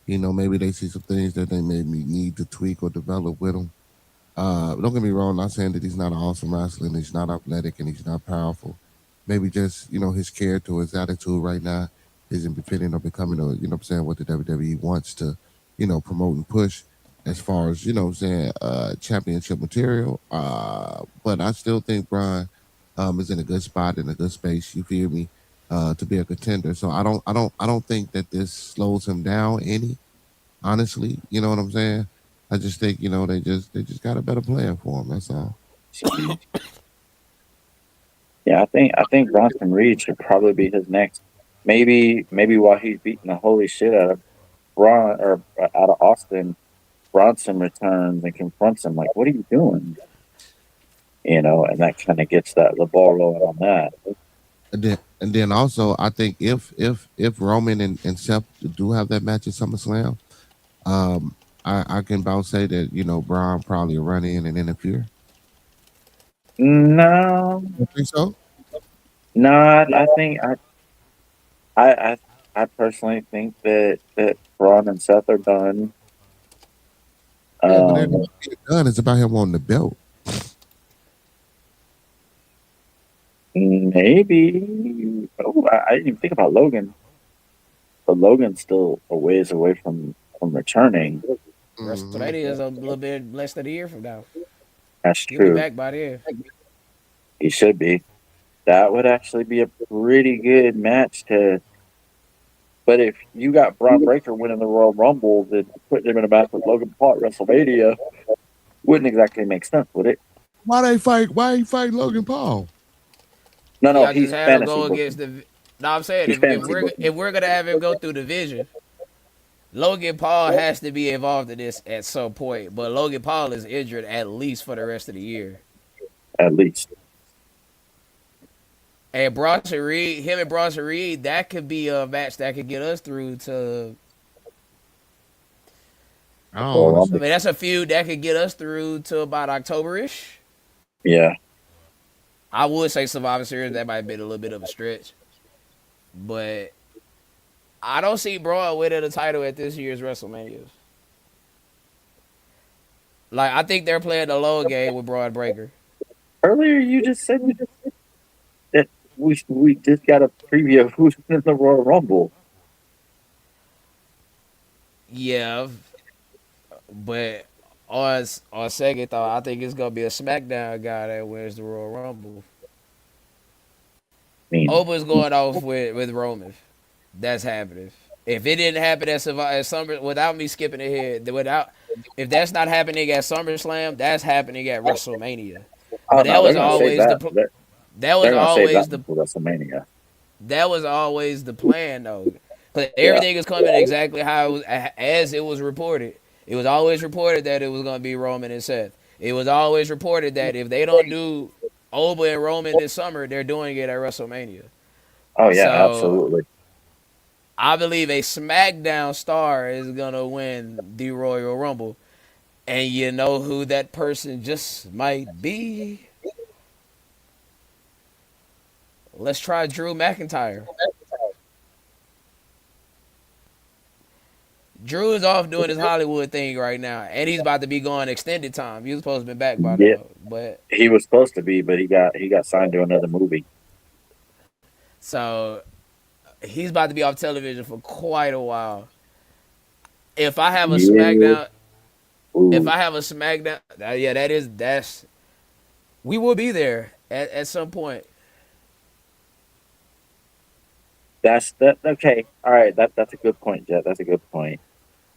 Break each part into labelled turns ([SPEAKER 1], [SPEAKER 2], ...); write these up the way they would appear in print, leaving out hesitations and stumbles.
[SPEAKER 1] Maybe they see some things that they maybe need to tweak or develop with him. Don't get me wrong, not saying that he's not an awesome wrestler and he's not athletic and he's not powerful. Maybe just, his character or his attitude right now isn't befitting or becoming what I'm saying, what the WWE wants to, promote and push as far as, what I'm saying, championship material. But I still think Brian is in a good spot, in a good space, you feel me, to be a contender. So I don't think that this slows him down any, honestly. You know what I'm saying? I just think they just got a better plan for him. That's all.
[SPEAKER 2] Yeah, I think Bronson Reed should probably be his next. Maybe while he's beating the holy shit out of out of Austin, Bronson returns and confronts him like, "What are you doing?" And that kind of gets the ball rolling on that.
[SPEAKER 1] And then also I think if Roman and Seth do have that match at SummerSlam, um, I can about say that Braun probably run in and interfere.
[SPEAKER 2] No,
[SPEAKER 1] You think so?
[SPEAKER 2] no, I personally think that Braun and Seth are done.
[SPEAKER 1] Yeah, but it
[SPEAKER 2] Um,
[SPEAKER 1] ain't done. It's about him wanting the belt.
[SPEAKER 2] maybe. Oh, I didn't even think about Logan, but Logan's still a ways away from returning.
[SPEAKER 1] Hmm.
[SPEAKER 3] WrestleMania is a little bit less than a year from now.
[SPEAKER 2] That's
[SPEAKER 3] He'll be
[SPEAKER 2] true.
[SPEAKER 3] back by then.
[SPEAKER 2] He should be. That would actually be a pretty good match to. But if you got Braun Breaker winning the Royal Rumble, then putting him in a match with Logan Paul at WrestleMania wouldn't exactly make sense, would it?
[SPEAKER 1] Why they fight? Why he fight Logan Paul?
[SPEAKER 2] No, no,
[SPEAKER 3] Y'all just
[SPEAKER 2] he's
[SPEAKER 3] had him
[SPEAKER 2] fantasy
[SPEAKER 3] go against
[SPEAKER 2] booking.
[SPEAKER 3] the. No, I'm saying
[SPEAKER 2] He's
[SPEAKER 3] if
[SPEAKER 2] fantasy
[SPEAKER 3] we're
[SPEAKER 2] booking
[SPEAKER 3] if we're gonna have him go through the division, Logan Paul has to be involved in this at some point. But Logan Paul is injured at least for the rest of the year.
[SPEAKER 2] at least.
[SPEAKER 3] And Bronson Reed, him and Bronson Reed, that could be a match that could get us through to.
[SPEAKER 1] I don't
[SPEAKER 2] Royal
[SPEAKER 1] want to
[SPEAKER 3] I
[SPEAKER 1] see.
[SPEAKER 2] Rumble.
[SPEAKER 3] mean, that's a feud that could get us through to about October ish.
[SPEAKER 2] Yeah.
[SPEAKER 3] I would say Survivor Series that might have been a little bit of a stretch, but I don't see Braun winning the title at this year's WrestleMania. Like I think they're playing the low game with Braun Breaker.
[SPEAKER 2] Earlier, you just said that we just got a preview of who's in the Royal Rumble.
[SPEAKER 3] Yeah, but on second thought, I think it's gonna be a SmackDown guy that wins the Royal Rumble.
[SPEAKER 2] I mean,
[SPEAKER 3] Oba's going off with Roman. That's happening. If it didn't happen at Summer, without me skipping ahead, without if that's not happening at SummerSlam, that's happening at WrestleMania.
[SPEAKER 2] oh
[SPEAKER 3] But
[SPEAKER 2] no, they're gonna save that.
[SPEAKER 3] that was
[SPEAKER 2] They're gonna save that
[SPEAKER 3] always
[SPEAKER 2] one
[SPEAKER 3] the
[SPEAKER 2] for WrestleMania.
[SPEAKER 3] that was always the plan though. Because
[SPEAKER 2] Yeah.
[SPEAKER 3] everything is coming exactly how it was, as it was reported. It was always reported that it was going to be Roman and Seth. It was always reported that if they don't do Oba and Roman this summer, they're doing it at WrestleMania.
[SPEAKER 2] Oh yeah,
[SPEAKER 3] So
[SPEAKER 2] absolutely.
[SPEAKER 3] I believe a SmackDown star is going to win the Royal Rumble. And you know who that person just might be? Let's try Drew McIntyre. Drew is off doing his Hollywood thing right now, and he's about to be going extended time. He was supposed to be back by
[SPEAKER 2] Yeah,
[SPEAKER 3] now, but
[SPEAKER 2] he was supposed to be, but he got signed to another movie.
[SPEAKER 3] so he's about to be off television for quite a while. If I have a
[SPEAKER 2] Yeah.
[SPEAKER 3] SmackDown, if
[SPEAKER 2] Ooh.
[SPEAKER 3] I have a SmackDown, yeah, that's we will be there at some point.
[SPEAKER 2] That's that. Okay. All right. That's a good point, Jet. That's a good point.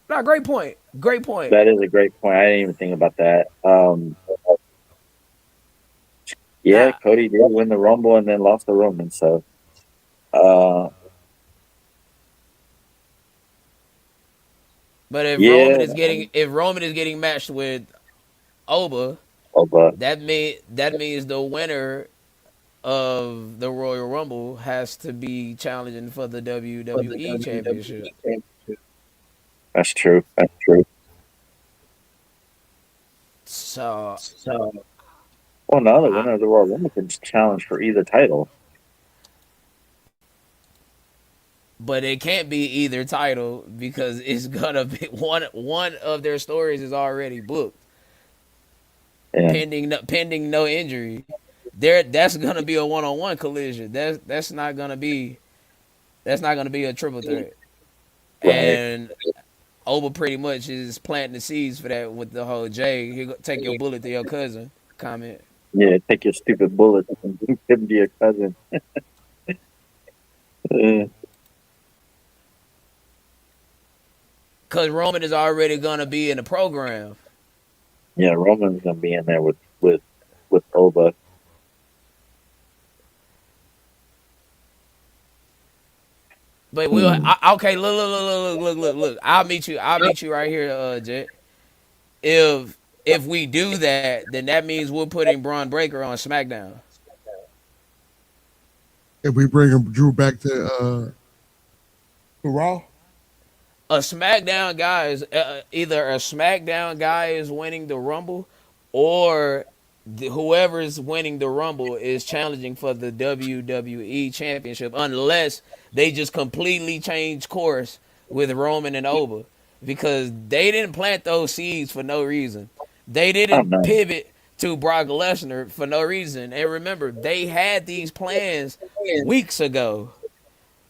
[SPEAKER 3] Not great point, great point.
[SPEAKER 2] That is a great point. I didn't even think about that. Yeah,
[SPEAKER 3] Now,
[SPEAKER 2] Cody did win the Rumble and then lost the Roman. So, uh,
[SPEAKER 3] but
[SPEAKER 2] yeah.
[SPEAKER 3] If Roman is getting matched with Oba,
[SPEAKER 2] Oh, but
[SPEAKER 3] that means the winner of the Royal Rumble has to be challenging for the WWE Championship.
[SPEAKER 2] that's true. That's true.
[SPEAKER 3] So,
[SPEAKER 2] Well, no, the
[SPEAKER 3] I,
[SPEAKER 2] winner of the Royal Rumble can challenge for either title.
[SPEAKER 3] but it can't be either title because it's gonna be one of their stories is already booked
[SPEAKER 2] Yeah,
[SPEAKER 3] pending no injury. There, that's gonna be a one on one collision. That's not gonna be a triple threat.
[SPEAKER 2] right.
[SPEAKER 3] And Oba pretty much is planting the seeds for that with the whole Jay, take your bullet to your cousin comment.
[SPEAKER 2] Yeah, take your stupid bullets and give them to your cousin. Uh,
[SPEAKER 3] Cause Roman is already gonna be in the program.
[SPEAKER 2] yeah, Roman's gonna be in there with Oba.
[SPEAKER 3] But
[SPEAKER 2] Hmm.
[SPEAKER 3] okay. Look. I'll meet you right here, Jet. If we do that, then that means we're putting Braun Breaker on SmackDown.
[SPEAKER 1] If we bring him Drew back to Raw,
[SPEAKER 3] A SmackDown guy is either a SmackDown guy is winning the Rumble, or whoever's winning the Rumble is challenging for the WWE Championship, unless they just completely change course with Roman and Oba, because they didn't plant those seeds for no reason. They
[SPEAKER 2] Oh
[SPEAKER 3] didn't
[SPEAKER 2] no,
[SPEAKER 3] pivot to Brock Lesnar for no reason. And remember, they had these plans weeks ago.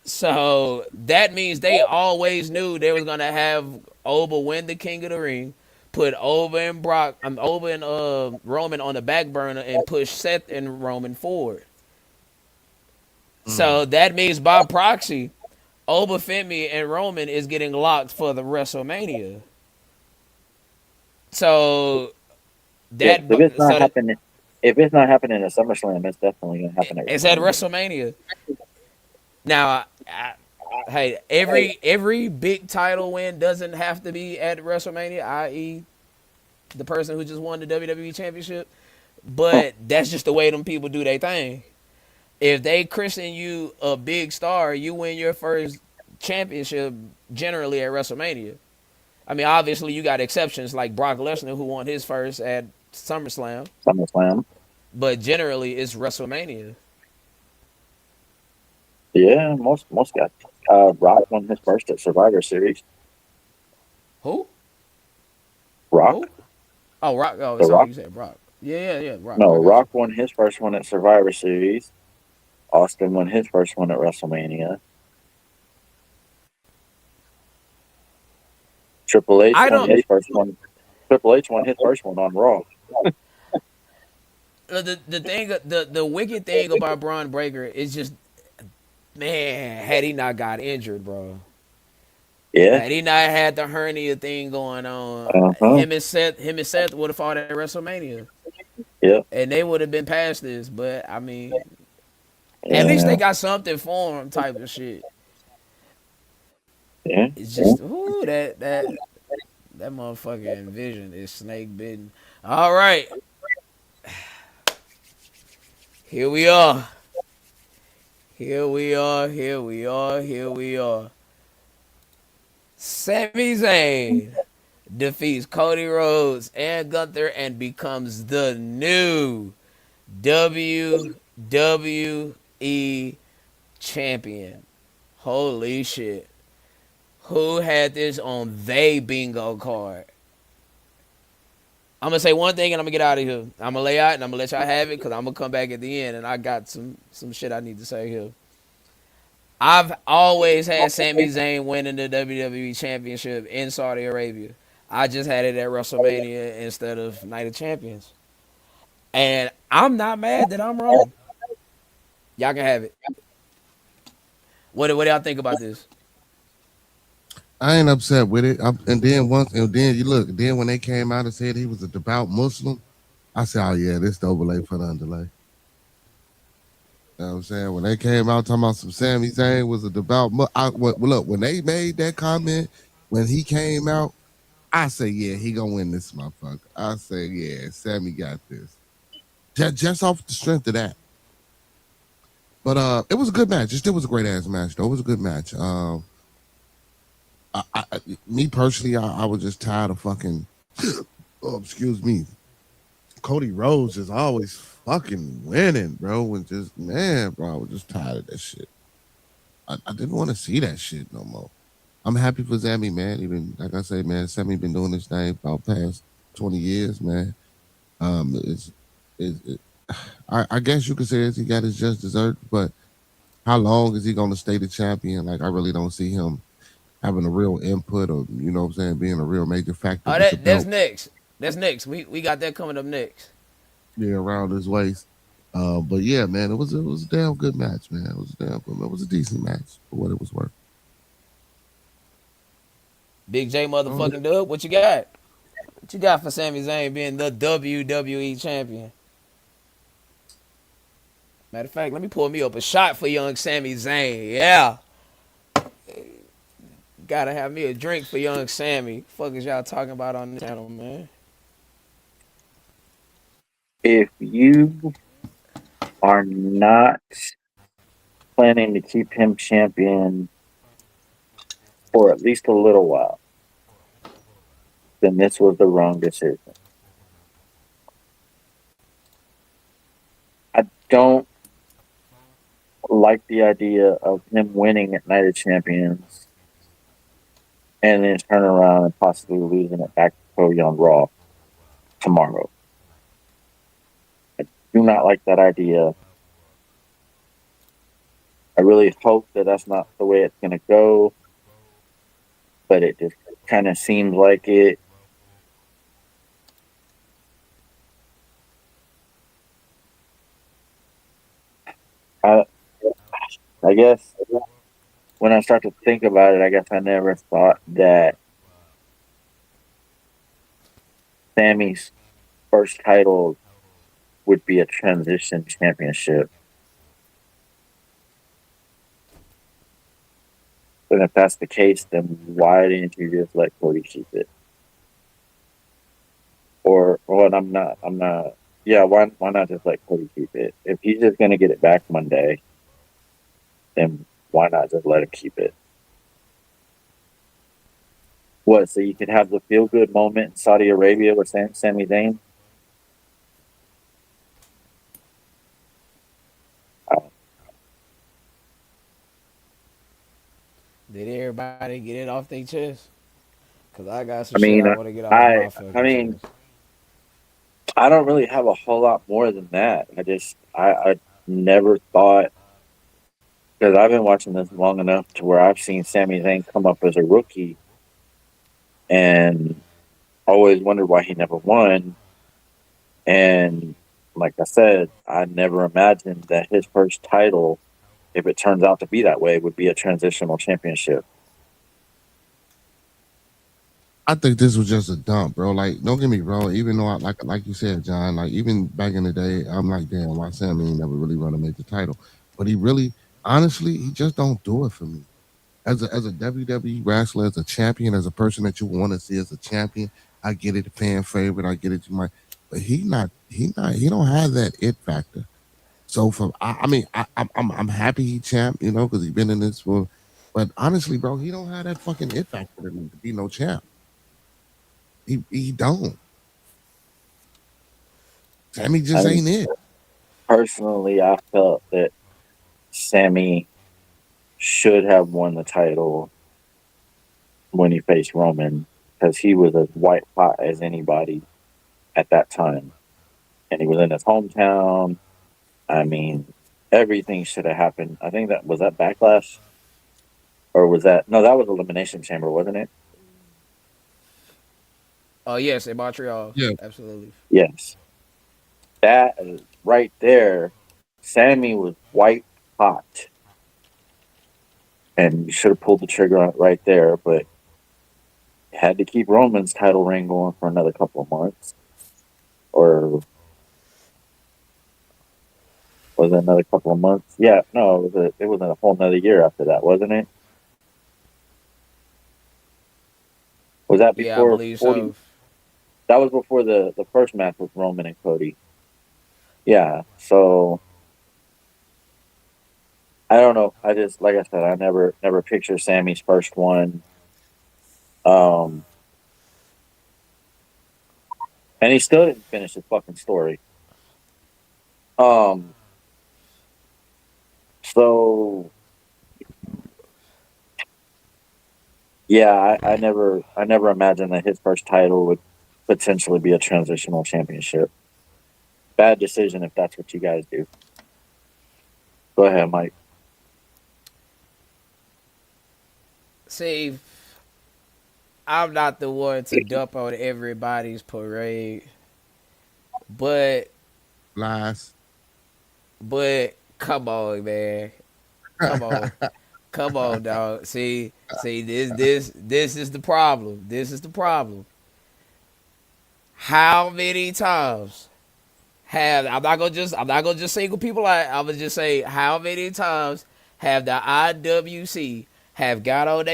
[SPEAKER 3] So that means they always knew they was gonna have Oba win the King of the Ring, put Oba and Roman on the back burner, and push Seth and Roman forward.
[SPEAKER 1] mm.
[SPEAKER 3] So that means by proxy, Oba Femi and Roman is getting locked for the WrestleMania. So
[SPEAKER 2] yeah.
[SPEAKER 3] that
[SPEAKER 2] If it's not
[SPEAKER 3] so that,
[SPEAKER 2] happening, if it's not happening at SummerSlam, it's definitely gonna happen at
[SPEAKER 3] it's at
[SPEAKER 2] WrestleMania.
[SPEAKER 3] WrestleMania. Now, hey, every big title win doesn't have to be at WrestleMania, i.e., the person who just won the WWE Championship.
[SPEAKER 2] Huh.
[SPEAKER 3] But that's just the way them people do their thing. If they christen you a big star, you win your first championship generally at WrestleMania. I mean, obviously you got exceptions like Brock Lesnar who won his first at SummerSlam,
[SPEAKER 2] SummerSlam.
[SPEAKER 3] but generally it's WrestleMania.
[SPEAKER 2] Yeah, most guys. Rock won his first at Survivor Series.
[SPEAKER 3] Who?
[SPEAKER 2] Rock,
[SPEAKER 3] Who? Oh, Rock. Oh, it
[SPEAKER 2] the
[SPEAKER 3] sounded like
[SPEAKER 2] Rock.
[SPEAKER 3] you said Brock. Yeah. Rock. I
[SPEAKER 2] No,
[SPEAKER 3] got you.
[SPEAKER 2] Rock won his first one at Survivor Series. Austin won his first one at WrestleMania. Triple H
[SPEAKER 3] I
[SPEAKER 2] won
[SPEAKER 3] don't.
[SPEAKER 2] his first one. Triple H won his first one on Raw.
[SPEAKER 3] The thing, the wicked thing about Braun Breaker is just, man, had he not got injured, bro.
[SPEAKER 2] Yeah.
[SPEAKER 3] Had he not had the hernia thing going on,
[SPEAKER 2] Uh-huh.
[SPEAKER 3] Him and Seth would have fought at WrestleMania,
[SPEAKER 2] Yep.
[SPEAKER 3] and they would have been past this. But I mean, at least they
[SPEAKER 2] Yeah.
[SPEAKER 3] got something for him, type of shit.
[SPEAKER 2] Yeah.
[SPEAKER 3] It's just, ooh, that motherfucking vision is snake bitten. All right, here we are. Here we are. Sami Zayn defeats Cody Rhodes and Gunther and becomes the new WWE champion. Holy shit. Who had this on they bingo card? I'm gonna say one thing and I'm gonna get out of here. I'm gonna lay out and I'm gonna let y'all have it because I'm gonna come back at the end and I got some shit I need to say here. I've always had Sami Zayn winning the WWE Championship in Saudi Arabia. I just had it at WrestleMania instead of Night of Champions. And I'm not mad that I'm wrong. Y'all can have it. What do y'all think about this?
[SPEAKER 1] I ain't upset with it. And then you look. Then when they came out and said he was a devout Muslim, I said, "Oh yeah, this the overlay for the underlay." You know what I'm saying? When they came out talking about some Sami Zayn was a devout, look, when they made that comment when he came out, I say, yeah, he gonna win this motherfucker. I say, yeah, Sammy got this. Just off the strength of that. But it was a good match. It still was a great ass match though. It was a good match. Me personally, I was just tired of fucking. Oh, excuse me. Cody Rhodes is always fucking winning, bro. And just man, bro, I was just tired of that shit. I didn't want to see that shit no more. I'm happy for Sammy, man. Even like I say, man, Sammy been doing this thing about past 20 years, man. It's I guess you could say he got his just dessert, but how long is he going to stay the champion? Like I really don't see him having a real input or what I'm saying, being a real major factor
[SPEAKER 3] Oh,
[SPEAKER 1] with the
[SPEAKER 3] that's
[SPEAKER 1] belt
[SPEAKER 3] next. That's next. We got that coming up next.
[SPEAKER 1] yeah, around his waist. But yeah, man, it was a damn good match, man. It was a damn good. It was a decent match for what it was worth.
[SPEAKER 3] Big J
[SPEAKER 1] Oh,
[SPEAKER 3] motherfucking Dub, what you got? What you got for Sami Zayn being the WWE champion? Matter of fact, let me pour me up a shot for young Sami Zayn. Yeah. Gotta have me a drink for young Sammy. Fuck is y'all talking about on this channel, man?
[SPEAKER 2] If you are not planning to keep him champion for at least a little while, then this was the wrong decision. I don't like the idea of him winning at Night of Champions and then turn around and possibly losing it back to Cody on Raw tomorrow. I do not like that idea. I really hope that that's not the way it's going to go, but it just kind of seems like it. I, I guess when I start to think about it, I guess I never thought that Sammy's first title would be a transition championship. And if that's the case, then why didn't you just let Cody keep it? Or what? I'm not. Yeah, why not just let Cody keep it? If he's just gonna get it back Monday, then why not just let him keep it? What? So you could have the feel good moment in Saudi Arabia with Sami Zayn. I,
[SPEAKER 3] Did everybody get it off their chest? Cause I got some
[SPEAKER 2] I
[SPEAKER 3] shit
[SPEAKER 2] mean,
[SPEAKER 3] I want to get off
[SPEAKER 2] I
[SPEAKER 3] my
[SPEAKER 2] I
[SPEAKER 3] fucking
[SPEAKER 2] mean,
[SPEAKER 3] chest.
[SPEAKER 2] I don't really have a whole lot more than that. I never thought because I've been watching this long enough to where I've seen Sami Zayn come up as a rookie and always wondered why he never won. And like I said, I never imagined that his first title, if it turns out to be that way, would be a transitional championship.
[SPEAKER 1] I think this was just a dump, bro. Like, don't get me wrong. Even though, like you said, John, like even back in the day, I'm like, damn, why Sammy ain't never really run a major title? But he really, honestly, he just don't do it for me. As a WWE wrestler, as a champion, as a person that you want to see as a champion, I get it, fan favorite, I get it, you might, but he don't have that it factor. So for I mean, I'm happy he champ, because he's been in this for. But honestly, bro, he don't have that fucking it factor to be no champ. He don't. Sammy
[SPEAKER 2] I
[SPEAKER 1] just
[SPEAKER 2] mean,
[SPEAKER 1] ain't it.
[SPEAKER 2] personally, I felt that Sammy should have won the title when he faced Roman because he was as white hot as anybody at that time. And he was in his hometown. I mean, everything should have happened. I think that was that Backlash or was that no? That was Elimination Chamber, wasn't it?
[SPEAKER 3] Oh yes, in Montreal,
[SPEAKER 1] Yeah,
[SPEAKER 3] absolutely.
[SPEAKER 2] Yes, that right there. Sammy was white hot, and you should have pulled the trigger on it right there. But you had to keep Roman's title reign going for another couple of months, or was it another couple of months? Yeah, no, it was a whole another year after that, wasn't it? Was that
[SPEAKER 3] Yeah, I
[SPEAKER 2] before
[SPEAKER 3] believe
[SPEAKER 2] 40?
[SPEAKER 3] so.
[SPEAKER 2] That was before the first match with Roman and Cody. Yeah. So I don't know. I just like I said, I never pictured Sammy's first one. Um and he still didn't finish his fucking story. Um so Yeah, I never imagined that his first title would potentially be a transitional championship. Bad decision if that's what you guys do. Go ahead, Mike.
[SPEAKER 3] See, I'm not the one to dump on everybody's parade, but
[SPEAKER 1] Lies.
[SPEAKER 3] come on, man, come on, come on, dog. See, this is the problem. This is the problem. How many times have I'm not gonna just single people out. I'm gonna just say how many times have the IWC have got on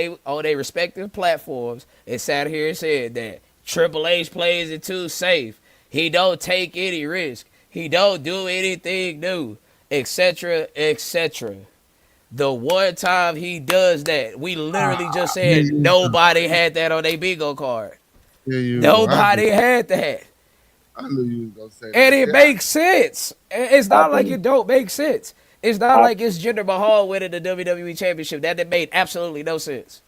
[SPEAKER 3] their respective platforms and sat here and said that Triple H plays it too safe. He don't take any risk. He don't do anything new, etc., etc. The one time he does that, we literally just
[SPEAKER 1] Here
[SPEAKER 3] said
[SPEAKER 1] you go.
[SPEAKER 3] nobody had that on their bingo card.
[SPEAKER 1] Here you go.
[SPEAKER 3] Nobody had that.
[SPEAKER 1] I knew you was gonna say
[SPEAKER 3] And
[SPEAKER 1] that.
[SPEAKER 3] it
[SPEAKER 1] See,
[SPEAKER 3] makes sense. It's
[SPEAKER 2] I
[SPEAKER 3] not like
[SPEAKER 2] think
[SPEAKER 3] it don't make sense. It's not
[SPEAKER 2] I
[SPEAKER 3] like it's Jinder Mahal winning the WWE Championship. That made absolutely no sense.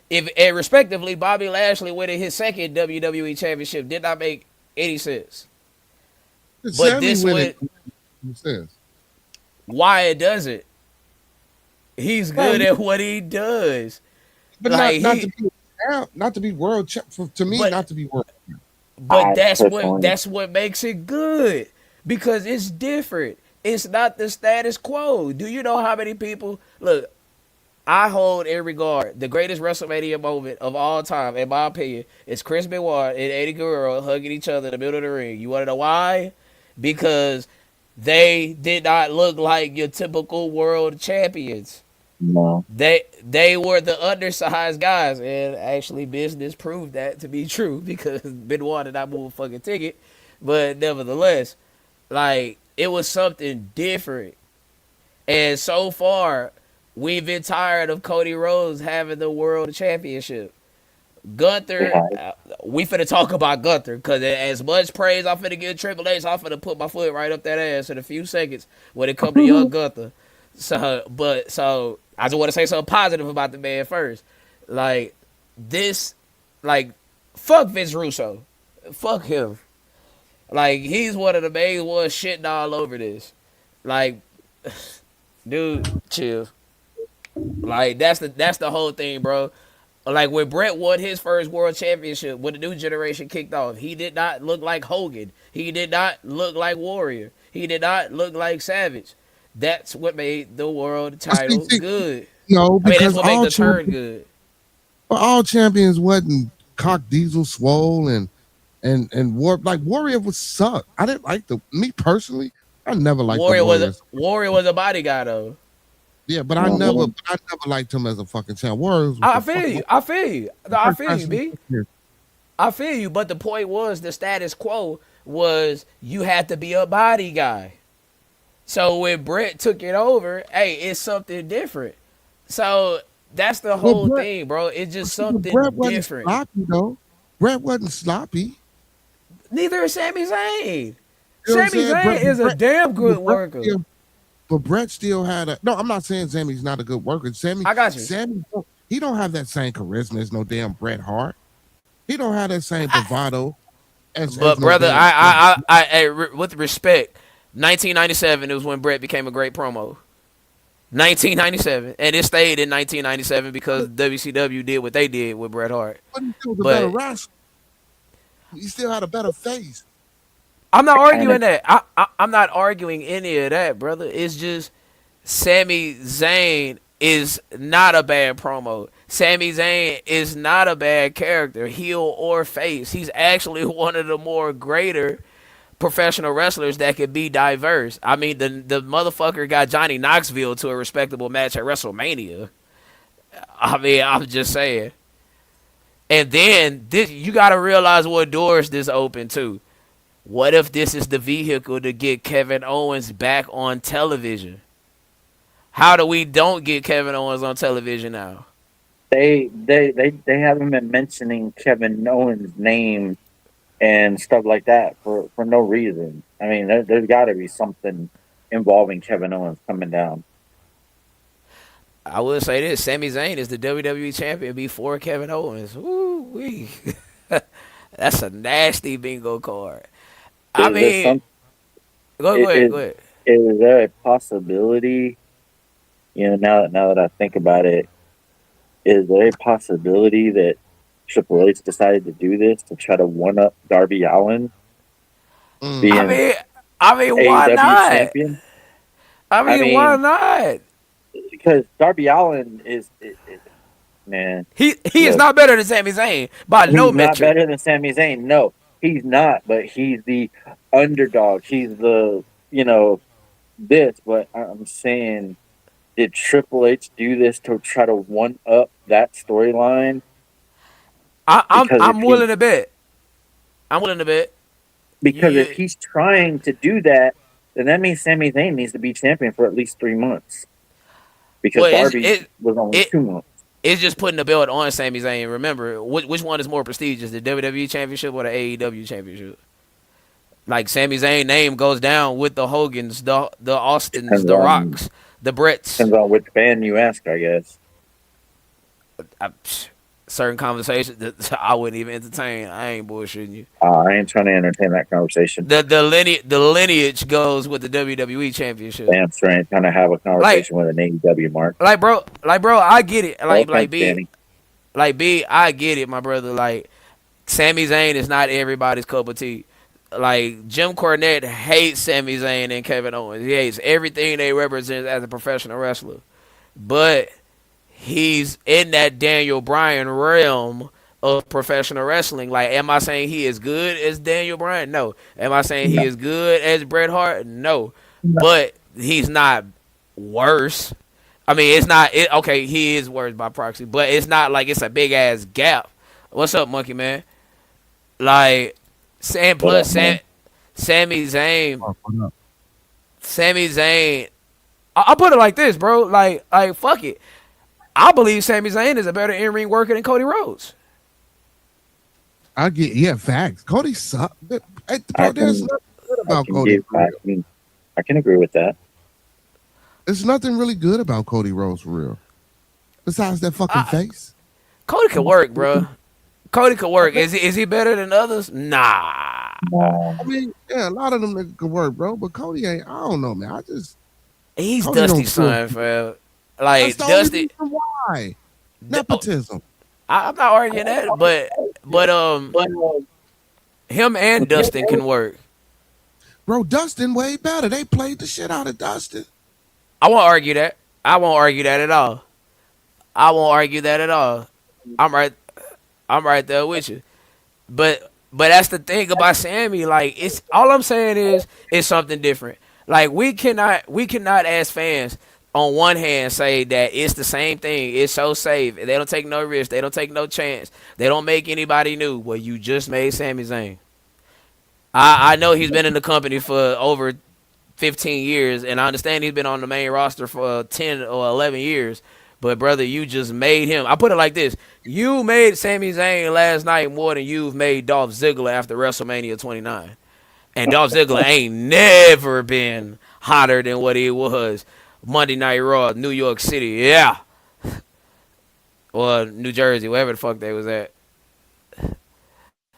[SPEAKER 3] If and respectively, Bobby Lashley winning his second WWE Championship did not make any sense. But
[SPEAKER 1] Sammy
[SPEAKER 3] this
[SPEAKER 1] winning
[SPEAKER 3] would
[SPEAKER 1] makes sense.
[SPEAKER 3] why it doesn't. He's
[SPEAKER 1] Well,
[SPEAKER 3] good at what he does.
[SPEAKER 1] but
[SPEAKER 3] Like
[SPEAKER 1] not to
[SPEAKER 3] he,
[SPEAKER 1] be not to be world to me,
[SPEAKER 3] but
[SPEAKER 1] not to be world.
[SPEAKER 3] but
[SPEAKER 2] I personally
[SPEAKER 3] that's what makes it good because it's different. It's not the status quo. Do you know how many people look? I hold in regard the greatest WrestleMania moment of all time, in my opinion, is Chris Benoit and Eddie Guerrero hugging each other in the middle of the ring. You want to know why? Because they did not look like your typical world champions.
[SPEAKER 2] no.
[SPEAKER 3] They were the undersized guys, and actually, business proved that to be true because Benoit did not move a fucking ticket. But nevertheless, like it was something different. And so far, we've been tired of Cody Rhodes having the world championship. Gunther,
[SPEAKER 2] Yeah.
[SPEAKER 3] we finna talk about Gunther because as much praise I'm finna give Triple H, I'm finna put my foot right up that ass in a few seconds when it come to young Gunther. So I just want to say something positive about the man first. Like this, like fuck Vince Russo, fuck him. Like he's one of the main ones shitting all over this. Like, dude, chill. Like that's the whole thing, bro. Like when Brett won his first world championship, when the new generation kicked off, he did not look like Hogan. He did not look like Warrior. He did not look like Savage. That's what made the world
[SPEAKER 1] But see,
[SPEAKER 3] title good.
[SPEAKER 1] no,
[SPEAKER 3] I mean, that's
[SPEAKER 1] because
[SPEAKER 3] what made the turn good.
[SPEAKER 1] all champions wasn't Cock Diesel Swole and War like Warrior was suck. I didn't like the me personally. I never liked the Warriors.
[SPEAKER 3] Warrior was a body guy though.
[SPEAKER 1] Yeah,
[SPEAKER 2] Mhm.
[SPEAKER 1] I never liked him as a fucking champ. Warriors was
[SPEAKER 3] I
[SPEAKER 1] the
[SPEAKER 3] feel you.
[SPEAKER 1] fucking
[SPEAKER 3] I feel you. No, I
[SPEAKER 1] first
[SPEAKER 3] feel you,
[SPEAKER 1] wrestling.
[SPEAKER 3] B. I feel you. But the point was the status quo was you had to be a body guy. So when Brett took it over, hey, it's something different. So that's the
[SPEAKER 1] But
[SPEAKER 3] whole
[SPEAKER 1] Brett,
[SPEAKER 3] thing, bro. It's just
[SPEAKER 1] but Brett
[SPEAKER 3] something
[SPEAKER 1] wasn't
[SPEAKER 3] different.
[SPEAKER 1] sloppy though. Brett wasn't sloppy.
[SPEAKER 3] Neither is Sami Zayn.
[SPEAKER 1] You know what I'm
[SPEAKER 3] Sami
[SPEAKER 1] saying?
[SPEAKER 3] Zayn is a damn good
[SPEAKER 1] But Brett
[SPEAKER 3] worker.
[SPEAKER 1] still, but Brett still had a. No, I'm not saying Sammy's not a good worker.
[SPEAKER 3] I got you.
[SPEAKER 1] Sammy, he don't have that same charisma as no damn Bret Hart. He don't have that same bravado as
[SPEAKER 3] But
[SPEAKER 1] no
[SPEAKER 3] brother,
[SPEAKER 1] damn.
[SPEAKER 3] with respect, 1997 is when Brett became a great promo. 1997, and it stayed in 1997 because WCW did what they did with Bret Hart.
[SPEAKER 1] But he still was a better
[SPEAKER 3] But
[SPEAKER 1] wrestler. He still had a better face.
[SPEAKER 3] I'm not
[SPEAKER 2] And
[SPEAKER 3] arguing that. I'm not arguing any of that, brother. It's just Sami Zayn is not a bad promo. Sami Zayn is not a bad character, heel or face. He's actually one of the more greater professional wrestlers that could be diverse. I mean, the motherfucker got Johnny Knoxville to a respectable match at WrestleMania. I mean, I'm just saying. And then this, you got to realize what doors this opened to. What if this is the vehicle to get Kevin Owens back on television? How do we don't get Kevin Owens on television now?
[SPEAKER 2] they haven't been mentioning Kevin Owens' name and stuff like that for no reason. I mean, there's got to be something involving Kevin Owens coming down.
[SPEAKER 3] I will say this: Sami Zayn is the WWE champion before Kevin Owens. Woo wee. That's a nasty bingo card. I
[SPEAKER 2] Is there
[SPEAKER 3] mean,
[SPEAKER 2] some?
[SPEAKER 3] go ahead,
[SPEAKER 2] Is
[SPEAKER 3] go ahead.
[SPEAKER 2] is there a possibility? Now that I think about it, is there a possibility that Triple H decided to do this to try to one up Darby Allin
[SPEAKER 3] I
[SPEAKER 1] Mm.
[SPEAKER 2] being
[SPEAKER 3] mean, I mean, why
[SPEAKER 2] AEW
[SPEAKER 3] not?
[SPEAKER 2] champion?
[SPEAKER 3] I
[SPEAKER 2] I
[SPEAKER 3] mean, why
[SPEAKER 2] mean,
[SPEAKER 3] not?
[SPEAKER 2] because Darby Allin is man.
[SPEAKER 3] He is
[SPEAKER 2] Look,
[SPEAKER 3] not better than Sami Zayn by no
[SPEAKER 2] he's not
[SPEAKER 3] metric.
[SPEAKER 2] better than Sami Zayn. No, he's not. But he's the underdog. He's the this. But I'm saying, did Triple H do this to try to one up that storyline? Because if
[SPEAKER 3] I'm
[SPEAKER 2] he
[SPEAKER 3] willing to bet. I'm willing to bet.
[SPEAKER 2] because if
[SPEAKER 3] You,
[SPEAKER 2] he's trying to do that, then that means Sami Zayn needs to be champion for at least 3 months. Because
[SPEAKER 3] well,
[SPEAKER 2] Darby was only
[SPEAKER 3] it
[SPEAKER 2] 2 months.
[SPEAKER 3] it's just putting the belt on Sami Zayn. Remember, which one is more prestigious, the WWE Championship or the AEW Championship? Like Sami Zayn name goes down with the Hogans, the Austins,
[SPEAKER 2] Depends
[SPEAKER 3] the
[SPEAKER 2] on
[SPEAKER 3] Rocks, the Bretts.
[SPEAKER 2] depends on which fan you ask, I guess.
[SPEAKER 3] I, certain conversations that I wouldn't even entertain. I ain't bullshitting you.
[SPEAKER 2] I ain't trying to entertain that conversation.
[SPEAKER 3] The lineage goes with the WWE Championship.
[SPEAKER 2] Damn sure ain't trying to have a
[SPEAKER 3] Like
[SPEAKER 2] conversation with an AEW mark.
[SPEAKER 3] bro, I get it.
[SPEAKER 2] No
[SPEAKER 3] Like
[SPEAKER 2] offense,
[SPEAKER 3] B,
[SPEAKER 2] Danny.
[SPEAKER 3] like B, I get it, my brother. Like Sami Zayn is not everybody's cup of tea. Like Jim Cornette hates Sami Zayn and Kevin Owens. He hates everything they represent as a professional wrestler. But he's in that Daniel Bryan realm of professional wrestling. Like, am I saying he is good as Daniel Bryan? No. Am I saying he
[SPEAKER 2] No.
[SPEAKER 3] is good as Bret Hart? No. But he's not worse. I mean, it's not. Okay, he is worse by proxy, but it's not like it's a big ass gap. What's up, Monkey Man? Like, Sam
[SPEAKER 2] What up,
[SPEAKER 3] plus
[SPEAKER 2] man?
[SPEAKER 3] Sami Zayn,
[SPEAKER 1] What up?
[SPEAKER 3] Sami Zayn. I'll put it like this, bro. Like fuck it. I believe Sami Zayn is a better in ring worker than Cody Rhodes.
[SPEAKER 1] I get facts. Cody sucked. Hey,
[SPEAKER 2] I
[SPEAKER 1] bro, there's
[SPEAKER 2] can
[SPEAKER 1] nothing good
[SPEAKER 2] I
[SPEAKER 1] about
[SPEAKER 2] can
[SPEAKER 1] Cody
[SPEAKER 2] give
[SPEAKER 1] for real.
[SPEAKER 2] I can agree with that.
[SPEAKER 1] There's nothing really good about Cody Rhodes for real. Besides that fucking
[SPEAKER 3] I,
[SPEAKER 1] face.
[SPEAKER 3] Cody could work, bro. Cody could work. Is he better than others? Nah.
[SPEAKER 2] No,
[SPEAKER 1] I mean, yeah, a lot of them niggas can work, bro. But Cody ain't. I don't know, man.
[SPEAKER 3] He's
[SPEAKER 1] Cody don't
[SPEAKER 3] Dusty's
[SPEAKER 1] feel.
[SPEAKER 3] son, fam.
[SPEAKER 1] That's
[SPEAKER 3] Like
[SPEAKER 1] the only
[SPEAKER 3] Dusty.
[SPEAKER 1] reason why.
[SPEAKER 3] Oh,
[SPEAKER 1] Nepotism,
[SPEAKER 3] I'm not arguing that, but
[SPEAKER 2] but
[SPEAKER 3] him and Dustin can work.
[SPEAKER 1] bro. Dustin way better. They played the shit out of Dustin.
[SPEAKER 3] I won't argue that. I won't argue that at all. I won't argue that at all. I'm right. I'm right there with you. But that's the thing about Sammy. Like it's all I'm saying is it's something different. Like we cannot as fans on one hand say that it's the same thing. It's so safe. They don't take no risk. They don't take no chance. They don't make anybody new. Well, you just made Sami Zayn. I know he's been in the company for over 15 years, and I understand he's been on the main roster for 10 or 11 years. But brother, you just made him. I put it like this: you made Sami Zayn last night more than you've made Dolph Ziggler after WrestleMania 29. And Dolph Ziggler ain't never been hotter than what he was Monday Night Raw, New York City, yeah, or New Jersey, wherever the fuck they was at.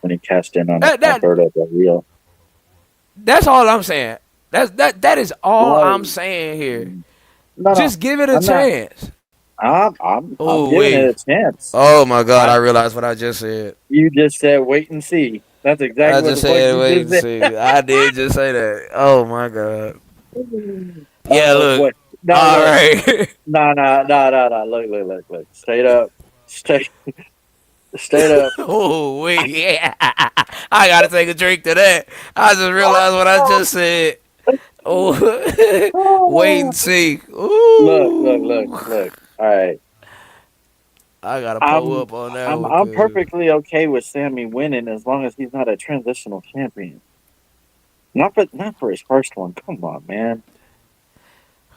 [SPEAKER 2] when he cashed in on
[SPEAKER 3] That that
[SPEAKER 2] Alberto Del Rio.
[SPEAKER 3] that's all I'm saying. That is all
[SPEAKER 2] Well,
[SPEAKER 3] I'm saying here.
[SPEAKER 2] no,
[SPEAKER 3] Just give it a
[SPEAKER 2] I'm not.
[SPEAKER 3] chance.
[SPEAKER 2] I'm
[SPEAKER 3] Oh
[SPEAKER 2] giving it
[SPEAKER 3] wait.
[SPEAKER 2] a chance.
[SPEAKER 3] Oh my God!
[SPEAKER 2] I,
[SPEAKER 3] I realized what I just said.
[SPEAKER 2] you just said wait and see. That's exactly
[SPEAKER 3] I
[SPEAKER 2] what
[SPEAKER 3] just
[SPEAKER 2] the fuck
[SPEAKER 3] said
[SPEAKER 2] you
[SPEAKER 3] wait
[SPEAKER 2] just
[SPEAKER 3] and see. I did just say that. Oh my God.
[SPEAKER 2] said.
[SPEAKER 3] Yeah. Look.
[SPEAKER 2] What? No,
[SPEAKER 3] All
[SPEAKER 2] look.
[SPEAKER 3] right.
[SPEAKER 2] No. Look. Straight up, straight, straight up.
[SPEAKER 3] Oh wait. Yeah. I gotta take a drink to that. I just realized what I just said. Oh. Wait and see. Ooh.
[SPEAKER 2] Look. All right.
[SPEAKER 3] I gotta pull
[SPEAKER 2] I'm
[SPEAKER 3] up on that
[SPEAKER 2] I'm
[SPEAKER 3] one,
[SPEAKER 2] I'm
[SPEAKER 3] cause.
[SPEAKER 2] perfectly okay with Sammy winning as long as he's not a transitional champion. Not for his first one. Come on, man.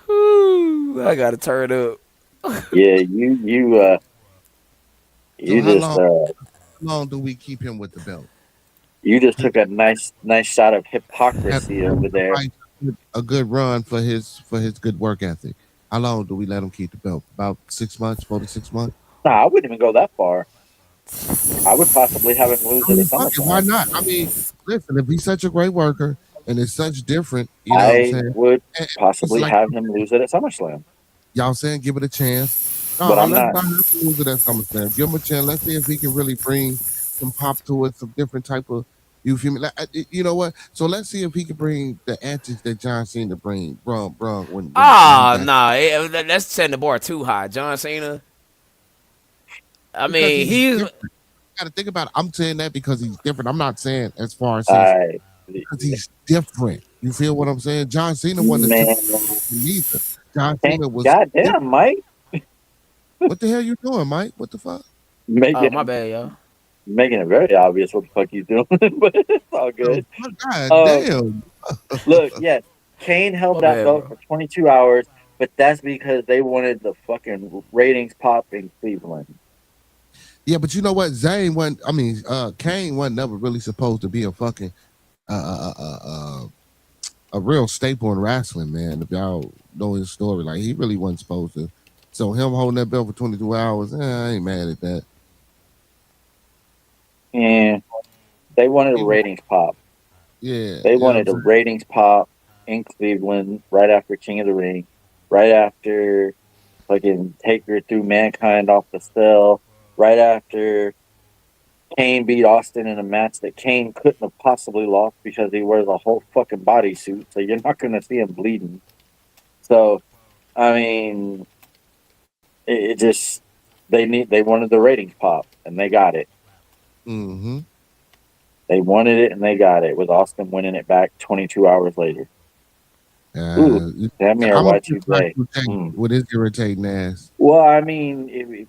[SPEAKER 3] Whew, I gotta turn up.
[SPEAKER 2] Yeah, you
[SPEAKER 1] So how
[SPEAKER 2] just
[SPEAKER 1] long? How long do we keep him with the belt?
[SPEAKER 2] you just
[SPEAKER 1] He
[SPEAKER 2] took a nice shot of
[SPEAKER 1] had
[SPEAKER 2] hypocrisy over there.
[SPEAKER 1] a good run for his good work ethic. How long do we let him keep the belt? About 6 months, 4 to 6 months.
[SPEAKER 2] Nah, I wouldn't even go that far. I would possibly have him lose
[SPEAKER 1] I
[SPEAKER 2] it at
[SPEAKER 1] mean, fuck it, why
[SPEAKER 2] SummerSlam.
[SPEAKER 1] not? I mean, listen, if he's such a great worker and it's such different, you know what I'm
[SPEAKER 2] I
[SPEAKER 1] saying?
[SPEAKER 2] would
[SPEAKER 1] And it's
[SPEAKER 2] possibly
[SPEAKER 1] like
[SPEAKER 2] have him lose it at SummerSlam,
[SPEAKER 1] y'all saying, give it a chance.
[SPEAKER 2] but I'm
[SPEAKER 1] Let's
[SPEAKER 2] not.
[SPEAKER 1] not have to lose it at SummerSlam. Give him a chance. Let's see if he can really bring some pop to it, some different type of. You feel me? Like, you know what? So let's see if he can bring the antics that John Cena brung when he
[SPEAKER 3] Ah,
[SPEAKER 1] got.
[SPEAKER 3] nah, that's setting the bar too high. John Cena. I
[SPEAKER 1] Because
[SPEAKER 3] mean,
[SPEAKER 1] he's
[SPEAKER 3] he's
[SPEAKER 1] different. You got to think about it. I'm saying that because he's different. I'm not saying as far as his
[SPEAKER 2] I
[SPEAKER 1] because he's different. You feel what I'm saying? John Cena wasn't a
[SPEAKER 2] man,
[SPEAKER 1] typical neither. John
[SPEAKER 2] can't,
[SPEAKER 1] Cena was different.
[SPEAKER 2] goddamn, Mike,
[SPEAKER 1] What the hell you doing, Mike? What the fuck?
[SPEAKER 3] oh my
[SPEAKER 2] making
[SPEAKER 3] bad, y'all.
[SPEAKER 2] making it very obvious what the fuck he's doing, but it's all
[SPEAKER 1] The
[SPEAKER 2] good.
[SPEAKER 1] fuck? God
[SPEAKER 2] Um,
[SPEAKER 1] damn.
[SPEAKER 2] look, yes, Kane held
[SPEAKER 3] My
[SPEAKER 2] that
[SPEAKER 3] bad,
[SPEAKER 2] belt
[SPEAKER 3] bro.
[SPEAKER 2] for 22 hours, but that's because they wanted the fucking ratings pop in Cleveland.
[SPEAKER 1] Yeah, but you know what? Kane wasn't never really supposed to be a fucking uh, uh, uh, uh, a real staple in wrestling, man. If y'all know his story, like he really wasn't supposed to. So him holding that belt for 22 hours, I ain't mad at that.
[SPEAKER 2] And they wanted a
[SPEAKER 1] He was,
[SPEAKER 2] ratings pop.
[SPEAKER 1] yeah,
[SPEAKER 2] They
[SPEAKER 1] you know what I'm
[SPEAKER 2] wanted a
[SPEAKER 1] saying?
[SPEAKER 2] ratings pop in Cleveland right after King of the Ring, right after fucking Taker threw Mankind off the cell, right after Kane beat Austin in a match that Kane couldn't have possibly lost because he wears a whole fucking bodysuit, so you're not going to see him bleeding. So, I mean, it just they wanted the ratings pop and they got it.
[SPEAKER 1] Mm-hmm.
[SPEAKER 2] They wanted it and they got it with Austin winning it back 22 hours later. Ooh,
[SPEAKER 1] Uh,
[SPEAKER 2] Sammy or
[SPEAKER 1] I'm a big
[SPEAKER 2] Y2J.
[SPEAKER 1] Y2J
[SPEAKER 2] Mm.
[SPEAKER 1] with his irritating ass.
[SPEAKER 2] Well, I mean,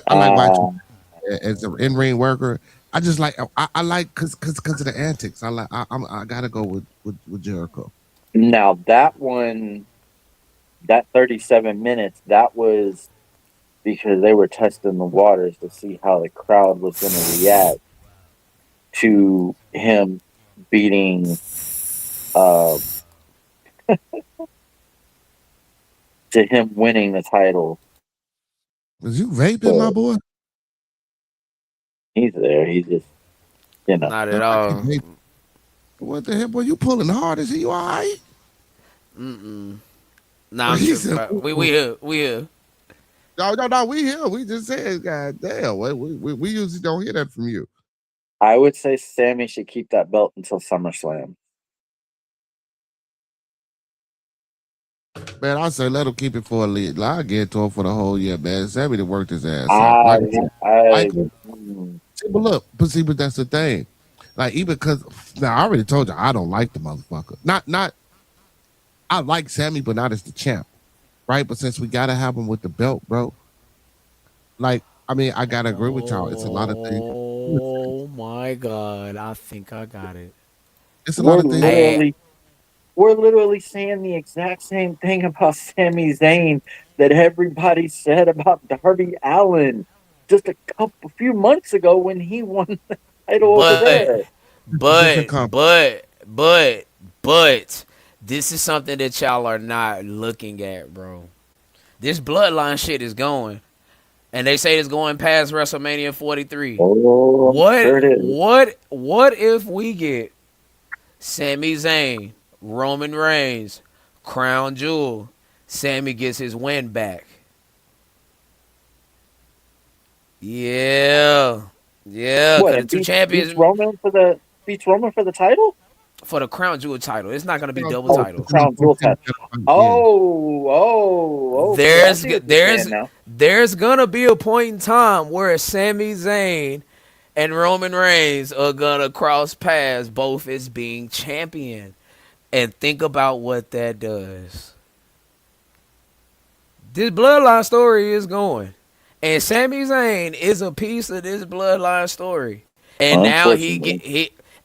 [SPEAKER 1] I like
[SPEAKER 2] uh,
[SPEAKER 1] Y2J as an in ring worker. I just like I like because of the antics. I gotta go with Jericho.
[SPEAKER 2] now that one, that 37 minutes, that was because they were testing the waters to see how the crowd was going to react to him beating, uh, to him winning the title.
[SPEAKER 1] Was you vaping, my
[SPEAKER 2] So
[SPEAKER 1] boy?
[SPEAKER 2] he's there. He's just, you know.
[SPEAKER 3] Not at
[SPEAKER 1] Sound like you
[SPEAKER 3] all.
[SPEAKER 1] vaping. What the hell, boy? You pulling hard? Is he all right?
[SPEAKER 3] Nah, I'm
[SPEAKER 1] He
[SPEAKER 3] tripping,
[SPEAKER 1] said,
[SPEAKER 3] bro.
[SPEAKER 1] "Ooh,
[SPEAKER 3] We
[SPEAKER 1] ooh."
[SPEAKER 3] here. We here.
[SPEAKER 1] No. We here. We just said, God damn. We usually don't hear that from you,
[SPEAKER 2] I would say Sammy should keep that belt until SummerSlam.
[SPEAKER 1] man. I say let him keep it for a lead. I'll get to him for the whole year, man. Sammy to work his ass off.
[SPEAKER 2] I,
[SPEAKER 1] Like I said,
[SPEAKER 2] I,
[SPEAKER 1] Michael.
[SPEAKER 2] mm,
[SPEAKER 1] But that's the thing. Like even because now I already told you I don't like the motherfucker. Not I like Sammy, but not as the champ, right? But since we gotta have him with the belt, bro. Like I mean, I gotta agree with y'all. It's a lot of things.
[SPEAKER 3] Oh my god! I think I got it.
[SPEAKER 1] It's a lot
[SPEAKER 2] we're
[SPEAKER 1] of things.
[SPEAKER 3] Hey,
[SPEAKER 2] literally we're literally saying the exact same thing about Sami Zayn that everybody said about Darby Allin just a few months ago when he won the title over
[SPEAKER 3] but
[SPEAKER 2] there.
[SPEAKER 1] It's a different
[SPEAKER 3] but
[SPEAKER 1] comp.
[SPEAKER 3] but this is something that y'all are not looking at, bro. This bloodline shit is going, and they say it's going past WrestleMania 43.
[SPEAKER 2] Oh, I'm
[SPEAKER 3] What
[SPEAKER 2] sure it is.
[SPEAKER 3] what if we get Sami Zayn, Roman Reigns, Crown Jewel? Sammy gets his win back. Yeah, yeah,
[SPEAKER 2] What,
[SPEAKER 3] cause the
[SPEAKER 2] and
[SPEAKER 3] two
[SPEAKER 2] beats
[SPEAKER 3] champions
[SPEAKER 2] Roman for the title?
[SPEAKER 3] for the Crown Jewel title. It's not gonna be
[SPEAKER 1] Crown
[SPEAKER 3] double
[SPEAKER 2] Oh,
[SPEAKER 1] Jewel,
[SPEAKER 2] the
[SPEAKER 3] titles.
[SPEAKER 1] Crown
[SPEAKER 2] Crown
[SPEAKER 1] Jewel
[SPEAKER 2] Jewel
[SPEAKER 1] Sammy
[SPEAKER 2] title.
[SPEAKER 1] gotta fight. Yeah.
[SPEAKER 2] Okay. I
[SPEAKER 3] There's
[SPEAKER 2] see what you're
[SPEAKER 3] there's
[SPEAKER 2] saying now.
[SPEAKER 3] there's gonna be a point in time where Sami Zayn and Roman Reigns are gonna cross paths, both as being champion. And think about what that does. This bloodline story is going, and Sami Zayn is a piece of this bloodline story. And now
[SPEAKER 2] Unfortunately.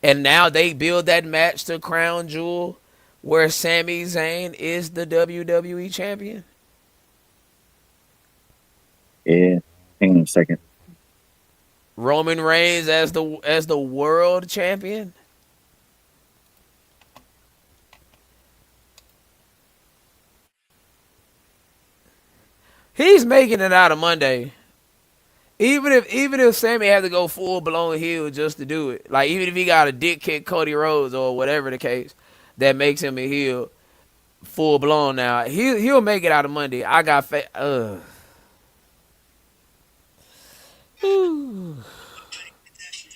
[SPEAKER 3] and now they build that match to Crown Jewel, where Sami Zayn is the WWE champion.
[SPEAKER 2] Yeah. Hang on a second.
[SPEAKER 3] Roman Reigns as the world champion. He's making it out of Monday. Even if Sammy had to go full blown heel just to do it, like even if he got a dick kick Cody Rhodes or whatever the case, that makes him a heel full blown. Now he'll make it out of Monday. I got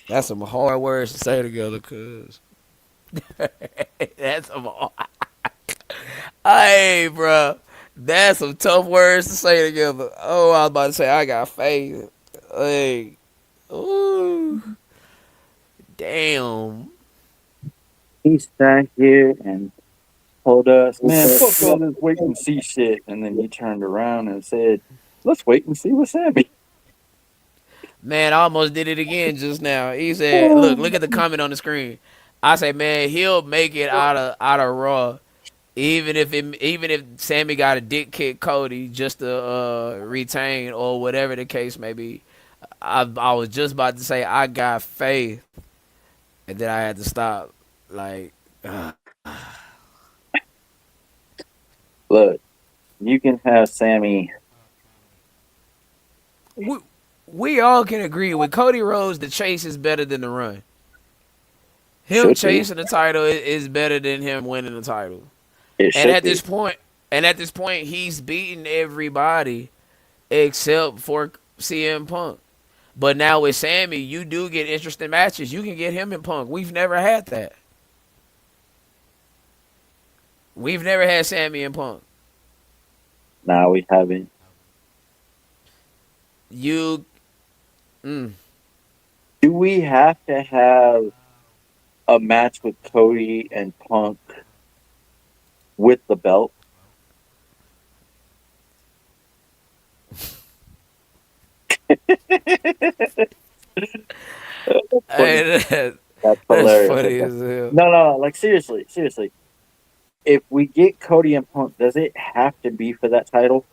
[SPEAKER 3] that's some hard words to say together, cuz that's some. Hey, bro, that's some tough words to say together. Oh, I was about to say I got faith. Hey, ooh, damn.
[SPEAKER 2] He sat here and told us, man, fuck all this wait and see shit. And then he turned around and said, let's wait and see what's happening.
[SPEAKER 3] Man, I almost did it again just now. He said, "Look at the comment on the screen." I say, "Man, he'll make it out of Raw, even if Sammy got a dick kick Cody just to retain or whatever the case may be." I was just about to say I got faith, and then I had to stop. Like,
[SPEAKER 2] Look, you can have Sammy.
[SPEAKER 3] we we all can agree with Cody Rhodes. The chase is better than the run. Him
[SPEAKER 2] Should be.
[SPEAKER 3] chasing the title is better than him winning the title.
[SPEAKER 2] It
[SPEAKER 3] And
[SPEAKER 2] should
[SPEAKER 3] at
[SPEAKER 2] be.
[SPEAKER 3] this point, he's beaten everybody except for CM Punk. But now with Sammy, you do get interesting matches. You can get him and Punk. We've never had that. We've never had Sammy and Punk.
[SPEAKER 2] Now we haven't.
[SPEAKER 3] You, mm,
[SPEAKER 2] Do we have to have a match with Cody and Punk with the belt? That's funny. That's
[SPEAKER 3] that's
[SPEAKER 2] hilarious.
[SPEAKER 3] funny as hell.
[SPEAKER 2] No. Like seriously, seriously. If we get Cody and Punk, does it have to be for that title?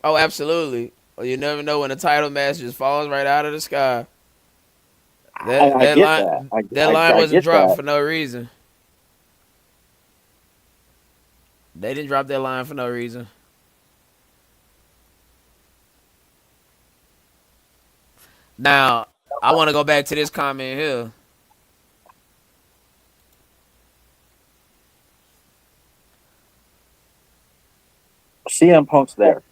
[SPEAKER 3] Oh, absolutely. Well, you never know when a title match just falls right out of the sky.
[SPEAKER 2] I,
[SPEAKER 3] That
[SPEAKER 2] I
[SPEAKER 3] that
[SPEAKER 2] get
[SPEAKER 3] line
[SPEAKER 2] that.
[SPEAKER 3] that line
[SPEAKER 2] I
[SPEAKER 3] wasn't
[SPEAKER 2] get
[SPEAKER 3] dropped
[SPEAKER 2] that.
[SPEAKER 3] for no reason. They didn't drop that line for no reason. Now, I want to go back to this comment here.
[SPEAKER 2] CM Punk's there.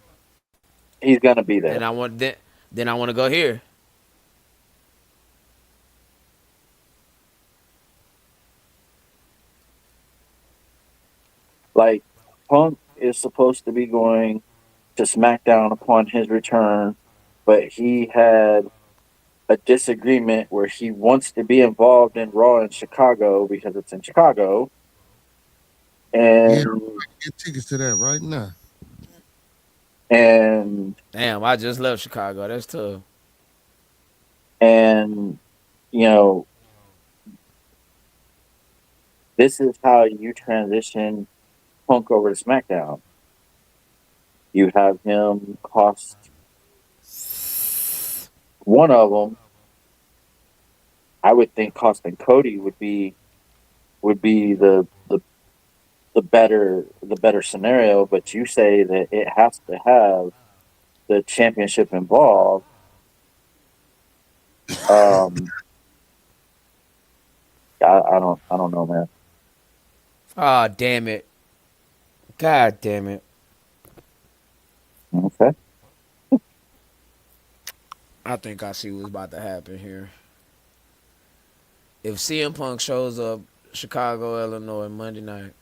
[SPEAKER 2] He's gonna be
[SPEAKER 3] Then
[SPEAKER 2] there.
[SPEAKER 3] I want then I want to go here.
[SPEAKER 2] Like Punk is supposed to be going to SmackDown upon his return, but he had a disagreement where he wants to be involved in Raw in Chicago because it's in Chicago,
[SPEAKER 1] Yeah,
[SPEAKER 2] and
[SPEAKER 1] get tickets to that right now.
[SPEAKER 2] and
[SPEAKER 3] Damn, I just left Chicago. That's tough.
[SPEAKER 2] and you know this is how you transition Punk over to SmackDown. You have him cost one of them. I would think costing Cody would be the better scenario, but you say that it has to have the championship involved. Um, I don't know, man.
[SPEAKER 3] Ah, damn it. God damn it.
[SPEAKER 2] Okay,
[SPEAKER 3] I think I see what's about to happen here. If CM Punk shows up Chicago, Illinois Monday night,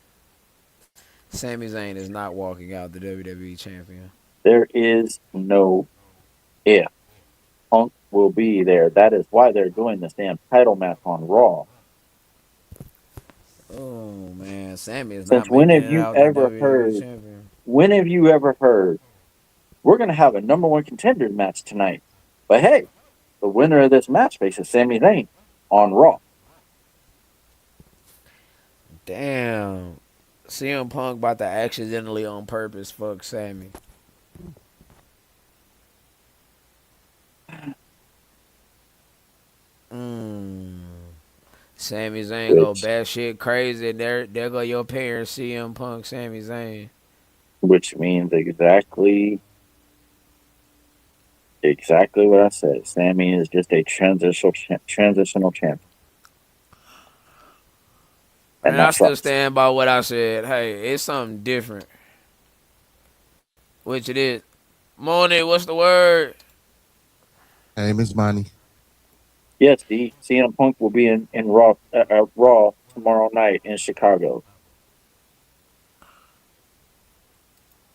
[SPEAKER 3] Sami Zayn is not walking out the WWE champion.
[SPEAKER 2] there is no if Punk will be there. That is why they're doing this damn title match on Raw.
[SPEAKER 3] Oh man, Sammy is
[SPEAKER 2] Since
[SPEAKER 3] not making it out the WWE champion.
[SPEAKER 2] when have you ever heard we're going to have a number one contender match tonight? But hey, the winner of this match faces Sami Zayn on Raw.
[SPEAKER 3] Damn. CM Punk about to accidentally on purpose fuck Sammy. Mm. Sami Zayn go
[SPEAKER 2] which
[SPEAKER 3] batshit crazy. There go your parents, CM Punk, Sami Zayn.
[SPEAKER 2] which means exactly. Exactly what I said. Sammy is just a transitional champion, and
[SPEAKER 3] And I
[SPEAKER 2] that
[SPEAKER 3] still
[SPEAKER 2] sucks.
[SPEAKER 3] stand by what I said. Hey, it's something different, which it is. Moni, what's the word?
[SPEAKER 1] Hey, Miss Bonnie.
[SPEAKER 2] Yes, the CM Punk will be in Raw tomorrow night in Chicago.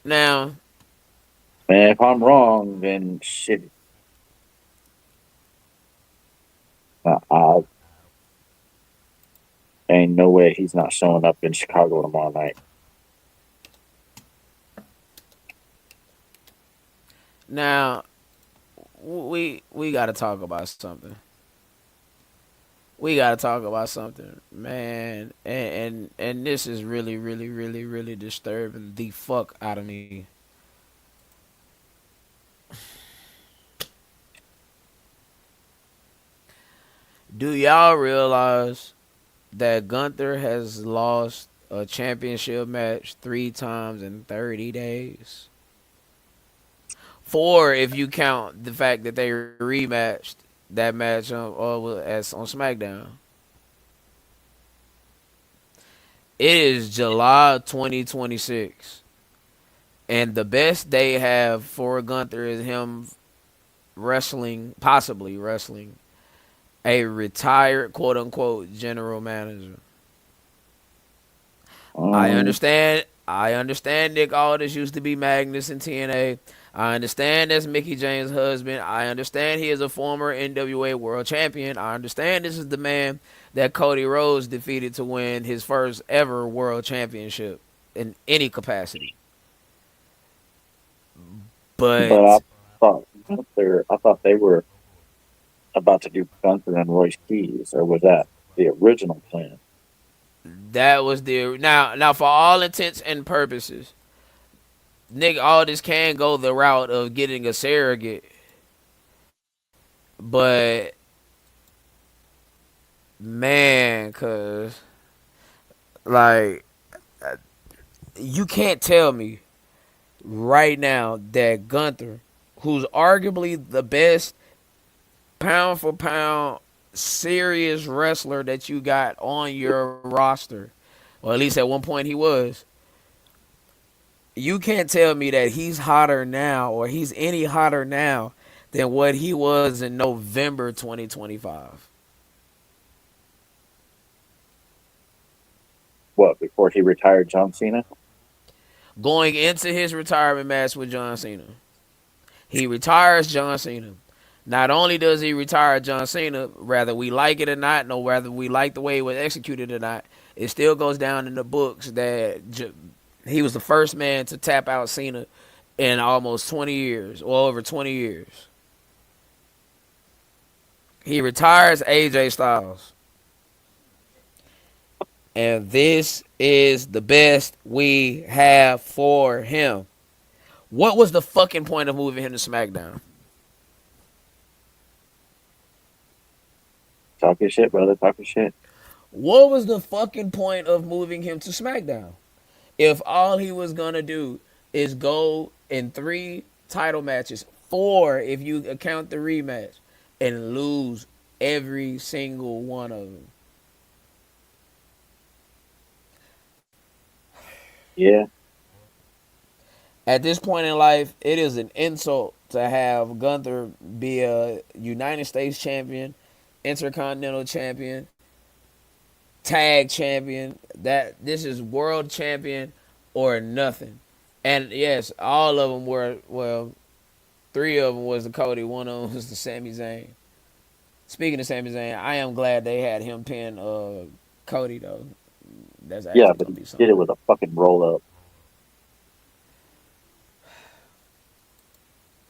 [SPEAKER 3] Now,
[SPEAKER 2] And if I'm wrong, then shit. I ain't no way he's not showing up in Chicago tomorrow night.
[SPEAKER 3] now, we got to talk about something. We got to talk about something, man. And this is really, really, really, really disturbing the fuck out of me. Do y'all realize that Gunther has lost a championship match 3 times in 30 days? Four, if you count the fact that they rematched that match on SmackDown. It is July 2026, and the best they have for Gunther is him wrestling, possibly wrestling a retired quote unquote general manager. I
[SPEAKER 2] Um,
[SPEAKER 3] understand. I understand Nick Aldis used to be Magnus in TNA. I understand that's Mickey James' husband. I understand he is a former NWA World Champion. I understand this is the man that Cody Rhodes defeated to win his first ever World Championship in any capacity.
[SPEAKER 2] but I
[SPEAKER 3] But
[SPEAKER 2] thought I thought they were about to do Gunther and Royce Keys, or was that the original plan?
[SPEAKER 3] that was the now for all intents and purposes, Nick Aldis can go the route of getting a surrogate, but man, cause like you can't tell me right now that Gunther, who's arguably the best pound for pound serious wrestler that you got on your roster, or at least at one point he was, you can't tell me that he's hotter now or he's any hotter now than what he was in November 2025.
[SPEAKER 2] What, before he retired John Cena?
[SPEAKER 3] Going into his retirement match with John Cena, he retires John Cena. Not only does he retire John Cena, whether we like it or not, no whether we like the way it was executed or not, it still goes down in the books that he was the first man to tap out Cena in almost 20 years, or over 20 years. He retires AJ Styles. And this is the best we have for him. What was the fucking point of moving him to SmackDown?
[SPEAKER 2] Talking shit, brother. Talking shit.
[SPEAKER 3] What was the fucking point of moving him to SmackDown? If all he was gonna do is go in 3 title matches, 4 if you account the rematch, and lose every single one of them.
[SPEAKER 2] Yeah,
[SPEAKER 3] At this point in life, it is an insult to have Gunther be a United States champion, Intercontinental champion, tag champion. That this is world champion or nothing. And yes, all of them were, well, 3 of them was the Cody, one of them was the Sami Zayn. Speaking of Sami Zayn, I am glad they had him pin Cody though. That's
[SPEAKER 2] yeah,
[SPEAKER 3] actually
[SPEAKER 2] but
[SPEAKER 3] gonna
[SPEAKER 2] he
[SPEAKER 3] be
[SPEAKER 2] did it
[SPEAKER 3] something.
[SPEAKER 2] with a fucking roll up.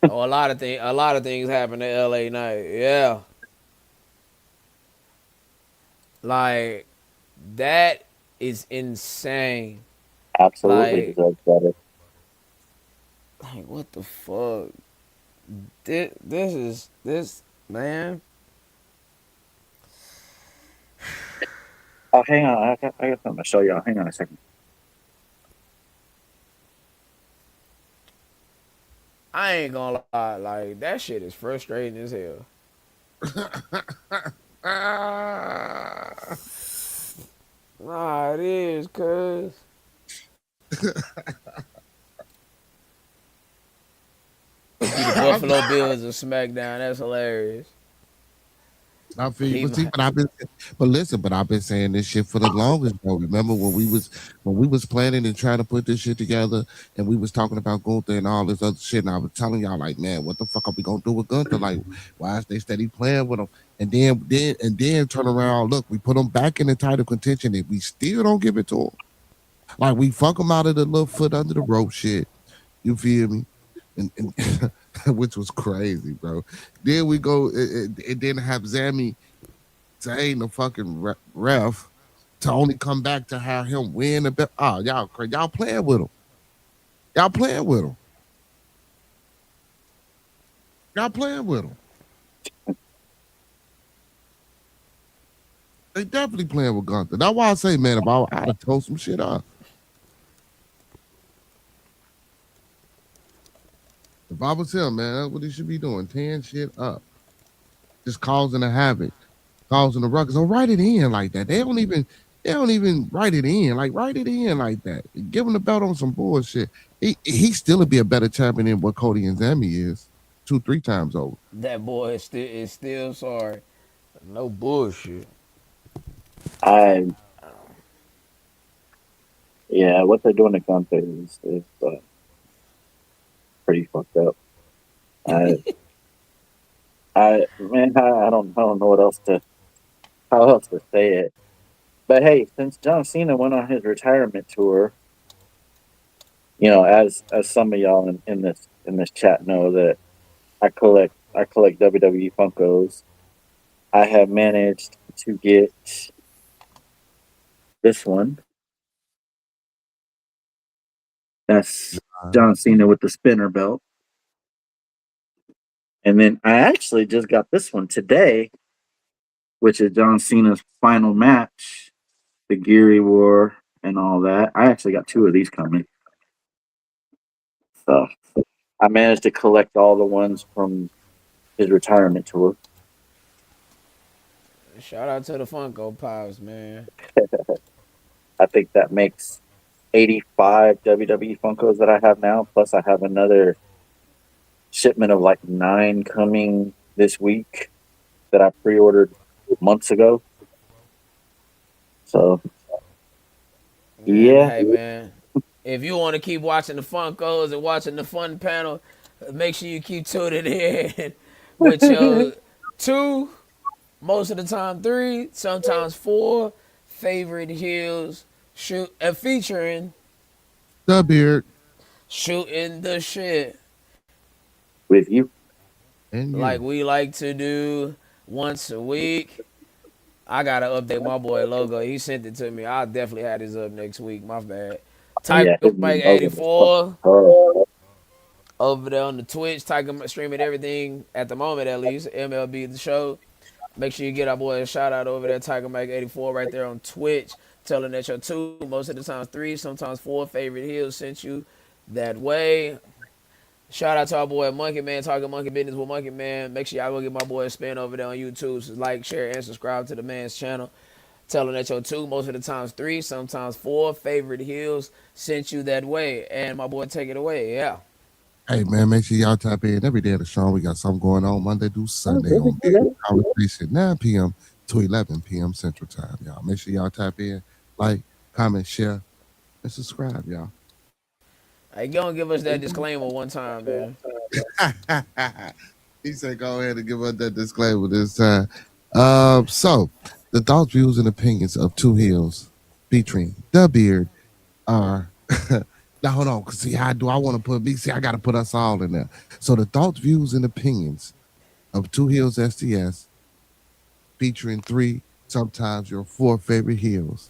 [SPEAKER 3] Oh, a lot of things happened at LA Night. Yeah, like that is insane.
[SPEAKER 2] Absolutely
[SPEAKER 3] Like,
[SPEAKER 2] deserves better.
[SPEAKER 3] what the fuck? This is this man.
[SPEAKER 2] Oh, hang on. I got something to show y'all. Hang on a second.
[SPEAKER 3] I I ain't gonna lie, like that shit is frustrating as hell.
[SPEAKER 1] Ah,
[SPEAKER 3] Nah, it is, cuz. He the Buffalo Bills of SmackDown. That's hilarious.
[SPEAKER 1] I feel you,
[SPEAKER 3] He
[SPEAKER 1] but see,
[SPEAKER 3] might.
[SPEAKER 1] but listen, but I've been saying this shit for the longest, bro. Remember when we was planning and trying to put this shit together, and we was talking about Gunther and all this other shit, and I was telling y'all like, man, what the fuck are we gonna do with Gunther? Like, why is they steady playing with him? And then turn around, look, we put him back in the title contention, and we still don't give it to him. Like we fuck him out of the little foot under the rope shit. You feel me? And which was crazy, bro. Then we go, and then have Zammy saying the fucking ref to only come back to have him win the bet. Oh, y'all crazy. Y'all playing with him. Y'all playing with him. Y'all playing with him. They definitely playing with Gunther. That's why I say, man, if I'd have told some shit up. If I was him, man, that's what he should be doing. Tearing shit up. Just causing a havoc. Causing a ruckus. Or write it in like that. They don't even write it in. Like write it in like that. Give him the belt on some bullshit. He still would be a better champion than what Cody and Zammy is. 2-3 times over.
[SPEAKER 3] That boy is still sorry. No bullshit.
[SPEAKER 2] I yeah, what they're doing to Gunther is pretty fucked up. I I don't know what else to how else to say it. But hey, since John Cena went on his retirement tour, as some of y'all in this chat know that I collect WWE Funkos. I have managed to get this one. That's John Cena with the spinner belt. And then I actually just got this one today, which is John Cena's final match, the Geary War and all that. I actually got two of these coming. So I managed to collect all the ones from his retirement tour.
[SPEAKER 3] Shout out to the Funko Pops, man.
[SPEAKER 2] I think that makes 85 WWE Funkos that I have now. Plus, I have another shipment of like 9 coming this week that I pre ordered months ago. So,
[SPEAKER 3] And
[SPEAKER 2] yeah.
[SPEAKER 3] hey, man, if you want to keep watching the Funkos and watching the fun panel, make sure you keep tuning in with your two, most of the time three, sometimes four favorite heels shoot and featuring
[SPEAKER 1] The beard
[SPEAKER 3] shooting the shit
[SPEAKER 2] With you.
[SPEAKER 1] and
[SPEAKER 3] like
[SPEAKER 1] you.
[SPEAKER 3] we like to do once a week. I gotta update my boy logo. He sent it to me. I'll definitely have this up next week. My bad. Tiger
[SPEAKER 2] Yeah, his
[SPEAKER 3] Mike
[SPEAKER 2] new logo is fucking
[SPEAKER 3] 84
[SPEAKER 2] hard.
[SPEAKER 3] over there on the Twitch. Tiger streaming everything at the moment, at least. MLB the show. Make sure you get our boy a shout out over there, Tiger Mike 84, right there on Twitch. Telling that your two, most of the times three, sometimes four favorite heels sent you that way. Shout out to our boy Monkey Man, talking monkey business with Monkey Man. Make sure y'all go get my boy a spin over there on YouTube. So like, share, and subscribe to the man's channel. Telling that your two, most of the times three, sometimes four favorite heels sent you that way. And my boy, take it away. Yeah.
[SPEAKER 1] Hey man, make sure y'all tap in every day of the show. We got something going on Monday through Sunday on Big Conversation, 9 p.m. to 11 p.m. Central Time, y'all. Make sure y'all tap in, like, comment, share, and subscribe, y'all.
[SPEAKER 3] Hey, go and give us that disclaimer one time, man.
[SPEAKER 1] He said, "Go ahead and give us that disclaimer this time." So the thoughts, views, and opinions of Two Heels featuring the Beard are. Now hold on, cause see, how do I want to put me? See, I got to put us all in there. So the thoughts, views, and opinions of Two Heels STS featuring three, sometimes your four favorite heels.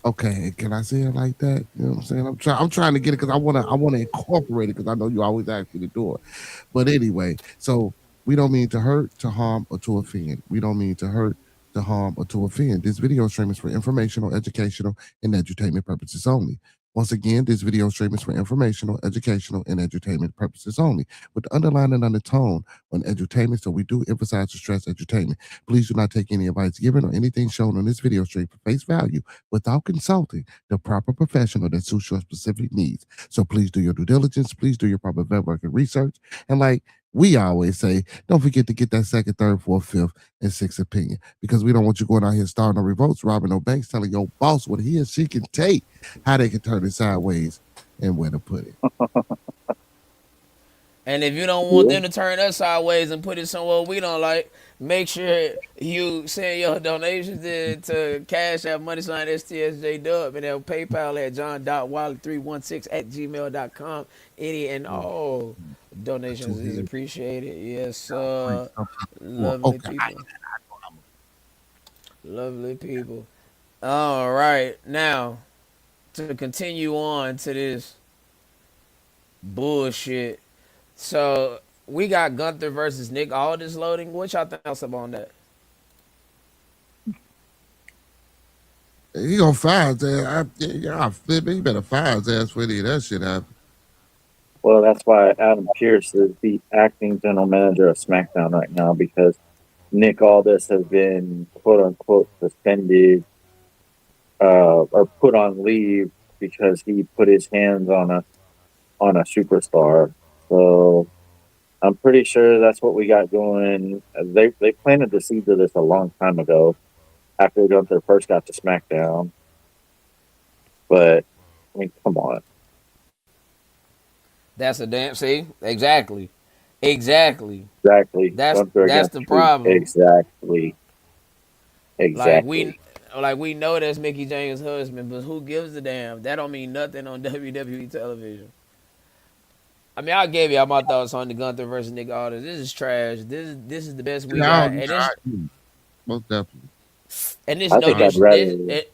[SPEAKER 1] Okay, can I say it like that? You know what I'm saying? I'm trying to get it because I wanna incorporate it because I know you always ask me to do it. But anyway, so we don't mean to hurt, to harm, or to offend. We don't mean to hurt, to harm, or to offend. This video stream is for informational, educational, and entertainment purposes only. Once again, this video stream is for informational, educational, and entertainment purposes only, with the underlying undertone on edutainment, so we do emphasize the stress edutainment. Please do not take any advice given or anything shown on this video stream for face value without consulting the proper professional that suits your specific needs. So please do your due diligence, please do your proper vet work and research, and like we always say, don't forget to get that second, third, fourth, fifth, and sixth opinion, because we don't want you going out here starting no revolts, robbing no banks, telling your boss what he or she can take, how they can turn it sideways, and where to put it.
[SPEAKER 3] And if you don't want
[SPEAKER 2] Yeah.
[SPEAKER 3] them to turn us sideways and put it somewhere we don't like, make sure you send your donations to Cash App Money Sign STSJ Dub and then PayPal at john.wiley316 at gmail.com. Any and all
[SPEAKER 1] Two
[SPEAKER 3] donations is
[SPEAKER 1] heads,
[SPEAKER 3] appreciated. Yes,
[SPEAKER 1] three, four.
[SPEAKER 3] lovely
[SPEAKER 1] Okay,
[SPEAKER 3] people. Lovely people. All right. Now, to continue on to this bullshit. So, we got Gunther versus Nick Aldis loading. What y'all think else about that?
[SPEAKER 1] he gonna fire his ass. Yeah, he better fire his ass for any of that shit happen.
[SPEAKER 2] Well, that's why Adam Pearce is the acting general manager of SmackDown right now, because Nick Aldis has been quote unquote suspended or put on leave because he put his hands on a superstar. So I'm pretty sure that's what we got going. They planted the seeds of this a long time ago after Gunther first got to SmackDown. But I mean, come on,
[SPEAKER 3] That's a damn see? Exactly. Exactly.
[SPEAKER 2] exactly.
[SPEAKER 3] That's
[SPEAKER 2] Gunther
[SPEAKER 3] that's
[SPEAKER 2] against
[SPEAKER 3] the
[SPEAKER 2] who?
[SPEAKER 3] problem.
[SPEAKER 2] Exactly,
[SPEAKER 3] Like
[SPEAKER 2] exactly.
[SPEAKER 3] we know that's Mickey James' husband, but who gives a damn? That don't mean nothing on WWE television. I mean, I gave y'all my thoughts on the Gunther versus Nick Aldis. This is trash. This is the best we
[SPEAKER 1] Yeah,
[SPEAKER 3] got, and this
[SPEAKER 1] most definitely.
[SPEAKER 3] and this
[SPEAKER 2] I
[SPEAKER 3] no
[SPEAKER 2] think I'd
[SPEAKER 3] this
[SPEAKER 2] rather.
[SPEAKER 3] this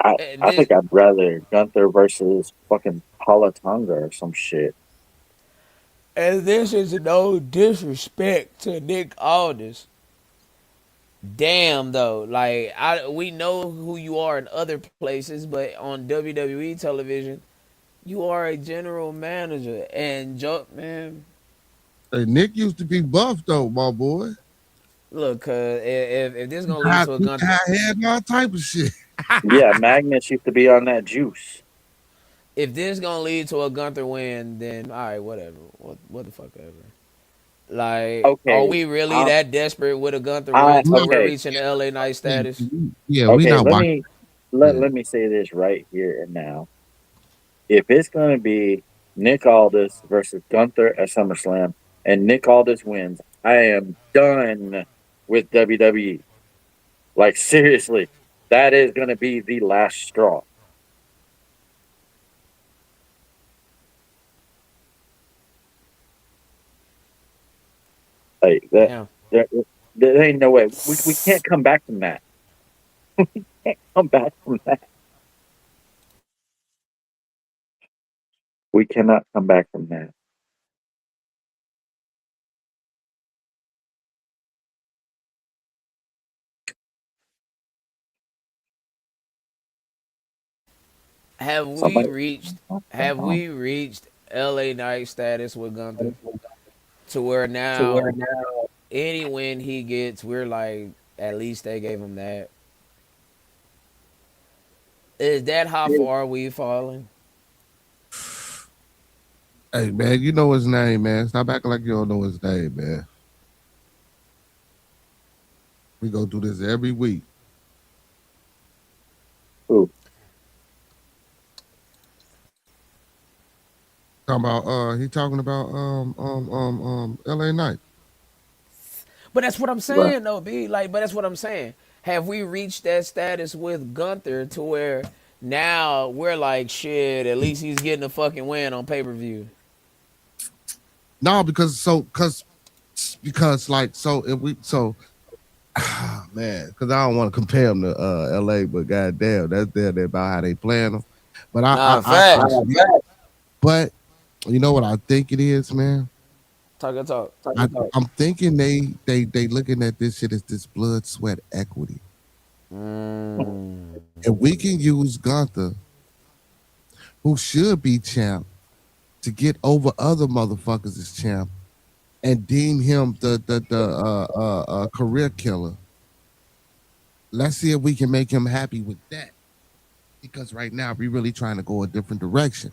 [SPEAKER 2] I
[SPEAKER 3] this
[SPEAKER 2] think I'd rather Gunther versus fucking Paula Tonga or some shit.
[SPEAKER 3] and this is no disrespect to Nick Aldis. Damn though, like we know who you are in other places, but on WWE television, you are a general manager. And Joe, man,
[SPEAKER 1] Hey, Nick used to be buff though, my boy.
[SPEAKER 3] look, if this gonna lead to a
[SPEAKER 1] He
[SPEAKER 3] Gunther,
[SPEAKER 1] had hair and all type of shit.
[SPEAKER 2] Yeah, Magnus used to be on that juice.
[SPEAKER 3] if this gonna lead to a Gunther win, then all right, whatever, what the fuck ever. Like, are
[SPEAKER 2] Okay,
[SPEAKER 3] we really
[SPEAKER 2] I,
[SPEAKER 3] that desperate with a Gunther win to where
[SPEAKER 1] No,
[SPEAKER 3] we're
[SPEAKER 2] okay,
[SPEAKER 3] reaching the LA Knight status?
[SPEAKER 1] yeah, we
[SPEAKER 2] okay.
[SPEAKER 1] not watching
[SPEAKER 2] Let
[SPEAKER 1] that.
[SPEAKER 2] me say this right here and now. If it's gonna be Nick Aldis versus Gunther at SummerSlam, and Nick Aldis wins, I am done with WWE. Like seriously, that is gonna be the last straw. Like that,
[SPEAKER 3] Damn.
[SPEAKER 2] there, there ain't no way we can't come back from that. Can't come back from that. We cannot come back from that.
[SPEAKER 3] Have we
[SPEAKER 2] Somebody.
[SPEAKER 3] reached have we reached LA Knight status with Gunther to where now any win he gets, we're like, at least they gave him that. Is that how far we fallen?
[SPEAKER 1] Hey man, you know his name, man. Stop acting like you don't know his name, man. We go do this every week.
[SPEAKER 2] Ooh,
[SPEAKER 1] Talking about LA Knight.
[SPEAKER 3] But that's what I'm
[SPEAKER 2] right.
[SPEAKER 3] saying, though, B. Like, but that's what I'm saying. Have we reached that status with Gunther to where now we're like, shit, at least he's getting a fucking win on pay per view?
[SPEAKER 1] No, because like so if we so man, because I don't want to compare them to LA, but goddamn, that's there about how they playing them. But
[SPEAKER 3] Nah,
[SPEAKER 1] I
[SPEAKER 3] facts.
[SPEAKER 1] but you know what I think it is, man.
[SPEAKER 3] Talk and talk.
[SPEAKER 1] I'm thinking they looking at this shit as this blood sweat equity.
[SPEAKER 3] Mm.
[SPEAKER 1] If we can use Gunther, who should be champ, to get over other motherfuckers as champ, and deem him the career killer, let's see if we can make him happy with that. Because right now we're really trying to go a different direction.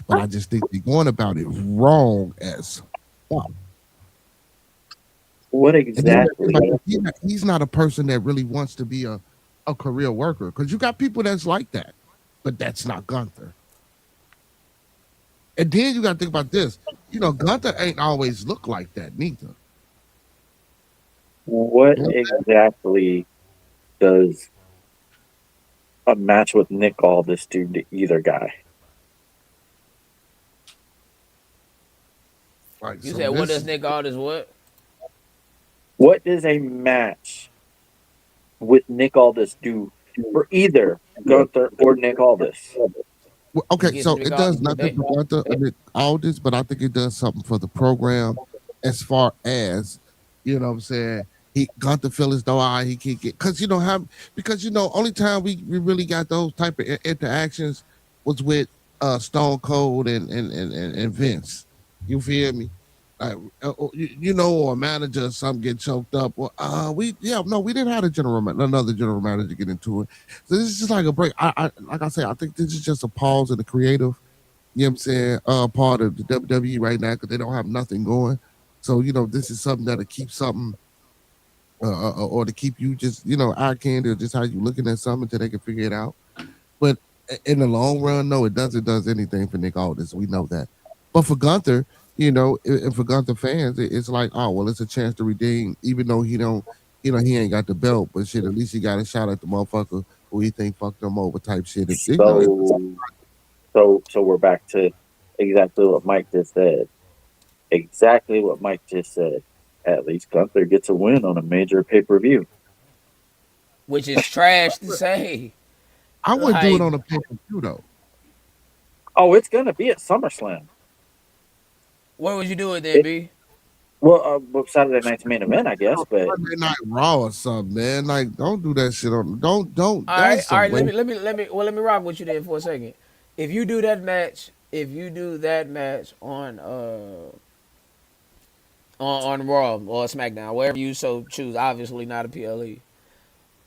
[SPEAKER 1] But I just think they're going about it wrong as fuck.
[SPEAKER 2] What
[SPEAKER 1] And then
[SPEAKER 2] exactly?
[SPEAKER 1] he's not a person that really wants to be a career worker. Because you got people that's like that, but that's not Gunther. And then you got to think about this. Gunther ain't always look like that neither.
[SPEAKER 2] What exactly does a match with Nick Aldis do to either guy?
[SPEAKER 1] Right.
[SPEAKER 3] You
[SPEAKER 1] So
[SPEAKER 3] said what
[SPEAKER 1] this
[SPEAKER 3] does
[SPEAKER 1] is
[SPEAKER 3] Nick Aldis what?
[SPEAKER 2] What does a match with Nick Aldis do for either Gunther or Nick Aldis?
[SPEAKER 3] It
[SPEAKER 1] okay.
[SPEAKER 3] gets
[SPEAKER 1] So
[SPEAKER 3] Nick
[SPEAKER 1] it does
[SPEAKER 3] Aldis.
[SPEAKER 1] nothing for Gunther and all this, but I think it does something for the program as far as what I'm saying. He Gunther feel as though he can't get because how because only time we really got those type of interactions was with Stone Cold and Vince. You feel me? Like, or a manager or something get choked up. Well, we didn't have another general manager get into it. So this is just like a break. Like I say, I think this is just a pause in the creative. You know what I'm saying? Part of the WWE right now because they don't have nothing going. So this is something that'll keep something, or to keep you just eye candy or just how you looking at something until they can figure it out. But in the long run, no, it doesn't does anything for Nick Aldis. We know that. But for Gunther, and for Gunther fans, it's like, oh well, it's a chance to redeem, even though he ain't got the belt, but shit, at least he got a shot at the motherfucker who he think fucked him over type shit. It's
[SPEAKER 2] So, so we're back to exactly what Mike just said. Exactly what Mike just said. At least Gunther gets a win on a major pay per view.
[SPEAKER 3] Which is trash to say.
[SPEAKER 1] I wouldn't do it
[SPEAKER 3] Like,
[SPEAKER 1] on a pay per view though.
[SPEAKER 2] Oh, it's gonna be at SummerSlam.
[SPEAKER 3] what would you do with then,
[SPEAKER 2] It
[SPEAKER 3] B?
[SPEAKER 2] well, Saturday night's main event, I guess. But
[SPEAKER 1] Monday Night Raw or something, man. Like, don't do that shit on. Don't.
[SPEAKER 3] All right,
[SPEAKER 1] That's a
[SPEAKER 3] all right.
[SPEAKER 1] waste.
[SPEAKER 3] Let me rock with you then for a second. If you do that match on Raw or SmackDown, wherever you so choose, obviously not a PLE.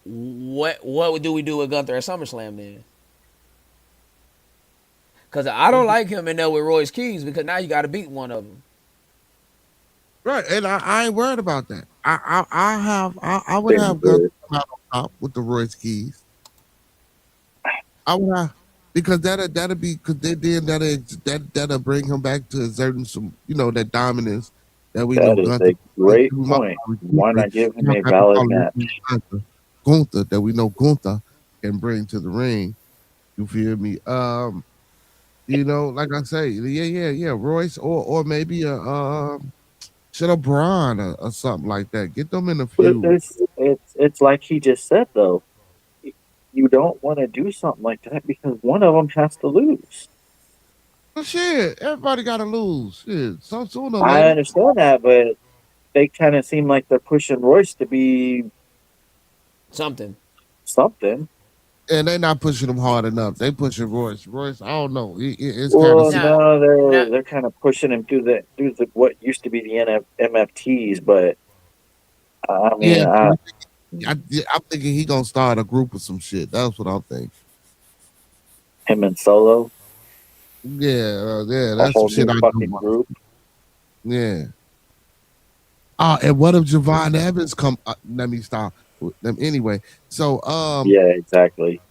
[SPEAKER 3] What do we do with Gunther at SummerSlam then? Because I don't like him in there with Royce Keys because now you got to beat one of them.
[SPEAKER 1] Right, and I ain't worried about that. I would
[SPEAKER 2] then
[SPEAKER 1] have Gunther come out on top with the Royce keys. I would have because that'll be because then that'll bring him back to exerting some that dominance that we know
[SPEAKER 2] that is
[SPEAKER 1] Gunther.
[SPEAKER 2] a great
[SPEAKER 1] We might
[SPEAKER 2] point.
[SPEAKER 1] keep
[SPEAKER 2] Why
[SPEAKER 1] it.
[SPEAKER 2] not give him
[SPEAKER 1] You
[SPEAKER 2] a
[SPEAKER 1] have to
[SPEAKER 2] valid
[SPEAKER 1] call it
[SPEAKER 2] match?
[SPEAKER 1] Gunther that we know Gunther can bring to the ring. You feel me? Like I say, yeah, Royce or maybe a should have Braun or something like that. Get them in a
[SPEAKER 2] But
[SPEAKER 1] feud.
[SPEAKER 2] it's like he just said though. You don't want to do something like that because one of them has to lose.
[SPEAKER 1] Well, shit, everybody got to lose. Shit, some sooner or
[SPEAKER 2] I
[SPEAKER 1] later.
[SPEAKER 2] understand that, but they kind of seem like they're pushing Royce to be
[SPEAKER 3] Something.
[SPEAKER 2] something.
[SPEAKER 1] And they not pushing him hard enough. They pushing Royce. Royce, I don't know. It's kind of
[SPEAKER 2] Well,
[SPEAKER 1] see.
[SPEAKER 3] Now,
[SPEAKER 2] no,
[SPEAKER 3] now,
[SPEAKER 2] they're kind of pushing him through the what used to be the MFTs, but I
[SPEAKER 1] Yeah,
[SPEAKER 2] mean,
[SPEAKER 1] I'm thinking he gonna start a group or some shit. That's what I'm thinking.
[SPEAKER 2] him and Solo,
[SPEAKER 1] Yeah,
[SPEAKER 2] a
[SPEAKER 1] that's some
[SPEAKER 2] whole
[SPEAKER 1] shit
[SPEAKER 2] new
[SPEAKER 1] I do
[SPEAKER 2] fucking
[SPEAKER 1] want.
[SPEAKER 2] group.
[SPEAKER 1] Yeah. And what if Javon Evans come? Let me stop. Anyway, so
[SPEAKER 2] Yeah, exactly.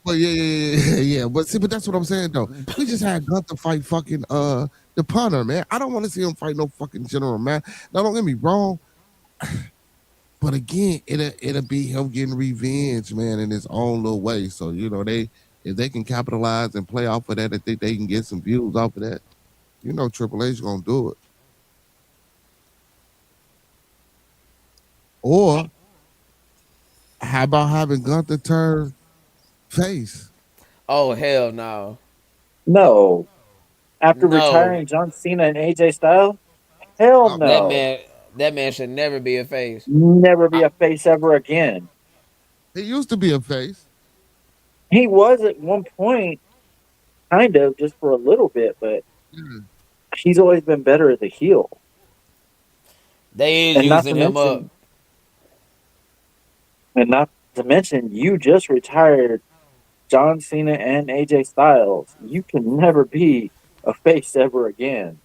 [SPEAKER 1] well, yeah. But see, but that's what I'm saying though. We just had Gunther fight fucking the punter, man. I don't want to see him fight no fucking general man. Now don't get me wrong, but again, it'll be him getting revenge, man, in his own little way. So they if they can capitalize and play off of that, I think they can get some views off of that. Triple H gonna do it. Or how about having Gunther turn face?
[SPEAKER 3] oh hell no,
[SPEAKER 2] No, after
[SPEAKER 3] no.
[SPEAKER 2] retiring John Cena and AJ Styles, hell
[SPEAKER 1] I,
[SPEAKER 3] That
[SPEAKER 2] no.
[SPEAKER 3] man, that man should never be a face.
[SPEAKER 2] Never
[SPEAKER 1] I,
[SPEAKER 2] be a face ever again.
[SPEAKER 1] he used to be a face.
[SPEAKER 2] He was at one point, kind of, just for a little bit, but
[SPEAKER 1] Yeah.
[SPEAKER 2] he's always been better as a heel.
[SPEAKER 3] They is
[SPEAKER 2] And not
[SPEAKER 3] using
[SPEAKER 2] to
[SPEAKER 3] him up.
[SPEAKER 2] mention, and not to mention, you just retired John Cena and AJ Styles. You can never be a face ever again.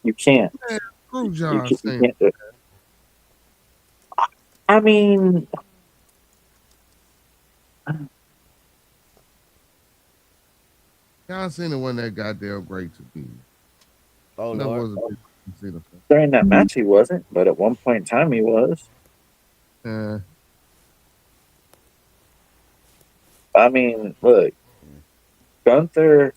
[SPEAKER 2] You can't.
[SPEAKER 1] Man, screw
[SPEAKER 2] You
[SPEAKER 1] John
[SPEAKER 2] can't, you
[SPEAKER 1] Cena.
[SPEAKER 2] can't do it. I mean,
[SPEAKER 1] John Cena wasn't that goddamn great to me.
[SPEAKER 3] Oh
[SPEAKER 1] Never
[SPEAKER 3] Lord.
[SPEAKER 1] was a big John Cena fan.
[SPEAKER 2] during that match he wasn't, but at one point in time he was.
[SPEAKER 1] Uh,
[SPEAKER 2] I mean, look, Gunther,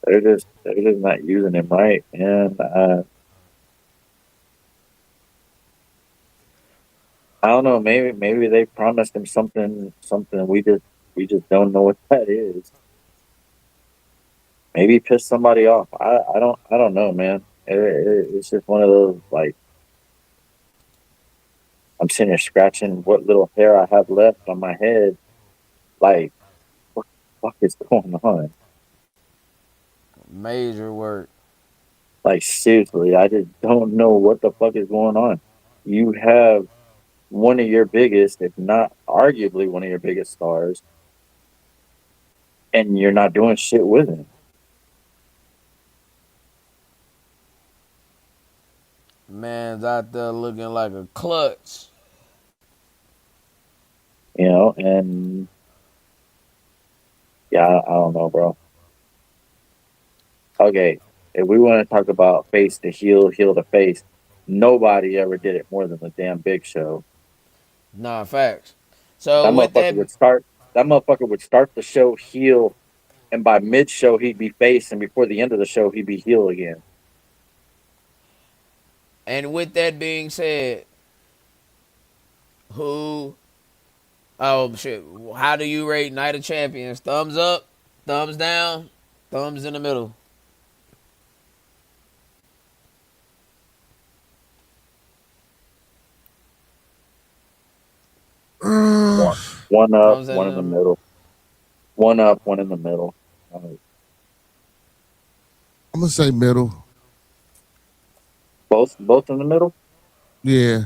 [SPEAKER 2] they're just not using him right, and I don't know. Maybe they promised him something we just don't know what that is. Maybe he pissed somebody off. I don't know, man. It's just one of those like I'm sitting here scratching what little hair I have left on my head. Like, what the fuck is going on?
[SPEAKER 3] Major work.
[SPEAKER 2] Like, seriously, I just don't know what the fuck is going on. You have one of your biggest, if not arguably one of your biggest stars, and you're not doing shit with him.
[SPEAKER 3] Man's out there looking like a clutch.
[SPEAKER 2] And yeah, I don't know, bro. Okay, if we want to talk about face to heel, heel to face, nobody ever did it more than the damn Big Show.
[SPEAKER 3] Nah, facts. So
[SPEAKER 2] That
[SPEAKER 3] with
[SPEAKER 2] motherfucker
[SPEAKER 3] that,
[SPEAKER 2] would start. That motherfucker would start the show heel, and by mid show he'd be face, and before the end of the show he'd be heel again.
[SPEAKER 3] and with that being said, who? Oh shit! How do you rate Night of Champions? Thumbs up, thumbs down, thumbs in the middle.
[SPEAKER 1] uh,
[SPEAKER 2] One up,
[SPEAKER 3] Thumbs in
[SPEAKER 2] one in the
[SPEAKER 3] the.
[SPEAKER 2] middle. One up, one in the middle.
[SPEAKER 1] I'm gonna say middle.
[SPEAKER 2] Both in the middle.
[SPEAKER 1] Yeah,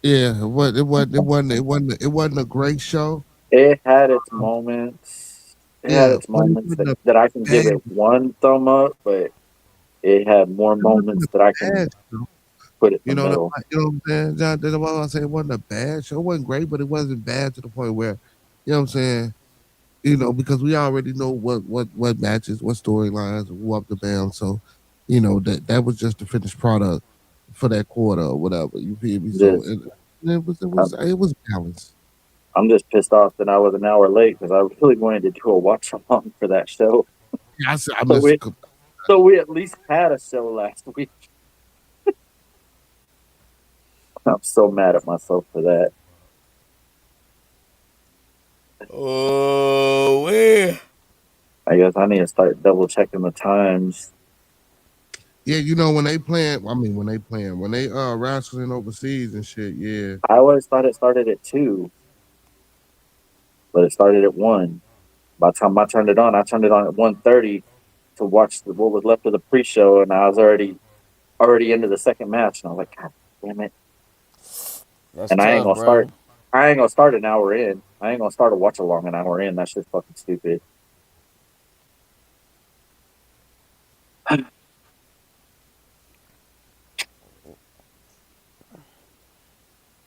[SPEAKER 1] yeah. It wasn't a great show.
[SPEAKER 2] It had its moments. It had
[SPEAKER 1] Yeah,
[SPEAKER 2] its
[SPEAKER 1] but it
[SPEAKER 2] moments
[SPEAKER 1] wasn't a
[SPEAKER 2] that I can give
[SPEAKER 1] bad.
[SPEAKER 2] it one thumb up, but it had more
[SPEAKER 1] It wasn't
[SPEAKER 2] moments
[SPEAKER 1] a
[SPEAKER 2] that I can
[SPEAKER 1] bad show.
[SPEAKER 2] put it
[SPEAKER 1] You
[SPEAKER 2] in the
[SPEAKER 1] know,
[SPEAKER 2] middle.
[SPEAKER 1] you know what I'm saying? John, that's why I say it wasn't a bad show. It wasn't great, but it wasn't bad to the point where, you know what I'm saying? Because we already know what matches, what storylines, who up the band. So, that was just the finished product for that quarter or whatever. You feel me? So
[SPEAKER 2] Just
[SPEAKER 1] it was balanced.
[SPEAKER 2] I'm just pissed off that I was an hour late because I really wanted to do a watch along for that show.
[SPEAKER 1] Yeah, I'm
[SPEAKER 2] So
[SPEAKER 1] just
[SPEAKER 2] we so we at least had a show last week. I'm so mad at myself for that.
[SPEAKER 3] Oh, we.
[SPEAKER 2] I guess I need to start double checking the times.
[SPEAKER 1] yeah. When they wrestling overseas and shit. Yeah,
[SPEAKER 2] I always thought it started at 2, but it started at 1. By the time I turned it on at 1:30 to watch what was left of the pre-show, and I was already into the second match, and I was like, God damn it!
[SPEAKER 3] That's
[SPEAKER 2] And I ain't
[SPEAKER 3] tough,
[SPEAKER 2] gonna start.
[SPEAKER 3] bro.
[SPEAKER 2] I ain't gonna start an hour in. I ain't gonna start a watch along an hour in. That's just fucking stupid.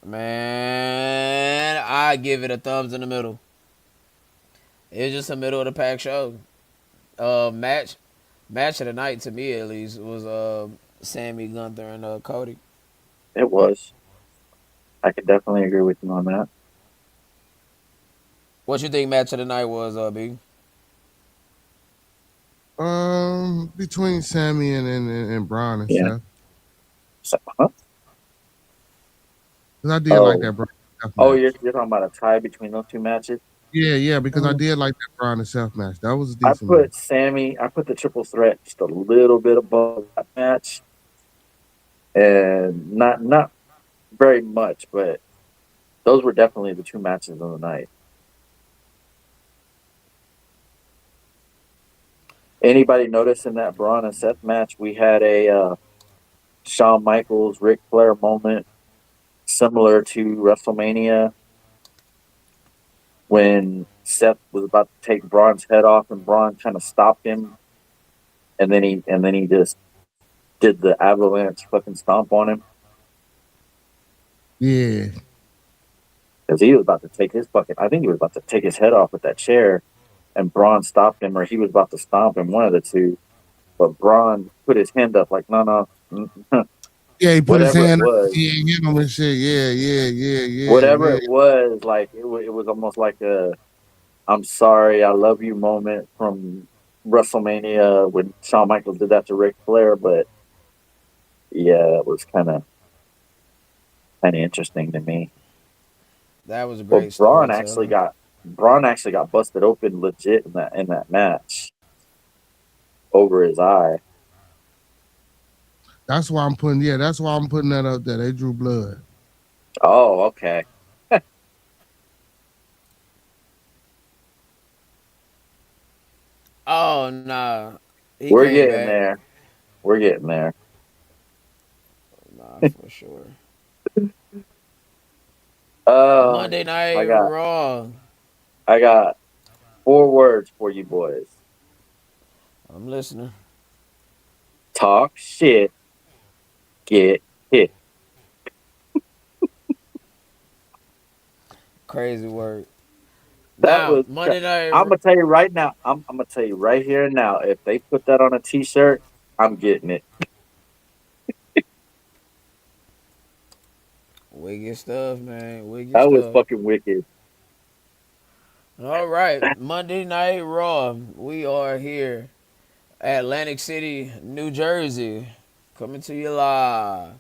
[SPEAKER 3] Man, I give it a thumbs in the middle. It was just a middle of the pack show. Match of the night to me at least was Sammy Gunther and Cody.
[SPEAKER 2] It was. I could definitely agree with you on that.
[SPEAKER 3] What you think match of the night was, B?
[SPEAKER 1] between Sammy and Braun and
[SPEAKER 2] Yeah.
[SPEAKER 1] Seth,
[SPEAKER 2] So, huh?
[SPEAKER 1] because I did like
[SPEAKER 2] Oh,
[SPEAKER 1] that Braun and Seth
[SPEAKER 2] oh,
[SPEAKER 1] match.
[SPEAKER 2] you're talking about a tie between those two matches.
[SPEAKER 1] Yeah, yeah, because I
[SPEAKER 2] Mm.
[SPEAKER 1] did like that Braun and Seth match. That was a
[SPEAKER 2] I
[SPEAKER 1] decent match.
[SPEAKER 2] put Sammy. I put the triple threat just a little bit above that match, and not very much, but Those were definitely the two matches of the night. Anybody notice in that Braun and Seth match, we had a Shawn Michaels Ric Flair moment similar to WrestleMania when Seth was about to take Braun's head off and Braun kind of stopped him, and then he just did the avalanche fucking stomp on him
[SPEAKER 1] Yeah,
[SPEAKER 2] because he was about to take his fucking. I think he was about to take his head off with that chair, and Braun stopped him, or he was about to stomp him, one of the two. But Braun put his hand up like, no, no,
[SPEAKER 1] yeah. He put his
[SPEAKER 2] whatever it
[SPEAKER 1] hand up.
[SPEAKER 2] was,
[SPEAKER 1] Yeah, hit him and shit. Yeah, yeah, yeah, yeah,
[SPEAKER 2] whatever
[SPEAKER 1] yeah.
[SPEAKER 2] it was, like it was almost like a "I'm sorry, I love you" moment from WrestleMania when Shawn Michaels did that to Ric Flair. But yeah, it was kind of interesting to me.
[SPEAKER 3] That was a
[SPEAKER 2] Well,
[SPEAKER 3] great storytelling.
[SPEAKER 2] Braun actually got busted open legit in that match over his eye.
[SPEAKER 1] That's why I'm putting. Yeah, that's why I'm putting that up there. They drew blood.
[SPEAKER 2] Oh, okay.
[SPEAKER 3] Oh nah, he
[SPEAKER 2] We're
[SPEAKER 3] came
[SPEAKER 2] getting
[SPEAKER 3] back.
[SPEAKER 2] there. We're getting there.
[SPEAKER 3] Nah, for sure. Monday
[SPEAKER 2] Oh,
[SPEAKER 3] Night
[SPEAKER 2] I got
[SPEAKER 3] Raw.
[SPEAKER 2] I got 4 words for you boys.
[SPEAKER 3] I'm listening.
[SPEAKER 2] Talk shit, get hit.
[SPEAKER 3] Crazy word.
[SPEAKER 2] That
[SPEAKER 3] Now
[SPEAKER 2] was.
[SPEAKER 3] Monday Night.
[SPEAKER 2] I'm gonna tell you right now. I'm gonna tell you right here and now. If they put that on a T-shirt, I'm getting it.
[SPEAKER 3] Wicked stuff, man. Wicked
[SPEAKER 2] That was
[SPEAKER 3] stuff.
[SPEAKER 2] fucking wicked.
[SPEAKER 3] All right, Monday Night Raw. We are here, Atlantic City, New Jersey, coming to you live.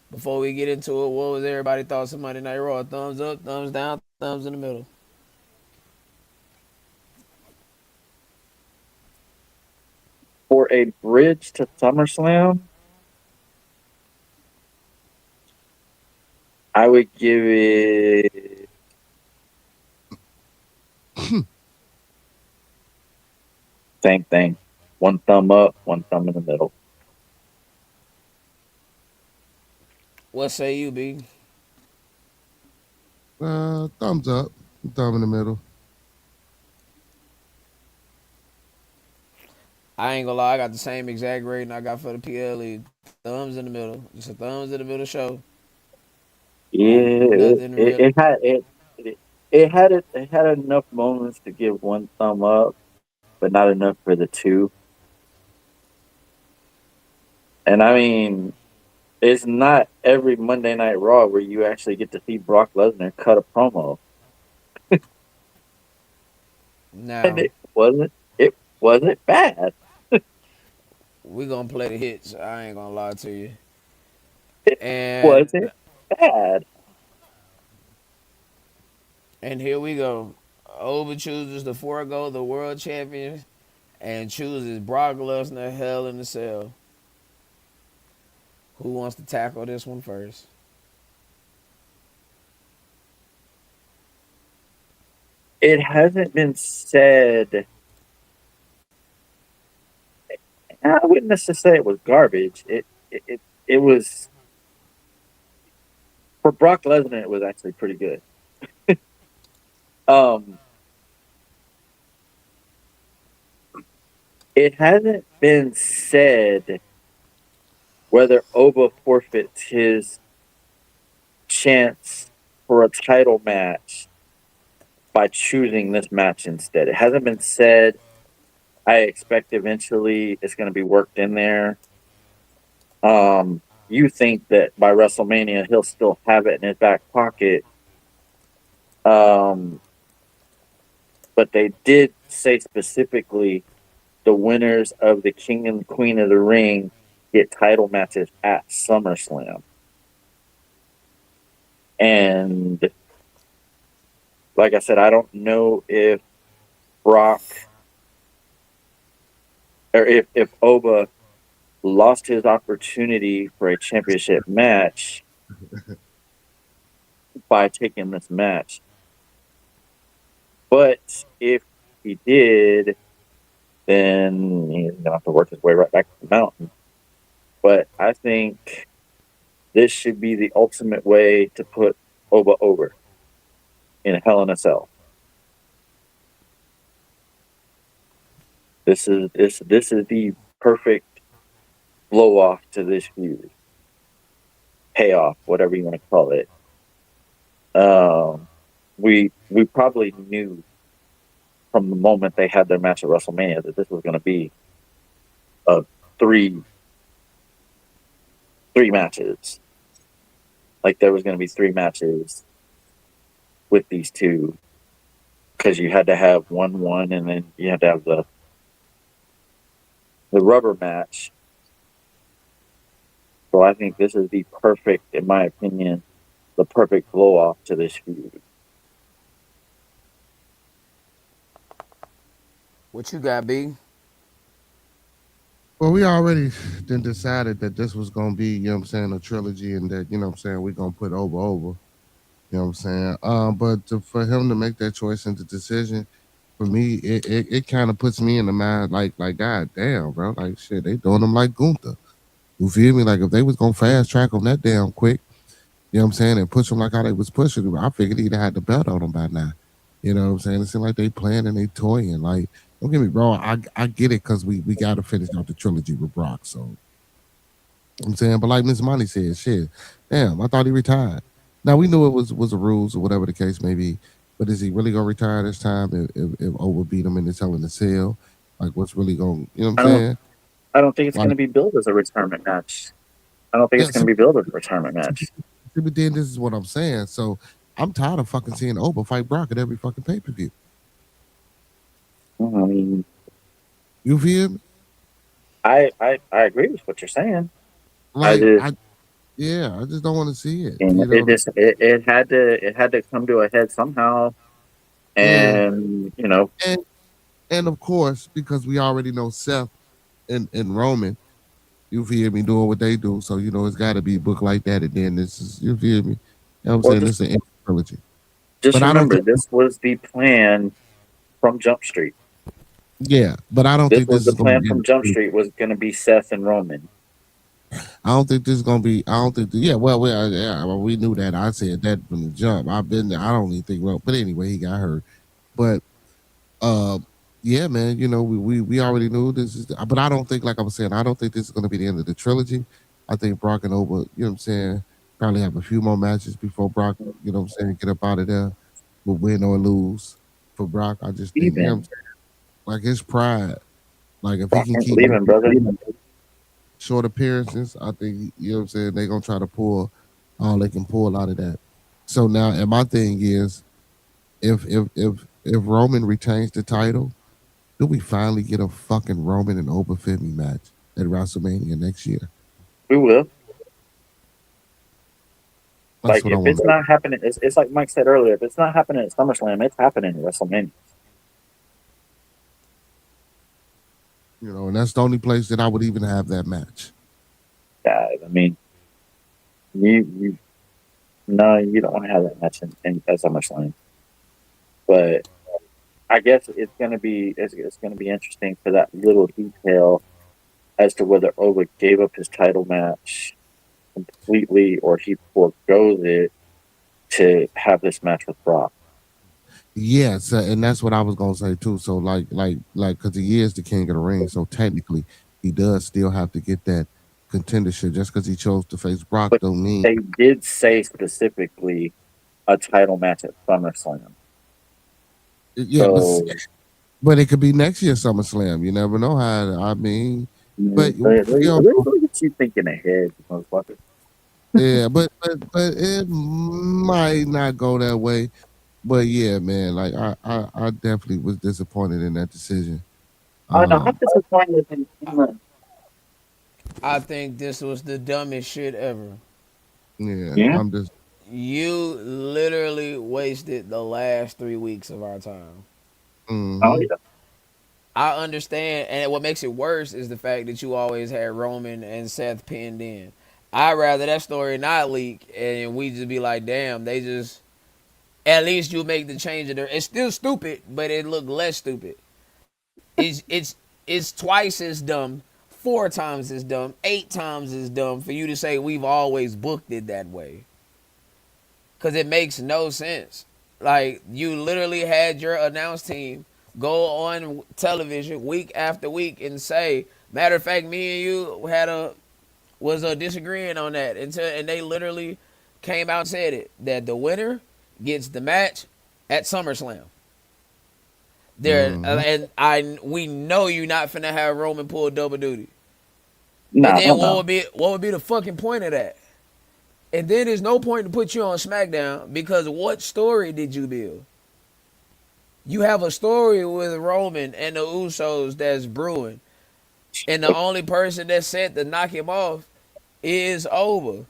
[SPEAKER 3] Before we get into it, what was everybody thoughts of Monday Night Raw? Thumbs up, thumbs down, thumbs in the middle.
[SPEAKER 2] For a bridge to SummerSlam, I would give it same thing. One thumb up, one thumb in the middle.
[SPEAKER 3] What say you, B?
[SPEAKER 1] Thumbs up, thumb in the middle.
[SPEAKER 3] I ain't gonna lie, I got the same exact rating I got for the PLE. Thumbs in the middle. Just a thumbs in the middle show.
[SPEAKER 2] Yeah,
[SPEAKER 3] Nothing real.
[SPEAKER 2] it had enough moments to give one thumb up, but not enough for the two. And I mean, it's not every Monday Night Raw where you actually get to see Brock Lesnar cut a promo, and
[SPEAKER 3] Now,
[SPEAKER 2] it wasn't bad.
[SPEAKER 3] we gonna play the hits. I ain't gonna lie to you.
[SPEAKER 2] It
[SPEAKER 3] And
[SPEAKER 2] wasn't bad.
[SPEAKER 3] and here we go. Oba chooses to forego the world champion and chooses Brock Lesnar Hell in the Cell. Who wants to tackle this one first?
[SPEAKER 2] It hasn't been said. I wouldn't necessarily say it was garbage. It was for Brock Lesnar. It was actually pretty good. Um, it hasn't been said whether Oba forfeits his chance for a title match by choosing this match instead. It hasn't been said. I expect eventually it's going to be worked in there. You think that by WrestleMania he'll still have it in his back pocket. Um, but they did say specifically the winners of the King and Queen of the Ring get title matches at SummerSlam. And like I said, I don't know if Brock or if Oba lost his opportunity for a championship match by taking this match. But if he did, then he's gonna have to work his way right back to the mountain. But I think this should be the ultimate way to put Oba over in Hell in a Cell. This is the perfect blow off to this feud, payoff, whatever you want to call it. We probably knew from the moment they had their match at WrestleMania that this was going to be a three matches. Like there was going to be three matches with these two because you had to have one, and then you had to have the rubber match. So I think this is the perfect, in my opinion, the perfect blow off to this feud.
[SPEAKER 3] What you got, B?
[SPEAKER 1] Well, we already then decided that this was gonna be, you know what I'm saying, a trilogy, and that, you know what I'm saying, we're gonna put over. You know what I'm saying? For him to make that choice and the decision, for me, it kind of puts me in the mind like God damn, bro, like shit, they doing them like Gunther. You feel me? Like if they was gonna fast track him that damn quick, you know what I'm saying, and push him like how they was pushing him, I figured he'd have had the belt on him by now. You know what I'm saying? It seems like they playing and they toying. Like, don't get me wrong, I get it because we got to finish out the trilogy with Brock. So I'm saying, but like Miss Money said, shit, damn, I thought he retired. Now we knew it was the rules or whatever the case may be, but is he really gonna retire this time if Over beat him in the Hell in the Cell? Like, what's really going? You know what I'm
[SPEAKER 2] I don't
[SPEAKER 1] saying?
[SPEAKER 2] I don't think it's
[SPEAKER 1] Like,
[SPEAKER 2] going to be billed as a retirement match. I don't think
[SPEAKER 1] yeah.
[SPEAKER 2] it's going to be billed as a retirement match.
[SPEAKER 1] But then this is what I'm saying. So I'm tired of fucking seeing Oba fight Brock at every fucking pay per view.
[SPEAKER 2] I mean,
[SPEAKER 1] You feel me?
[SPEAKER 2] I agree with what you're saying. I
[SPEAKER 1] Like
[SPEAKER 2] just
[SPEAKER 1] I Yeah, I just don't want to see it.
[SPEAKER 2] and
[SPEAKER 1] You know?
[SPEAKER 2] it had to come to a head somehow,
[SPEAKER 1] Yeah,
[SPEAKER 2] and
[SPEAKER 1] and and of course because we already know Seth and Roman. You feel me? Doing what they do, so it's got to be booked like that. And then this is, you feel me? You know what I'm
[SPEAKER 2] well,
[SPEAKER 1] saying, this is an trilogy.
[SPEAKER 2] just
[SPEAKER 1] But I don't
[SPEAKER 2] remember
[SPEAKER 1] think,
[SPEAKER 2] this was the plan from Jump Street.
[SPEAKER 1] yeah, but I don't
[SPEAKER 2] This
[SPEAKER 1] think
[SPEAKER 2] was
[SPEAKER 1] this
[SPEAKER 2] the
[SPEAKER 1] is going to
[SPEAKER 2] plan
[SPEAKER 1] be.
[SPEAKER 2] from Jump Street was going to be Seth and Roman.
[SPEAKER 1] I don't think this is going to be. I don't think. Yeah, well, we knew that. I said that from the jump. I've been there. I don't even think. Well, but anyway, he got hurt. But uh, yeah, man. We already knew this is. But I don't think, like I was saying, I don't think this is going to be the end of the trilogy. I think Brock and Over. You know what I'm saying? Probably have a few more matches before Brock. You know what I'm saying? Get up out of there, will win or lose. For Brock, I just think, you know what I'm
[SPEAKER 2] Even
[SPEAKER 1] saying? Like his pride. Like if he
[SPEAKER 2] Brock
[SPEAKER 1] can
[SPEAKER 2] ain't
[SPEAKER 1] keep
[SPEAKER 2] leaving, brother.
[SPEAKER 1] short appearances, I think, you know what I'm saying, they're gonna try to pull all they can pull out of that. So now, and my thing is, if Roman retains the title, do we finally get a fucking Roman and Oba Femi match at WrestleMania next year?
[SPEAKER 2] We will.
[SPEAKER 1] That's
[SPEAKER 2] Like
[SPEAKER 1] what I
[SPEAKER 2] if
[SPEAKER 1] want.
[SPEAKER 2] it's not happening, it's like Mike said earlier. If it's not happening at SummerSlam, it's happening at WrestleMania.
[SPEAKER 1] And that's the only place that I would even have that match.
[SPEAKER 2] Guys, I mean, you no, you don't want to have that match in at SummerSlam. But I guess it's gonna be interesting for that little detail as to whether Oleg gave up his title match completely or he foregoes it to have this match with Brock.
[SPEAKER 1] Yes, and that's what I was gonna say too. So because he is the king of the ring, so technically he does still have to get that contendership. Just because he chose to face Brock,
[SPEAKER 2] But
[SPEAKER 1] don't mean.
[SPEAKER 2] they did say specifically a title match at SummerSlam.
[SPEAKER 1] Yeah,
[SPEAKER 2] So
[SPEAKER 1] but it could be next year SummerSlam. You never know how. I mean, but
[SPEAKER 2] look at you thinking ahead, motherfucker.
[SPEAKER 1] yeah, but it might not go that way. But yeah, man, like I definitely was disappointed in that decision.
[SPEAKER 2] Oh no, I'm
[SPEAKER 1] Um,
[SPEAKER 2] disappointed
[SPEAKER 3] I think this was the dumbest shit ever.
[SPEAKER 1] yeah,
[SPEAKER 2] yeah.
[SPEAKER 1] I'm just.
[SPEAKER 3] You literally wasted the last 3 weeks of our time.
[SPEAKER 2] Oh
[SPEAKER 1] Hmm.
[SPEAKER 2] yeah.
[SPEAKER 3] I understand, and what makes it worse is the fact that you always had Roman and Seth pinned in. I'd rather that story not leak, and we just be like, damn, they just At least you make the change in there. It's still stupid, but it look less stupid. It's twice as dumb, 4 times as dumb, 8 times as dumb for you to say we've always booked it that way. Cause it makes no sense. Like you literally had your announce team go on television week after week and say, matter of fact, me and you had a was disagreeing on that until and they literally came out and said it that the winner gets the match at SummerSlam. There
[SPEAKER 1] Hmm.
[SPEAKER 3] and I we know you're not finna have Roman pull double duty. And
[SPEAKER 2] Nah,
[SPEAKER 3] then
[SPEAKER 2] hell no.
[SPEAKER 3] what would be the fucking point of that? And then there's no point to put you on SmackDown because what story did you build? You have a story with Roman and the Usos that's brewing, and the only person that's set to knock him off is over.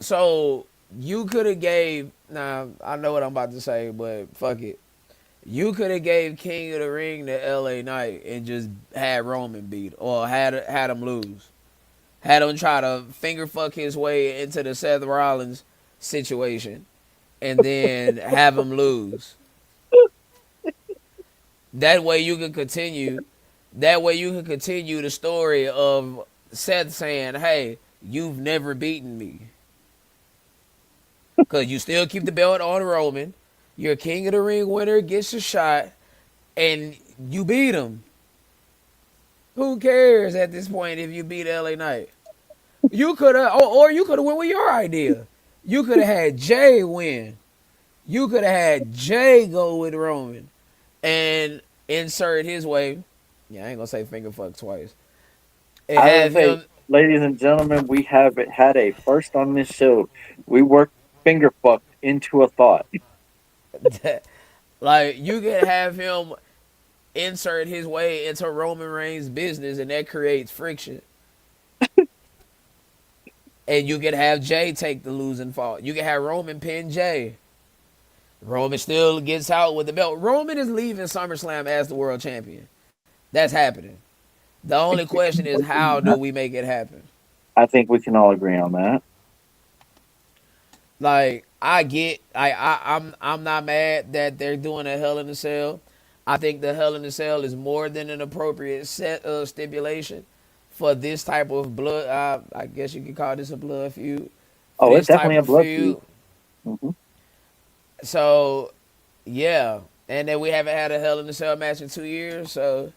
[SPEAKER 3] So you could have gave. Nah, I know what I'm about to say, but fuck it. You could have gave King of the Ring to L.A. Knight and just had Roman beat or had him lose. Had him try to finger fuck his way into the Seth Rollins situation and then have him lose. That way you can continue. That way you can continue the story of Seth saying, "Hey, you've never beaten me," because you still keep the belt on Roman. Your King of the Ring winner gets a shot, and you beat him. Who cares at this point if you beat LA Knight? You could have, or you could have went with your idea. You could have had Jay win. You could have had Jay go with Roman and insert his way. Yeah, I ain't gonna say finger fuck twice. And
[SPEAKER 2] I would
[SPEAKER 3] have
[SPEAKER 2] say,
[SPEAKER 3] him
[SPEAKER 2] ladies and gentlemen, we have had a first on this show. We worked finger fucked into a thought.
[SPEAKER 3] like you could have him insert his way into Roman Reigns' business, and that creates friction. And you could have Jay take the losing fault. You can have Roman pin Jay. Roman still gets out with the belt. Roman is leaving SummerSlam as the world champion. That's happening. The only question is how do we make it happen?
[SPEAKER 2] I think we can all agree on that.
[SPEAKER 3] Like I'm not mad that they're doing a Hell in a Cell. I think the Hell in a Cell is more than an appropriate set of stipulation for this type of blood. I guess you could call this a blood feud. For
[SPEAKER 2] Oh, it's
[SPEAKER 3] this
[SPEAKER 2] definitely
[SPEAKER 3] type
[SPEAKER 2] a
[SPEAKER 3] of
[SPEAKER 2] blood feud.
[SPEAKER 3] feud,
[SPEAKER 2] Hmm.
[SPEAKER 3] so yeah. And then we haven't had a Hell in a Cell match in 2 years. So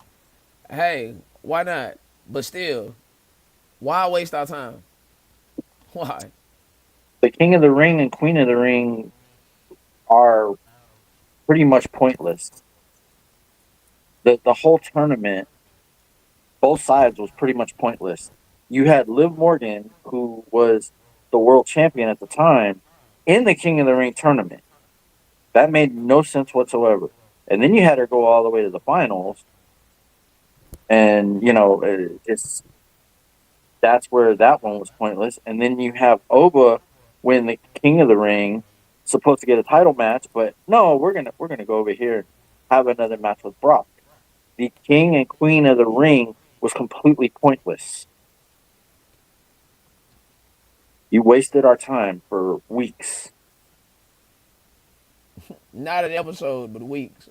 [SPEAKER 3] hey, why not? But still, why waste our time? Why?
[SPEAKER 2] The King of the Ring and Queen of the Ring are pretty much pointless. The whole tournament, both sides was pretty much pointless. You had Liv Morgan, who was the world champion at the time, in the King of the Ring tournament. That made no sense whatsoever. And then you had her go all the way to the finals, and it's that's where that one was pointless. And then you have Oba win the King of the Ring, supposed to get a title match, but no, we're gonna go over here and have another match with Brock. The King and Queen of the Ring was completely pointless. You wasted our time for weeks.
[SPEAKER 3] Not an episode, but weeks.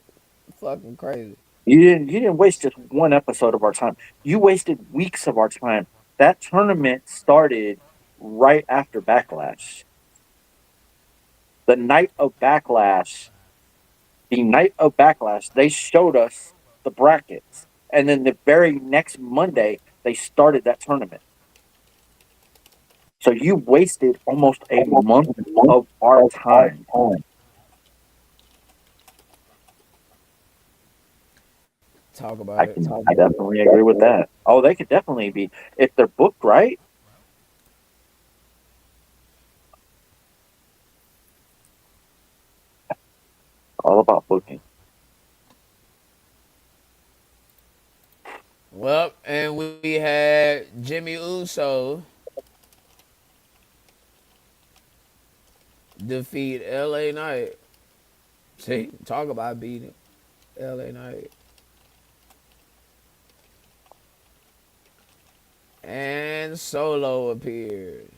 [SPEAKER 3] Fucking crazy.
[SPEAKER 2] You didn't waste just one episode of our time. You wasted weeks of our time. That tournament started right after Backlash. The night of Backlash, the night of Backlash, they showed us the brackets. And then the very next Monday, they started that tournament. So you wasted almost a month of our time.
[SPEAKER 3] Talk about
[SPEAKER 2] I
[SPEAKER 3] it.
[SPEAKER 2] can definitely agree with that. Oh, they could definitely be, if they're booked right, all about booking.
[SPEAKER 3] Well, and we had Jimmy Uso defeat LA Knight. See, talk about beating LA Knight. And Solo appears.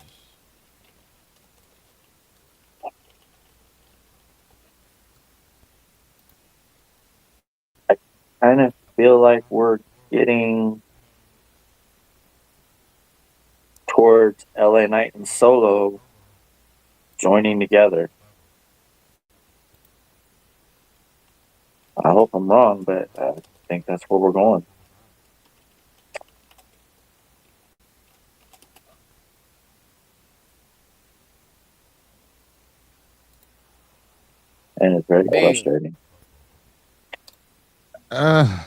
[SPEAKER 2] kind of feel like we're getting towards LA Knight and Solo joining together. I hope I'm wrong, but I think that's where we're going. And it's very
[SPEAKER 3] B,
[SPEAKER 2] frustrating.
[SPEAKER 1] Uh,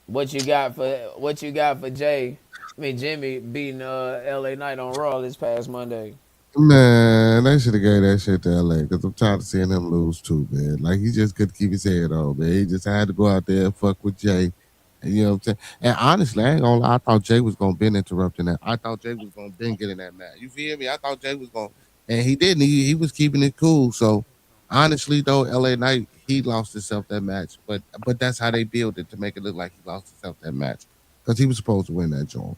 [SPEAKER 3] what you got for Jay? I mean Jimmy beating L.A. Knight on Raw this past Monday.
[SPEAKER 1] Man, they should have gave that shit to LA because I'm tired of seeing him lose too, man. Like he just couldn't keep his head on, man. He just had to go out there and fuck with Jay. And you know what I'm saying? And honestly, I ain't gonna lie, I thought Jay was gonna been interrupting that. I thought Jay was gonna been getting that match. You feel me? I thought Jay was gonna and he didn't. He was keeping it cool. So honestly though, LA Knight, he lost himself that match. But that's how they build it to make it look like he lost himself that match. Because he was supposed to win that joint.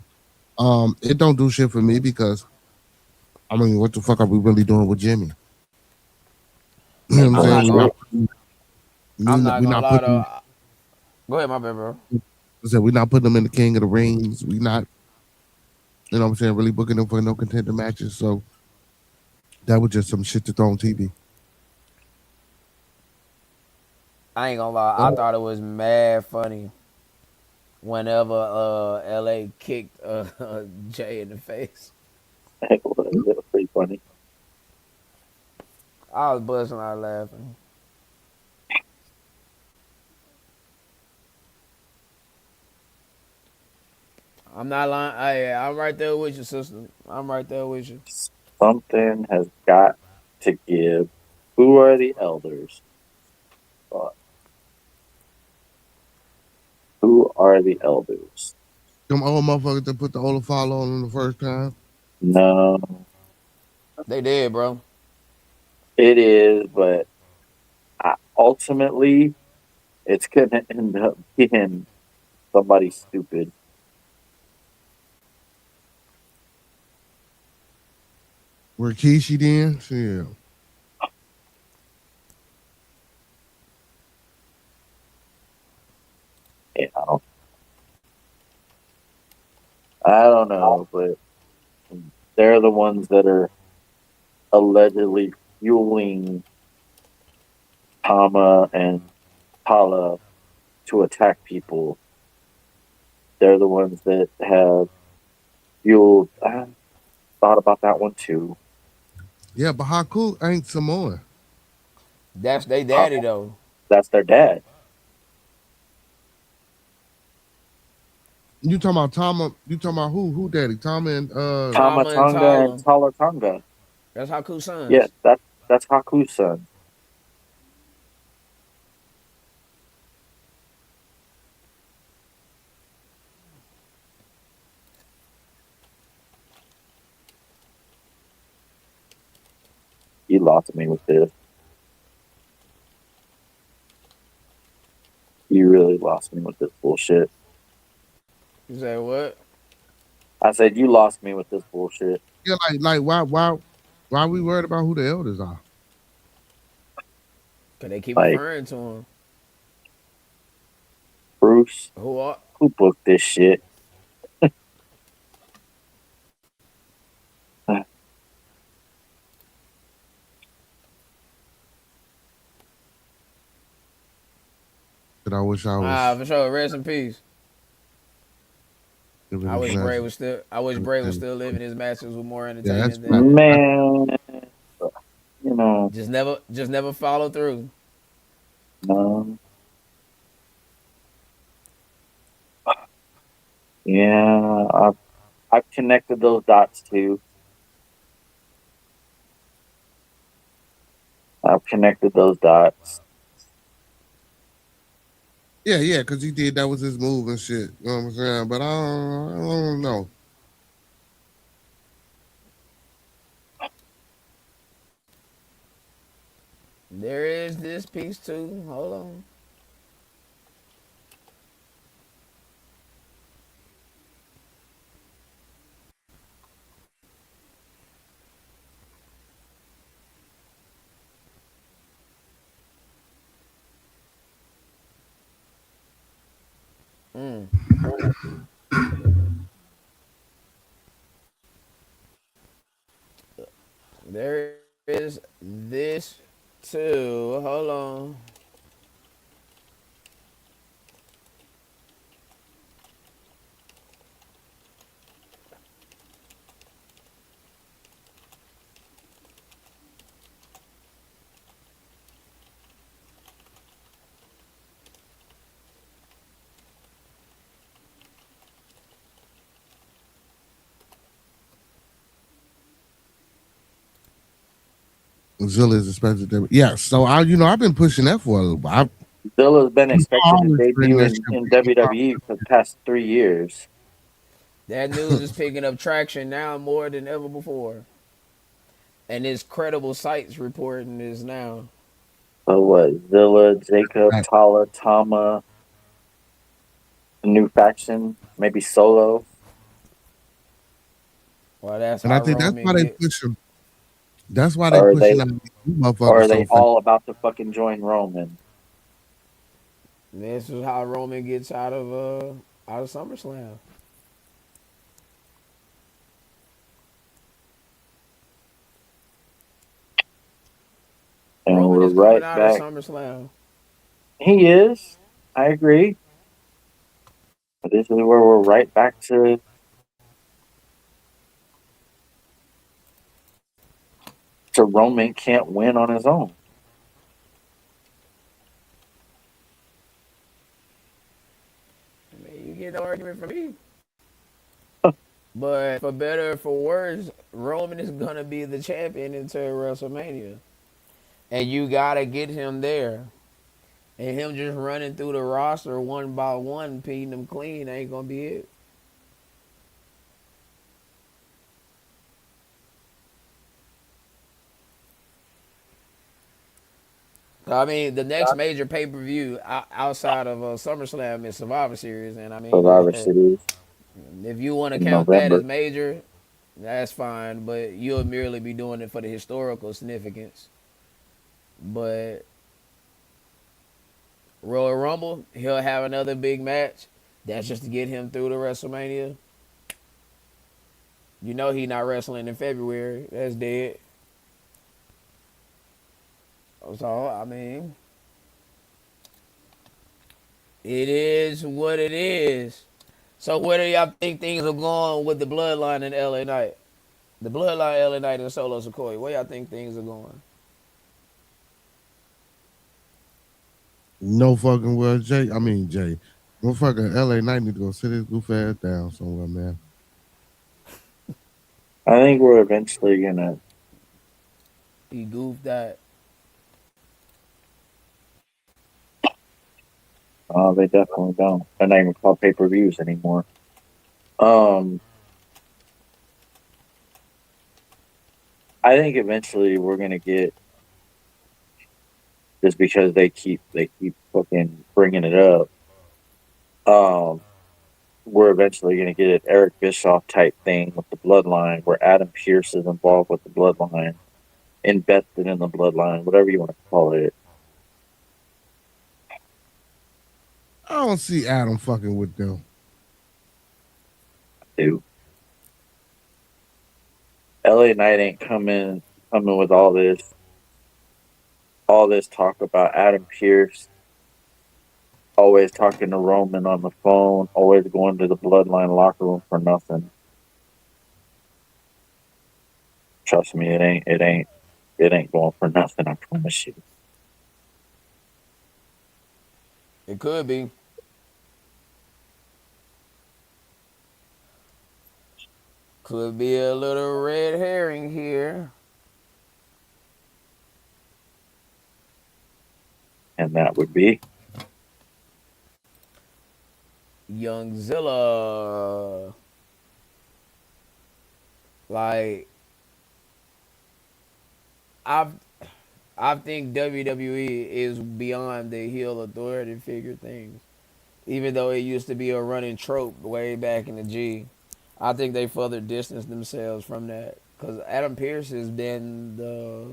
[SPEAKER 1] It don't do shit for me because I mean, what the fuck are we really doing with Jimmy? You know
[SPEAKER 2] Hey,
[SPEAKER 1] what I'm
[SPEAKER 3] I'm
[SPEAKER 1] saying?
[SPEAKER 3] not
[SPEAKER 2] boys,
[SPEAKER 3] gonna I'm not
[SPEAKER 1] We're
[SPEAKER 3] gonna
[SPEAKER 1] not
[SPEAKER 3] lie
[SPEAKER 1] putting.
[SPEAKER 3] though. Go ahead, my bad, bro.
[SPEAKER 1] I said we're not putting him in the King of the Rings. We not, you know what I'm saying, really booking him for no contender matches. So that was just some shit to throw on TV.
[SPEAKER 3] I ain't gonna lie. I thought it was mad funny whenever LA kicked Jay in the face.
[SPEAKER 2] it was pretty funny.
[SPEAKER 3] I was busting out laughing. I'm not lying. I'm right there with you, sister. I'm right there with you.
[SPEAKER 2] Something has got to give. Who are the elders? Uh, who are the elders?
[SPEAKER 1] Them old motherfuckers that put the Olafale on him the first time.
[SPEAKER 2] No,
[SPEAKER 3] They did, bro.
[SPEAKER 2] it is, but ultimately, it's going to end up being somebody stupid.
[SPEAKER 1] Rikishi then? Yeah.
[SPEAKER 2] Yeah, I don't know, but they're the ones that are allegedly fueling Tama and Tala to attack people. They're the ones that have fueled. I thought about that one too.
[SPEAKER 1] Yeah, but Haku ain't Samoan.
[SPEAKER 3] That's they
[SPEAKER 2] Huh,
[SPEAKER 3] daddy though.
[SPEAKER 2] that's their dad.
[SPEAKER 1] You talking about Tama, you talking about who? Who daddy? Tama and
[SPEAKER 2] Tama
[SPEAKER 3] Tama and
[SPEAKER 2] Tonga and
[SPEAKER 3] Tala.
[SPEAKER 2] Tala Tonga.
[SPEAKER 3] That's Haku's
[SPEAKER 2] Yeah,
[SPEAKER 3] sons.
[SPEAKER 2] that's Haku's son. You lost me with this. You really lost me with this bullshit.
[SPEAKER 3] You say what?
[SPEAKER 2] I said you lost me with this bullshit.
[SPEAKER 1] yeah, like why we worried about who the elders are?
[SPEAKER 3] Cause they keep
[SPEAKER 2] Like
[SPEAKER 3] referring to him.
[SPEAKER 2] Bruce,
[SPEAKER 3] Who are?
[SPEAKER 2] who booked this shit?
[SPEAKER 1] That I wish I was
[SPEAKER 3] For sure. Rest in peace.
[SPEAKER 1] giving this match.
[SPEAKER 3] I wish Bray was still living his matches with more
[SPEAKER 1] Yeah, that's
[SPEAKER 3] entertainment
[SPEAKER 1] fact.
[SPEAKER 3] than
[SPEAKER 2] Man, you know,
[SPEAKER 3] just never follow through.
[SPEAKER 2] no, yeah, I've connected those dots too. I've connected those dots.
[SPEAKER 1] Yeah, because he did that was his move and shit. You know what I'm saying? But I don't know.
[SPEAKER 3] There is this piece too. Hold on. There is this too. Hold on.
[SPEAKER 1] Zilla is expected to. Yeah, so I've been pushing that for a little while.
[SPEAKER 2] Zilla's been
[SPEAKER 1] I
[SPEAKER 2] expected to
[SPEAKER 1] always bring
[SPEAKER 2] debut
[SPEAKER 1] that
[SPEAKER 2] in
[SPEAKER 1] shit.
[SPEAKER 2] WWE for the past 3 years.
[SPEAKER 3] That news is picking up traction now more than ever before. And it's credible sites reporting this now.
[SPEAKER 2] So what? Zilla, Jacob,
[SPEAKER 1] Right.
[SPEAKER 2] Tala, Tama, a new faction, maybe Solo,
[SPEAKER 3] Well, that's
[SPEAKER 1] And I
[SPEAKER 3] how
[SPEAKER 1] think that's why
[SPEAKER 3] Roman
[SPEAKER 1] they
[SPEAKER 3] get.
[SPEAKER 1] push him. That's why they
[SPEAKER 2] or are
[SPEAKER 1] pushing
[SPEAKER 2] they
[SPEAKER 1] out these new
[SPEAKER 2] or
[SPEAKER 1] motherfuckers
[SPEAKER 2] are
[SPEAKER 1] so
[SPEAKER 2] they
[SPEAKER 1] fast.
[SPEAKER 2] all about to fucking join Roman?
[SPEAKER 3] This is how Roman gets out of SummerSlam.
[SPEAKER 2] And
[SPEAKER 3] Roman
[SPEAKER 2] we're
[SPEAKER 3] is coming
[SPEAKER 2] right
[SPEAKER 3] out of
[SPEAKER 2] back.
[SPEAKER 3] SummerSlam.
[SPEAKER 2] He is. I agree. But this is where we're right back to Roman can't win on his own.
[SPEAKER 3] I mean, you get no argument from me. But for better or for worse, Roman is gonna be the champion until WrestleMania, and you gotta get him there. And him just running through the roster one by one, beating them clean, ain't gonna be it. I mean, the next major pay per view outside of SummerSlam is Survivor Series, and I mean,
[SPEAKER 2] Survivor Series
[SPEAKER 3] if you want to
[SPEAKER 2] in
[SPEAKER 3] count that as
[SPEAKER 2] November.
[SPEAKER 3] major, that's fine. But you'll merely be doing it for the historical significance. But Royal Rumble, he'll have another big match. That's just to get him through to WrestleMania. You know he not wrestling in February. That's dead. So I mean, it is what it is. So where do y'all think things are going with the Bloodline in LA Knight? The Bloodline LA Knight and Solo Sikoa. Where y'all think things are going?
[SPEAKER 1] No fucking well, Jay. I mean Jay. Motherfucker, LA Knight need to go sit his goof ass down somewhere, man.
[SPEAKER 2] I think we're eventually gonna.
[SPEAKER 3] He goofed that.
[SPEAKER 2] They definitely don't. They're not even called pay per views anymore. Um, I think eventually we're gonna get just because they keep fucking bringing it up. Um, we're eventually gonna get an Eric Bischoff type thing with the Bloodline, where Adam Pierce is involved with the Bloodline, invested in the Bloodline, whatever you want to call it.
[SPEAKER 1] I don't see Adam fucking with them.
[SPEAKER 2] Dude, LA Knight ain't coming with all this talk about Adam Pierce, always talking to Roman on the phone, always going to the Bloodline locker room for nothing. Trust me, it ain't going for nothing. I promise you.
[SPEAKER 3] It could be. Could be a little red herring here.
[SPEAKER 2] And that would be
[SPEAKER 3] Young Zilla. Like I I think WWE is beyond the heel authority figure things. Even though it used to be a running trope way back in the G. I think they further distanced themselves from that. Because Adam Pierce has been the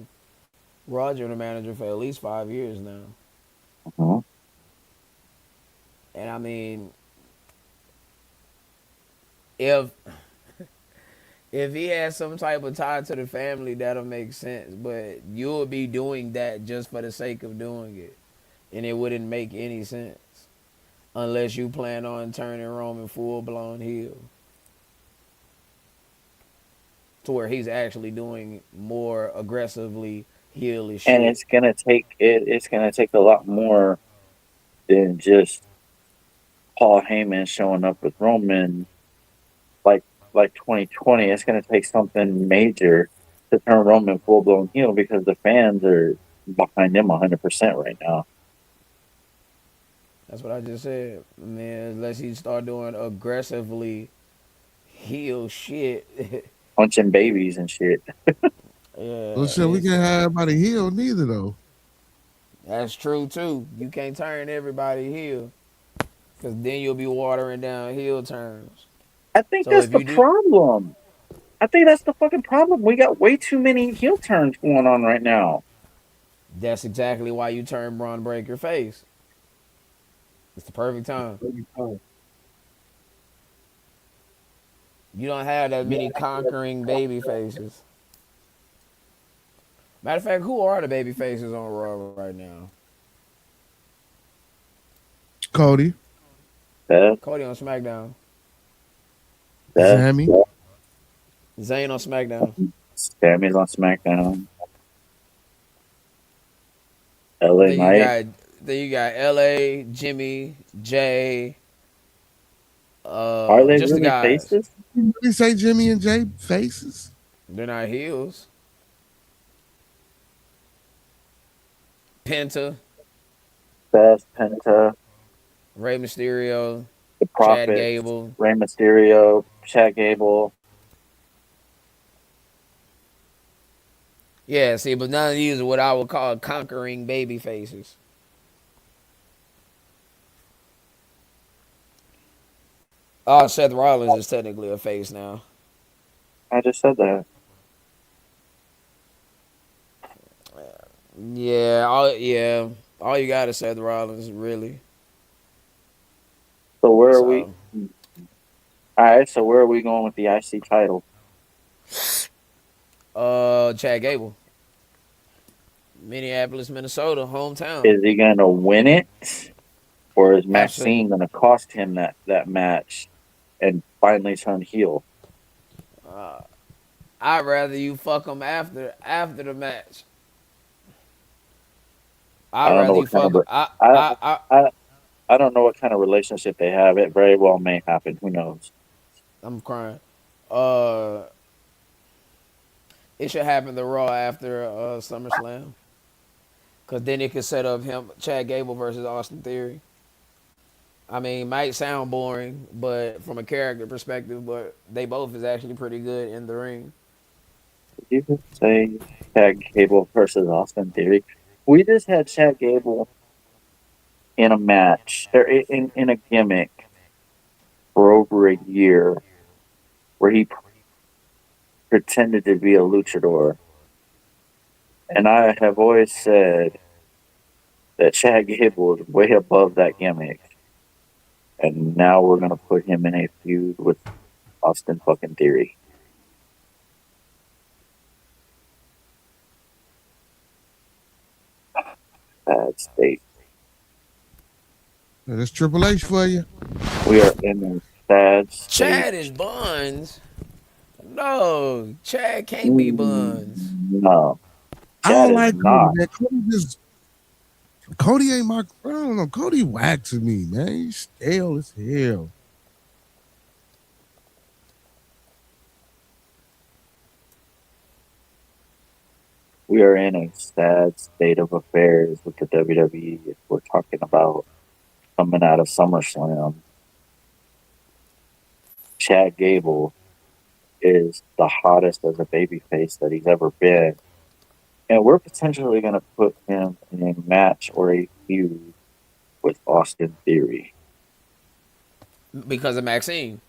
[SPEAKER 3] Raw General Manager for at least 5 years now.
[SPEAKER 2] uh
[SPEAKER 3] And I mean, if If he has some type of tie to the family, that'll make sense. But you'll be doing that just for the sake of doing it, and it wouldn't make any sense unless you plan on turning Roman full blown heel to where he's actually doing more aggressively heelish
[SPEAKER 2] And
[SPEAKER 3] shit.
[SPEAKER 2] it's gonna take a lot more than just Paul Heyman showing up with Roman like 2020. It's gonna take something major to turn Roman full blown heel because the fans are behind him 100% right now.
[SPEAKER 3] That's what I just said, man. Unless he start doing aggressively heel shit,
[SPEAKER 2] Punching babies and shit.
[SPEAKER 1] Well,
[SPEAKER 3] yeah,
[SPEAKER 1] shit, we can't have everybody healed neither, though.
[SPEAKER 3] that's true too. You can't turn everybody heel, cause then you'll be watering down heel turns.
[SPEAKER 2] I think
[SPEAKER 3] So
[SPEAKER 2] that's
[SPEAKER 3] if
[SPEAKER 2] the
[SPEAKER 3] you do,
[SPEAKER 2] problem. I think that's the fucking problem. We got way too many heel turns going on right now.
[SPEAKER 3] that's exactly why you turn Braun Breaker face. It's the perfect time. You don't have that many conquering baby faces. Matter of fact, who are the baby faces on Raw right now?
[SPEAKER 1] Cody,
[SPEAKER 2] That
[SPEAKER 3] Cody on SmackDown,
[SPEAKER 2] that
[SPEAKER 1] Sammy,
[SPEAKER 3] Zayn on SmackDown.
[SPEAKER 2] Sammy's on SmackDown. LA
[SPEAKER 3] Then you
[SPEAKER 2] Knight.
[SPEAKER 3] got then you got LA, Jimmy, Jay,
[SPEAKER 2] Are they
[SPEAKER 3] just the
[SPEAKER 2] really
[SPEAKER 3] guys.
[SPEAKER 2] faces?
[SPEAKER 1] did he say Jimmy and Jay faces?
[SPEAKER 3] They're not heels. Penta,
[SPEAKER 2] Best Penta,
[SPEAKER 3] Rey Mysterio,
[SPEAKER 2] the
[SPEAKER 3] Chad
[SPEAKER 2] Prophets,
[SPEAKER 3] Gable.
[SPEAKER 2] Rey Mysterio, Chad Gable.
[SPEAKER 3] Yeah, see, but none of these are what I would call conquering baby faces. Oh, Seth Rollins is technically a face now.
[SPEAKER 2] I just said that.
[SPEAKER 3] Yeah, all you got is Seth Rollins, really.
[SPEAKER 2] So where are we?
[SPEAKER 3] So,
[SPEAKER 2] All right. So where are we going with the IC title?
[SPEAKER 3] Chad Gable, Minneapolis, Minnesota, hometown.
[SPEAKER 2] Is he going to win it, or is
[SPEAKER 3] Absolutely.
[SPEAKER 2] Maxine going to cost him that match and finally turn heel?
[SPEAKER 3] I'd rather you fuck him after the match.
[SPEAKER 2] I
[SPEAKER 3] I'd
[SPEAKER 2] don't know
[SPEAKER 3] rather you
[SPEAKER 2] what kind
[SPEAKER 3] fuck
[SPEAKER 2] of
[SPEAKER 3] him.
[SPEAKER 2] I I I don't know what kind of relationship they have. It very well may happen. Who knows?
[SPEAKER 3] I'm crying. Uh, it should happen to Raw after SummerSlam, cause then it could set up him Chad Gable versus Austin Theory. I mean, might sound boring, but from a character perspective, but they both is actually pretty good in the ring.
[SPEAKER 2] Did you just say Chad Gable versus Austin Theory? We just had Chad Gable in a match or in a gimmick for over a year where he pretended to be a luchador. And I have always said that Chad Gable is way above that gimmick. And now we're going to put him in a feud with Austin fucking Theory. Bad state.
[SPEAKER 1] That's Triple H for you.
[SPEAKER 2] We are in a sad state.
[SPEAKER 3] Chad is Buns. No, Chad can't be Buns.
[SPEAKER 2] No,
[SPEAKER 1] I
[SPEAKER 2] Chad
[SPEAKER 1] don't
[SPEAKER 2] is
[SPEAKER 1] like Cody,
[SPEAKER 2] not.
[SPEAKER 1] man. Cody ain't my. I don't know. Cody whack to me, man. He's stale as hell.
[SPEAKER 2] We are in a sad state of affairs with the WWE. If we're talking about coming out of SummerSlam, Chad Gable is the hottest as a babyface that he's ever been. And we're potentially going to put him in a match or a feud with Austin Theory.
[SPEAKER 3] Because of Maxine.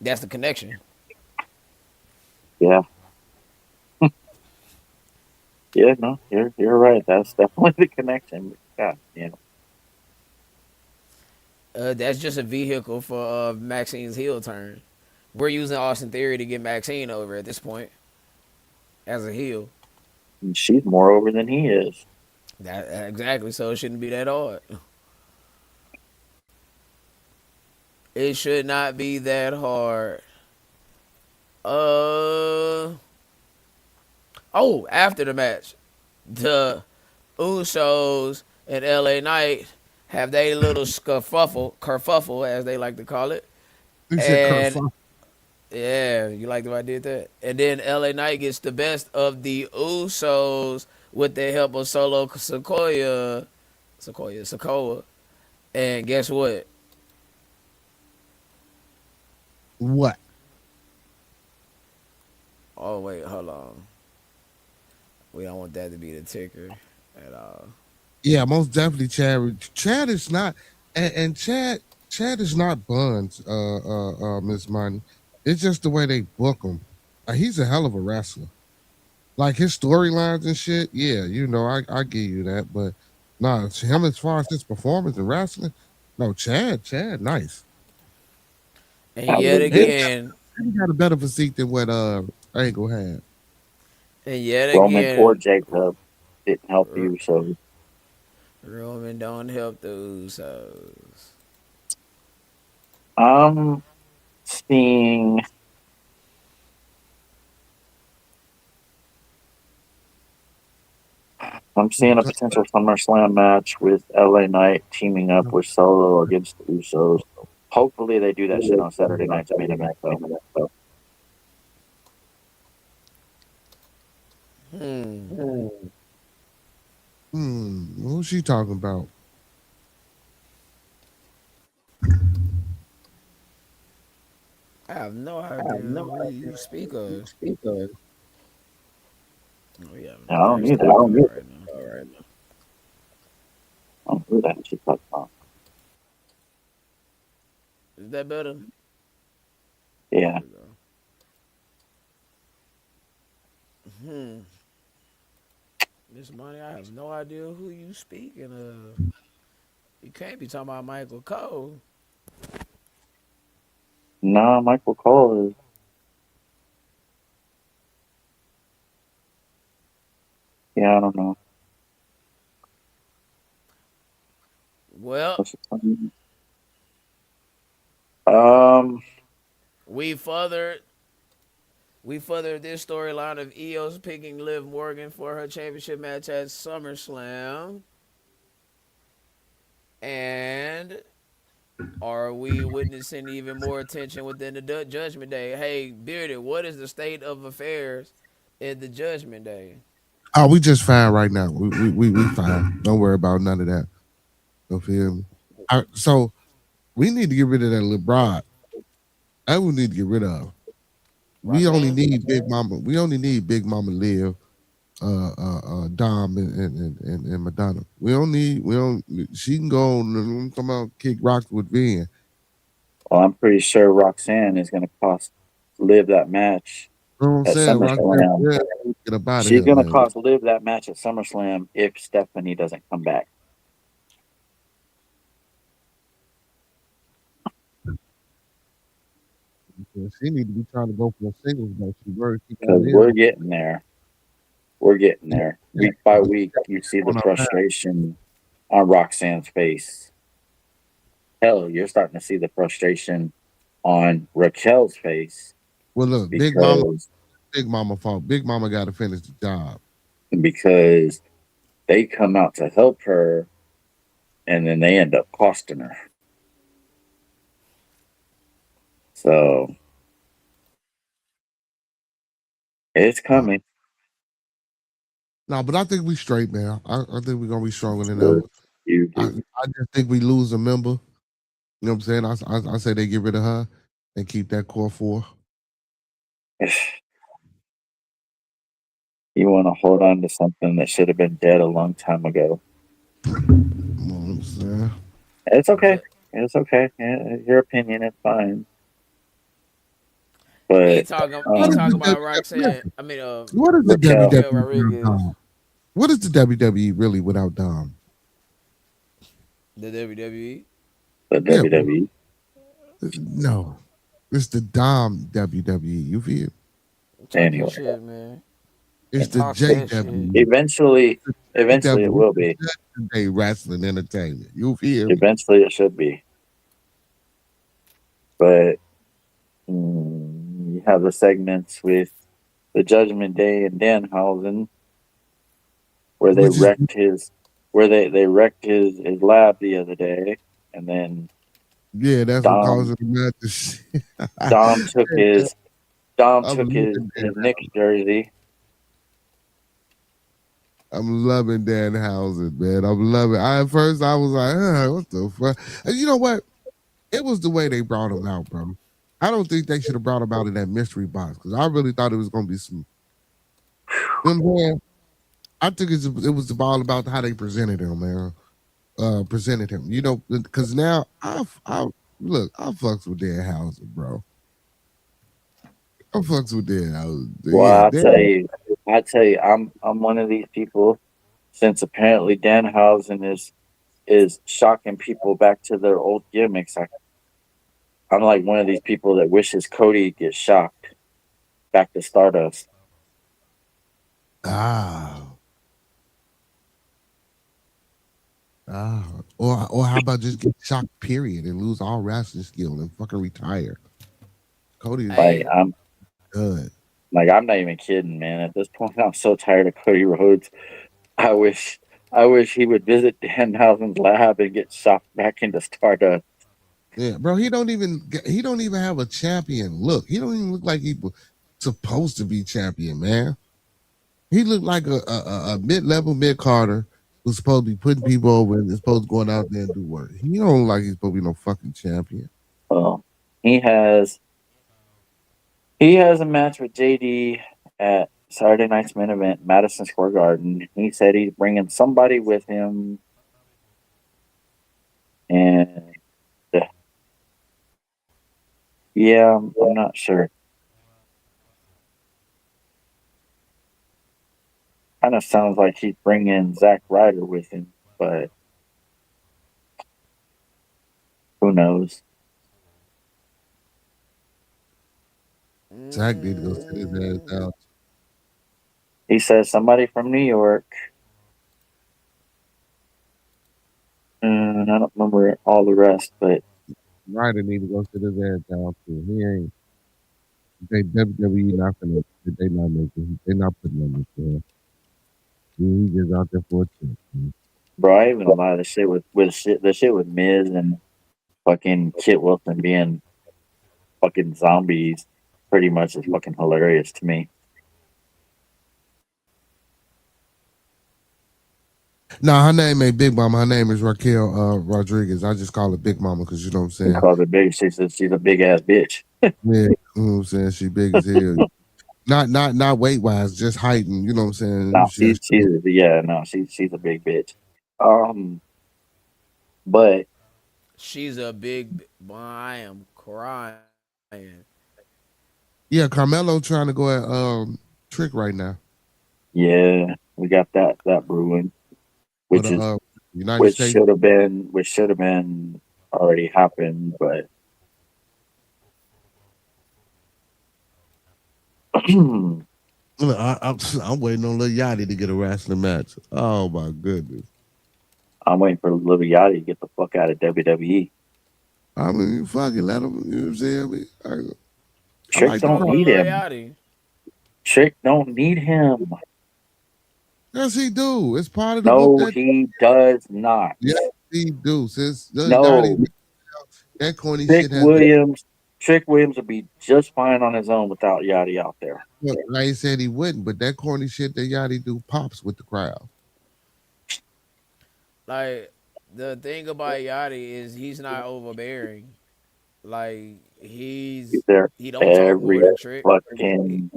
[SPEAKER 3] That's the connection.
[SPEAKER 2] Yeah, yeah, no, you're right. That's definitely the connection. Yeah, you know,
[SPEAKER 3] That's just a vehicle for Maxine's heel turn. We're using Austin Theory to get Maxine over at this point as a heel.
[SPEAKER 2] And she's more over than he is.
[SPEAKER 3] That exactly. So it shouldn't be that hard. It should not be that hard. Uh oh, after the match, the Usos and LA Knight have their little kerfuffle, as they like to call it.
[SPEAKER 1] He said Kurt
[SPEAKER 3] And
[SPEAKER 1] Fuck.
[SPEAKER 3] yeah, you like the way I did that. And then LA Knight gets the best of the Usos with the help of Solo Sokoa. And guess what?
[SPEAKER 1] What?
[SPEAKER 3] Oh wait, hold on. We don't want that to be the ticker at all.
[SPEAKER 1] Yeah, most definitely Chad. Chad is not, and Chad is not Buns, Miss Money. It's just the way they book him. He's a hell of a wrestler. Like his storylines and shit. Yeah, I give you that. But nah, it's him as far as his performance in wrestling. No, Chad, nice.
[SPEAKER 3] And
[SPEAKER 2] I
[SPEAKER 3] yet
[SPEAKER 2] would
[SPEAKER 1] And
[SPEAKER 2] give
[SPEAKER 3] again,
[SPEAKER 1] he got a better physique than what Angle had.
[SPEAKER 3] and yet
[SPEAKER 2] Roman or
[SPEAKER 3] again,
[SPEAKER 2] Jacob didn't help
[SPEAKER 3] R-
[SPEAKER 2] you. So
[SPEAKER 3] Roman don't help the Usos.
[SPEAKER 2] I'm seeing I'm seeing a potential SummerSlam match with LA Knight teaming up with Solo against the Usos. Hopefully they do that shit on Saturday night's main event though.
[SPEAKER 3] Hmm.
[SPEAKER 1] Who's she talking about?
[SPEAKER 3] I have no idea who you speak of. We have
[SPEAKER 2] Yeah, I don't
[SPEAKER 3] There's
[SPEAKER 2] need
[SPEAKER 3] that
[SPEAKER 2] that.
[SPEAKER 3] guy right now.
[SPEAKER 2] I don't know who that she talking about.
[SPEAKER 3] Is that better? There
[SPEAKER 2] Yeah.
[SPEAKER 3] we go. Hmm. Miss Money, I have no idea who you speaking of. You can't be talking about Michael Cole.
[SPEAKER 2] Nah, Michael Cole is yeah, I don't know.
[SPEAKER 3] Well,
[SPEAKER 2] What's his name? Um
[SPEAKER 3] we furthered we furthered this storyline of EOS picking Liv Morgan for her championship match at SummerSlam. And are we witnessing even more attention within the Judgment Day? Hey, Bearded, what is the state of affairs in the Judgment Day?
[SPEAKER 1] Oh, we just fine right now. We fine. Don't worry about none of that. You feel me? So we need to get rid of that LeBron. That we need to get rid of. We only
[SPEAKER 3] Roxanne?
[SPEAKER 1] need Big Mama. We only need Big Mama Liv, Dom, and Madonna. We don't. She can go on. Come out, kick rocks with Vin.
[SPEAKER 2] well I'm pretty sure Roxanne is gonna cost Liv that match
[SPEAKER 1] You know what I'm
[SPEAKER 2] at
[SPEAKER 1] saying? Roxanne,
[SPEAKER 2] SummerSlam.
[SPEAKER 1] yeah, get up out of
[SPEAKER 2] She's
[SPEAKER 1] here,
[SPEAKER 2] gonna
[SPEAKER 1] man.
[SPEAKER 2] cost Liv that match at SummerSlam if Stephanie doesn't come back.
[SPEAKER 1] She need to be trying to go for a singles match. She works. She got
[SPEAKER 2] Because
[SPEAKER 1] in.
[SPEAKER 2] we're getting there. We're getting there. Week by week you see the
[SPEAKER 1] On our back.
[SPEAKER 2] frustration on Roxanne's face. Hell, you're starting to see the frustration on Raquel's face
[SPEAKER 1] Well, look,
[SPEAKER 2] because
[SPEAKER 1] Big Mama fault. Big Mama got to finish the job.
[SPEAKER 2] because they come out to help her and then they end up costing her. So it's coming.
[SPEAKER 1] No, but I think we straight, man. I think we're gonna be stronger than ever.
[SPEAKER 2] Good. You
[SPEAKER 1] I,
[SPEAKER 2] do.
[SPEAKER 1] I just think we lose a member. You know what I'm saying? I say they get rid of her and keep that core four.
[SPEAKER 2] You want to hold on to something that should have been dead a long time ago.
[SPEAKER 1] You know what I'm saying?
[SPEAKER 2] It's okay.
[SPEAKER 3] But
[SPEAKER 2] It's okay. Your opinion is fine.
[SPEAKER 3] he
[SPEAKER 2] But
[SPEAKER 3] talking
[SPEAKER 1] What
[SPEAKER 3] he
[SPEAKER 1] is
[SPEAKER 3] talking
[SPEAKER 1] the
[SPEAKER 3] about Roxanne.
[SPEAKER 1] listen,
[SPEAKER 3] I mean,
[SPEAKER 1] what is the
[SPEAKER 2] Raquel,
[SPEAKER 3] Raquel
[SPEAKER 1] WWE without
[SPEAKER 3] Rodriguez,
[SPEAKER 1] Dom? What is the WWE really without Dom?
[SPEAKER 3] the WWE.
[SPEAKER 2] The
[SPEAKER 1] Yeah, bro.
[SPEAKER 2] WWE.
[SPEAKER 1] No, it's the Dom WWE. You feel?
[SPEAKER 3] Talk your
[SPEAKER 2] Anyway,
[SPEAKER 3] shit, man.
[SPEAKER 1] It's the
[SPEAKER 3] Talk that shit.
[SPEAKER 1] JW.
[SPEAKER 2] eventually, eventually it
[SPEAKER 1] JW.
[SPEAKER 2] will
[SPEAKER 1] It's
[SPEAKER 2] be.
[SPEAKER 1] the Day Wrestling Entertainment. You feel me?
[SPEAKER 2] Eventually it should be. But you have the segments with the Judgment Day and Danhausen where they
[SPEAKER 1] Which is
[SPEAKER 2] wrecked his where they wrecked his lab the other day, and then
[SPEAKER 1] yeah, that's what
[SPEAKER 2] Dom
[SPEAKER 1] causing the matches.
[SPEAKER 2] Dom took his Dom
[SPEAKER 1] I'm
[SPEAKER 2] took
[SPEAKER 1] loving
[SPEAKER 2] his Knicks jersey.
[SPEAKER 1] I'm loving Danhausen, man. I'm loving. At first I was like, what the fuck? And you know what? It was the way they brought him out, bro. I don't think they should have brought him out in that mystery box because I really thought it was gonna be some. You know what I'm saying? I think it was all about how they presented him, man. Presented him, you know, because now I look, I fucks with Danhausen, bro. I fucks with Danhausen. Yeah,
[SPEAKER 2] Well,
[SPEAKER 1] Dan.
[SPEAKER 2] I tell you, I'm one of these people. Since apparently Danhausen is shocking people back to their old gimmicks. I'm like one of these people that wishes Cody gets shocked back to Stardust.
[SPEAKER 1] Ah, or how about just get shocked, period, and lose all wrestling skill and fucking retire? Cody is
[SPEAKER 2] Like
[SPEAKER 3] Hey,
[SPEAKER 1] good.
[SPEAKER 2] I'm not even kidding, man. At this point, I'm so tired of Cody Rhodes. I wish I wish he would visit Danhausen's lab and get shocked back into Stardust.
[SPEAKER 1] Yeah, bro. He don't even have a champion look. He don't even look like he was supposed to be champion, man. He looked like a mid level mid Carter who's supposed to be putting people over and is supposed to go out there and do work. He don't look like he's supposed to be no fucking champion.
[SPEAKER 2] Well, he has he has a match with JD at Saturday night's main event, Madison Square Garden. He said he's bringing somebody with him, and yeah, I'm not sure. Kind of sounds like he's bringing Zack Ryder with him, but who knows?
[SPEAKER 1] Zach need to go sit his ass
[SPEAKER 3] mm,
[SPEAKER 1] down.
[SPEAKER 2] He says somebody from New York. And I don't remember all the rest, but
[SPEAKER 1] Ryder need to go sit his ass down too. He ain't. They WWE not gonna. They not making. They not putting on this. He just out there for a check. Man.
[SPEAKER 2] bro, I ain't even gonna lie, the shit with Miz and fucking Kit Wilson being fucking zombies pretty much is fucking hilarious to me.
[SPEAKER 1] Nah, her name ain't Big Mama. Her name is Raquel Rodriguez. I just call her Big Mama because you know what I'm
[SPEAKER 2] He
[SPEAKER 1] saying.
[SPEAKER 2] calls her big. She's a big ass bitch.
[SPEAKER 1] Yeah, you know what I'm saying. She big as hell. Not weight wise, just height and you know what I'm saying.
[SPEAKER 2] No, she's yeah, no, she's a big bitch. Um, but
[SPEAKER 3] she's a big. Boy, I am crying.
[SPEAKER 1] yeah, Carmelo trying to go at Trick right now
[SPEAKER 2] yeah, we got that brewing,
[SPEAKER 1] for
[SPEAKER 2] which
[SPEAKER 1] the
[SPEAKER 2] is
[SPEAKER 1] United States.
[SPEAKER 2] which should have been already happened, but I'm
[SPEAKER 1] Look, I'm waiting on Lil Yachty to get a wrestling match. Oh my goodness.
[SPEAKER 2] waiting for Lil Yachty to get the fuck out of WWE.
[SPEAKER 1] I mean, fuck it, let him. You know what I'm saying? I
[SPEAKER 2] Trick
[SPEAKER 1] like the
[SPEAKER 3] What's
[SPEAKER 2] don't
[SPEAKER 1] crowd.
[SPEAKER 3] wrong with
[SPEAKER 2] need
[SPEAKER 3] Lil
[SPEAKER 2] him.
[SPEAKER 3] Yachty?
[SPEAKER 2] Trick don't need him.
[SPEAKER 1] Yes, he do. It's part of the book
[SPEAKER 2] No,
[SPEAKER 1] that.
[SPEAKER 2] he does not.
[SPEAKER 1] Yes, he do. Since Lil Yachty,
[SPEAKER 2] No,
[SPEAKER 1] that corny
[SPEAKER 2] Trick
[SPEAKER 1] shit has been.
[SPEAKER 2] Williams. Trick Williams would be just fine on his own without Yachty out there.
[SPEAKER 1] Look, like he said he wouldn't, but that corny shit that Yachty do pops with the crowd.
[SPEAKER 3] Like the thing about Yachty is he's not overbearing. Like
[SPEAKER 2] He's
[SPEAKER 3] he's
[SPEAKER 2] there
[SPEAKER 3] he don't talk
[SPEAKER 2] every
[SPEAKER 3] more than Trick. He,
[SPEAKER 2] fucking.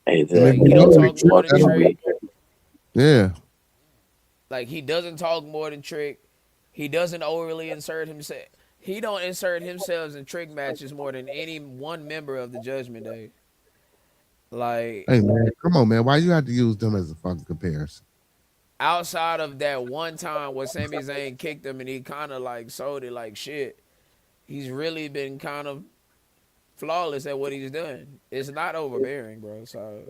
[SPEAKER 2] He's
[SPEAKER 1] And
[SPEAKER 2] there
[SPEAKER 1] if
[SPEAKER 3] like
[SPEAKER 1] you
[SPEAKER 3] he don't
[SPEAKER 1] notice,
[SPEAKER 3] talk
[SPEAKER 2] every
[SPEAKER 1] Trick
[SPEAKER 3] more than
[SPEAKER 1] got
[SPEAKER 2] fucking
[SPEAKER 1] on.
[SPEAKER 3] Trick.
[SPEAKER 2] week.
[SPEAKER 1] Yeah.
[SPEAKER 3] Like he doesn't talk more than Trick. He doesn't overly insert himself. He don't insert himself in Trick matches more than any one member of the Judgment Day. Like
[SPEAKER 1] Hey man, come on, man. Why you have to use them as a fucking comparison?
[SPEAKER 3] outside of that one time where Sami Zayn kicked him and he kind of like sold it like shit, he's really been kind of flawless at what he's done. It's not overbearing, bro. So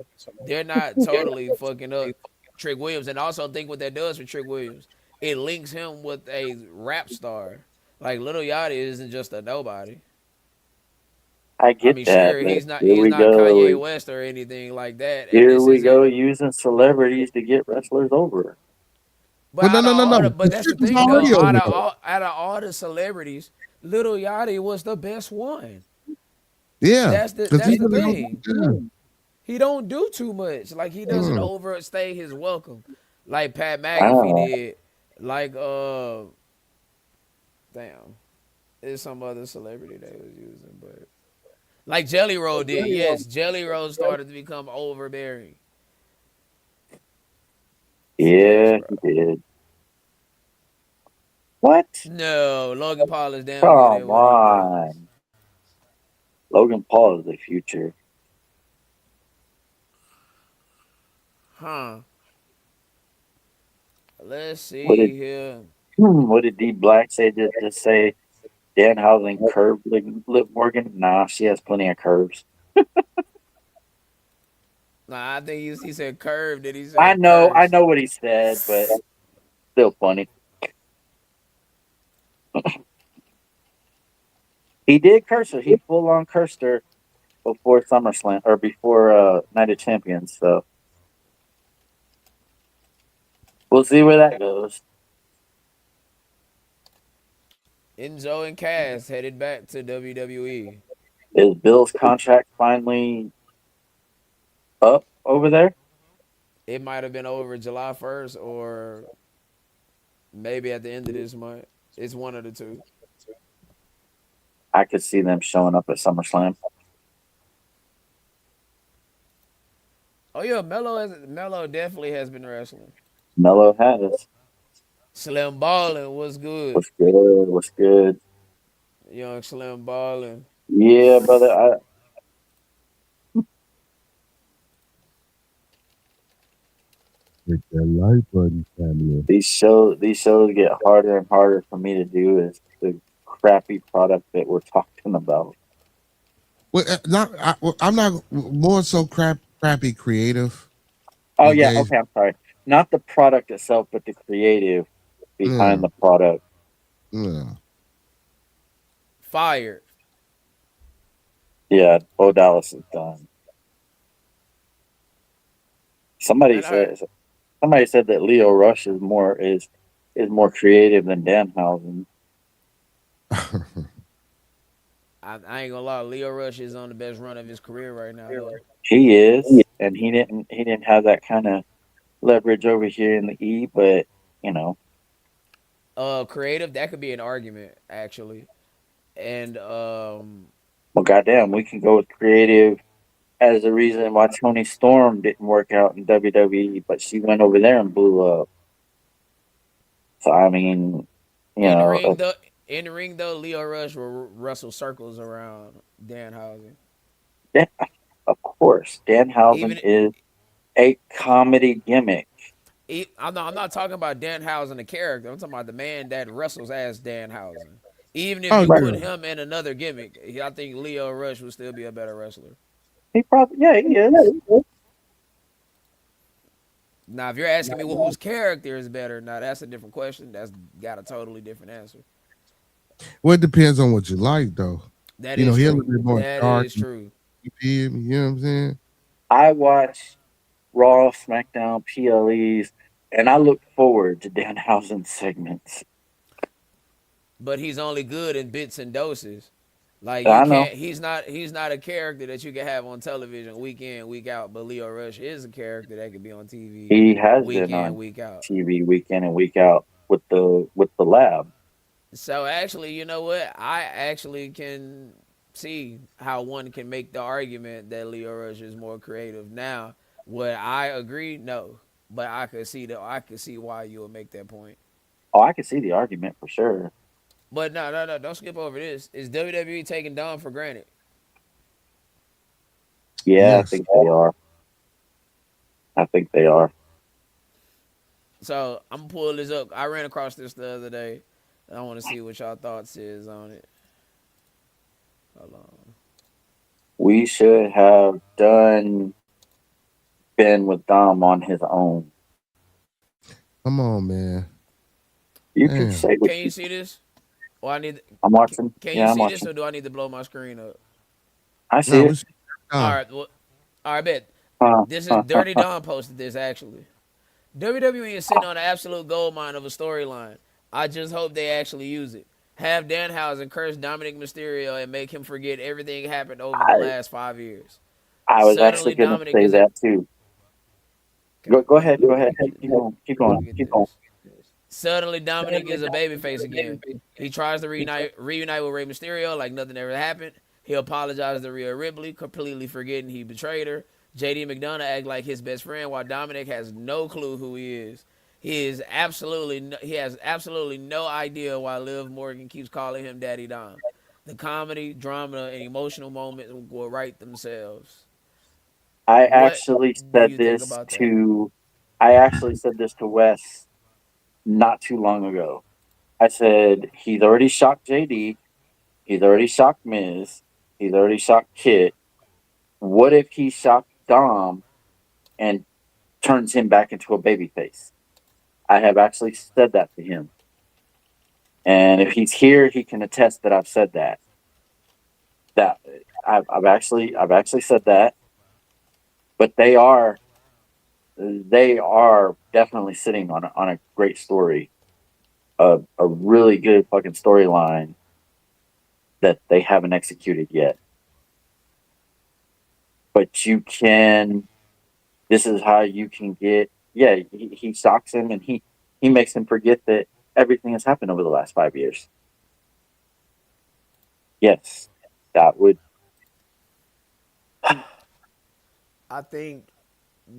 [SPEAKER 3] they're not totally fucking up Trick Williams. And also think what that does for Trick Williams. It links him with a rap star. Like Little Yachty isn't just a nobody.
[SPEAKER 2] I
[SPEAKER 3] I
[SPEAKER 2] get
[SPEAKER 3] mean,
[SPEAKER 2] that,
[SPEAKER 3] sure,
[SPEAKER 2] but
[SPEAKER 3] he's not Kanye West or anything like that. And
[SPEAKER 2] here
[SPEAKER 3] this
[SPEAKER 2] we
[SPEAKER 3] isn't.
[SPEAKER 2] go using celebrities to get wrestlers over.
[SPEAKER 3] But
[SPEAKER 1] But no,
[SPEAKER 3] out of
[SPEAKER 1] no, no,
[SPEAKER 3] all
[SPEAKER 1] no.
[SPEAKER 3] the,
[SPEAKER 1] The
[SPEAKER 3] but that's the
[SPEAKER 1] trick was
[SPEAKER 3] thing though.
[SPEAKER 1] already over there.
[SPEAKER 3] Out of all the celebrities, Little Yachty was the best one.
[SPEAKER 1] Yeah, because he
[SPEAKER 3] That's the
[SPEAKER 1] really
[SPEAKER 3] thing.
[SPEAKER 1] don't.
[SPEAKER 3] He don't do too much. Like he
[SPEAKER 1] Yeah.
[SPEAKER 3] doesn't overstay his welcome, like Pat
[SPEAKER 2] I don't
[SPEAKER 3] McAfee
[SPEAKER 2] know.
[SPEAKER 3] did. Like damn, there's some other celebrity they was using, but like Jelly Roll did. Yes, Jelly Roll started to become overbearing. Facts,
[SPEAKER 2] Yeah,
[SPEAKER 3] bro.
[SPEAKER 2] he did. What?
[SPEAKER 3] No, Logan Paul is damn good at
[SPEAKER 2] Come
[SPEAKER 3] what he does.
[SPEAKER 2] on. Logan Paul is the future.
[SPEAKER 3] Huh? Let's
[SPEAKER 2] What did
[SPEAKER 3] see here.
[SPEAKER 2] what did D Black say? Just say Danhausen curved Liv Morgan? Nah, she has plenty of curves.
[SPEAKER 3] Nah, I think he said curve. Did he say
[SPEAKER 2] I
[SPEAKER 3] curves?
[SPEAKER 2] know what he said, but still funny. He did curse her. He full on cursed her before SummerSlam or before Night of Champions. So we'll see where that goes.
[SPEAKER 3] Enzo and Cass headed back to WWE.
[SPEAKER 2] Is Bill's contract finally up over there?
[SPEAKER 3] It might have been over July 1st or maybe at the end of this month. It's one of the two.
[SPEAKER 2] I could see them showing up at SummerSlam.
[SPEAKER 3] Oh yeah, Mello definitely has been wrestling.
[SPEAKER 2] Mello has.
[SPEAKER 3] Slim Ballin was good.
[SPEAKER 2] What's good? What's good?
[SPEAKER 3] Young Slim Ballin.
[SPEAKER 2] Yeah, brother.
[SPEAKER 1] Hit that like button, Samuel.
[SPEAKER 2] These shows get harder and harder for me to do. Is the crappy product that we're talking about.
[SPEAKER 1] Well, I'm not more so crappy creative.
[SPEAKER 2] Oh yeah,
[SPEAKER 1] Okay.
[SPEAKER 2] okay. I'm sorry. Not the product itself, but the creative
[SPEAKER 1] Yeah.
[SPEAKER 2] behind the product.
[SPEAKER 1] Yeah.
[SPEAKER 3] Fired.
[SPEAKER 2] Yeah, Bo Dallas is done. Somebody
[SPEAKER 3] And I
[SPEAKER 2] said somebody said that Leo Rush is more creative than Danhausen.
[SPEAKER 3] I ain't gonna lie, Leo Rush is on the best run of his career right now though.
[SPEAKER 2] He is, and he didn't have that kind of leverage over here in the E, but you know,
[SPEAKER 3] Creative, that could be an argument, actually. And
[SPEAKER 2] well, goddamn, we can go with creative as the reason why Tony Storm didn't work out in WWE, but she went over there and blew up. So I mean, you
[SPEAKER 3] in the
[SPEAKER 2] know,
[SPEAKER 3] ring though in the ring though, Leo Rush will wrestle circles around Danhausen.
[SPEAKER 2] yeah, of course, Danhausen
[SPEAKER 3] Even
[SPEAKER 2] is a comedy gimmick.
[SPEAKER 3] I'm not talking about Danhausen the character. I'm talking about the man that wrestles as Danhausen. Even if
[SPEAKER 1] Oh
[SPEAKER 3] you
[SPEAKER 2] Right?
[SPEAKER 3] put
[SPEAKER 1] yeah.
[SPEAKER 3] him in another gimmick, I think Leo Rush would still be a better wrestler.
[SPEAKER 2] He probably, yeah, he is.
[SPEAKER 3] Now, if you're asking me, well, whose character is better, now that's a different question. That's got a totally different answer.
[SPEAKER 1] Well, it depends on what you like, though.
[SPEAKER 3] That
[SPEAKER 1] You know,
[SPEAKER 3] is
[SPEAKER 1] he a little
[SPEAKER 3] true.
[SPEAKER 1] bit more
[SPEAKER 3] That
[SPEAKER 1] dark
[SPEAKER 3] is
[SPEAKER 1] and
[SPEAKER 3] true.
[SPEAKER 1] creepy. You know what I'm saying?
[SPEAKER 2] I watch Raw, SmackDown, PLEs, and I look forward to Danhausen's segments.
[SPEAKER 3] But he's only good in bits and doses. Like you
[SPEAKER 2] I know.
[SPEAKER 3] can't. He's not a character that you can have on television week in week out. But Leo Rush is a character that can be on TV
[SPEAKER 2] He has
[SPEAKER 3] week
[SPEAKER 2] been
[SPEAKER 3] in
[SPEAKER 2] on
[SPEAKER 3] week out.
[SPEAKER 2] TV week in and week out with the lab.
[SPEAKER 3] So actually, you know what? I actually can see how one can make the argument that Leo Rush is more creative. Now, would I agree? No, but I could see why you would make that point.
[SPEAKER 2] Oh, I can see the argument for sure.
[SPEAKER 3] But no, no, no, don't skip over this. Is WWE taking Dom for granted?
[SPEAKER 2] Yeah, I
[SPEAKER 1] Yes.
[SPEAKER 2] think they are. I think they are.
[SPEAKER 3] So I'm gonna pull this up. I ran across this the other day. I want to see what y'all thoughts is on it. Hold on.
[SPEAKER 2] We should have done been with Dom on his own.
[SPEAKER 1] Come on, man.
[SPEAKER 2] You can
[SPEAKER 1] Damn.
[SPEAKER 2] say what
[SPEAKER 3] Can you
[SPEAKER 2] you.
[SPEAKER 3] see this? Or I need.
[SPEAKER 2] I'm watching.
[SPEAKER 3] Can you
[SPEAKER 2] Yeah, I'm
[SPEAKER 3] see this,
[SPEAKER 2] watching.
[SPEAKER 3] or do I need to blow my screen up?
[SPEAKER 2] I see
[SPEAKER 1] No, we
[SPEAKER 2] it.
[SPEAKER 1] see
[SPEAKER 3] All
[SPEAKER 1] Dom.
[SPEAKER 3] right. Well, all right. Bet
[SPEAKER 2] Uh,
[SPEAKER 3] this is Dirty Don posted this actually. WWE is sitting on an absolute gold mine of a storyline. I just hope they actually use it. Have Danhausen curse Dominic Mysterio and make him forget everything happened over the
[SPEAKER 2] I
[SPEAKER 3] last 5 years.
[SPEAKER 2] I was actually
[SPEAKER 3] Suddenly,
[SPEAKER 2] gonna
[SPEAKER 3] Dominic
[SPEAKER 2] say
[SPEAKER 3] is a.
[SPEAKER 2] that too.
[SPEAKER 3] Okay,
[SPEAKER 2] Go
[SPEAKER 3] let me
[SPEAKER 2] ahead. Go
[SPEAKER 3] let me
[SPEAKER 2] ahead.
[SPEAKER 3] get this.
[SPEAKER 2] Keep going. Keep
[SPEAKER 3] Let
[SPEAKER 2] going.
[SPEAKER 3] me get this. Suddenly, Dominic is a
[SPEAKER 2] Keep
[SPEAKER 3] babyface again. He tries to reunite with Rey Mysterio like nothing ever happened. He apologizes to Rhea Ripley, completely forgetting he betrayed her. JD McDonough act like his best friend, while Dominic has no clue who he is. He has absolutely no idea why Liv Morgan keeps calling him Daddy Dom. The comedy, drama, and emotional moments will write themselves.
[SPEAKER 2] I
[SPEAKER 3] What
[SPEAKER 2] actually
[SPEAKER 3] do
[SPEAKER 2] said
[SPEAKER 3] you think
[SPEAKER 2] this
[SPEAKER 3] about that?
[SPEAKER 2] to I actually said this to Wes not too long ago. I said he's already shocked JD, he's already shocked Miz, he's already shocked Kit. What if he shocked Dom and turns him back into a babyface? I have actually said that to him. And if he's here, he can attest that I've said that. That I've actually said that, but they are definitely sitting on a great story, a really good fucking storyline that they haven't executed yet. But you can. This is how you can get. Yeah, he shocks him and he makes him forget that everything has happened over the last 5 years. Yes, that would.
[SPEAKER 3] I think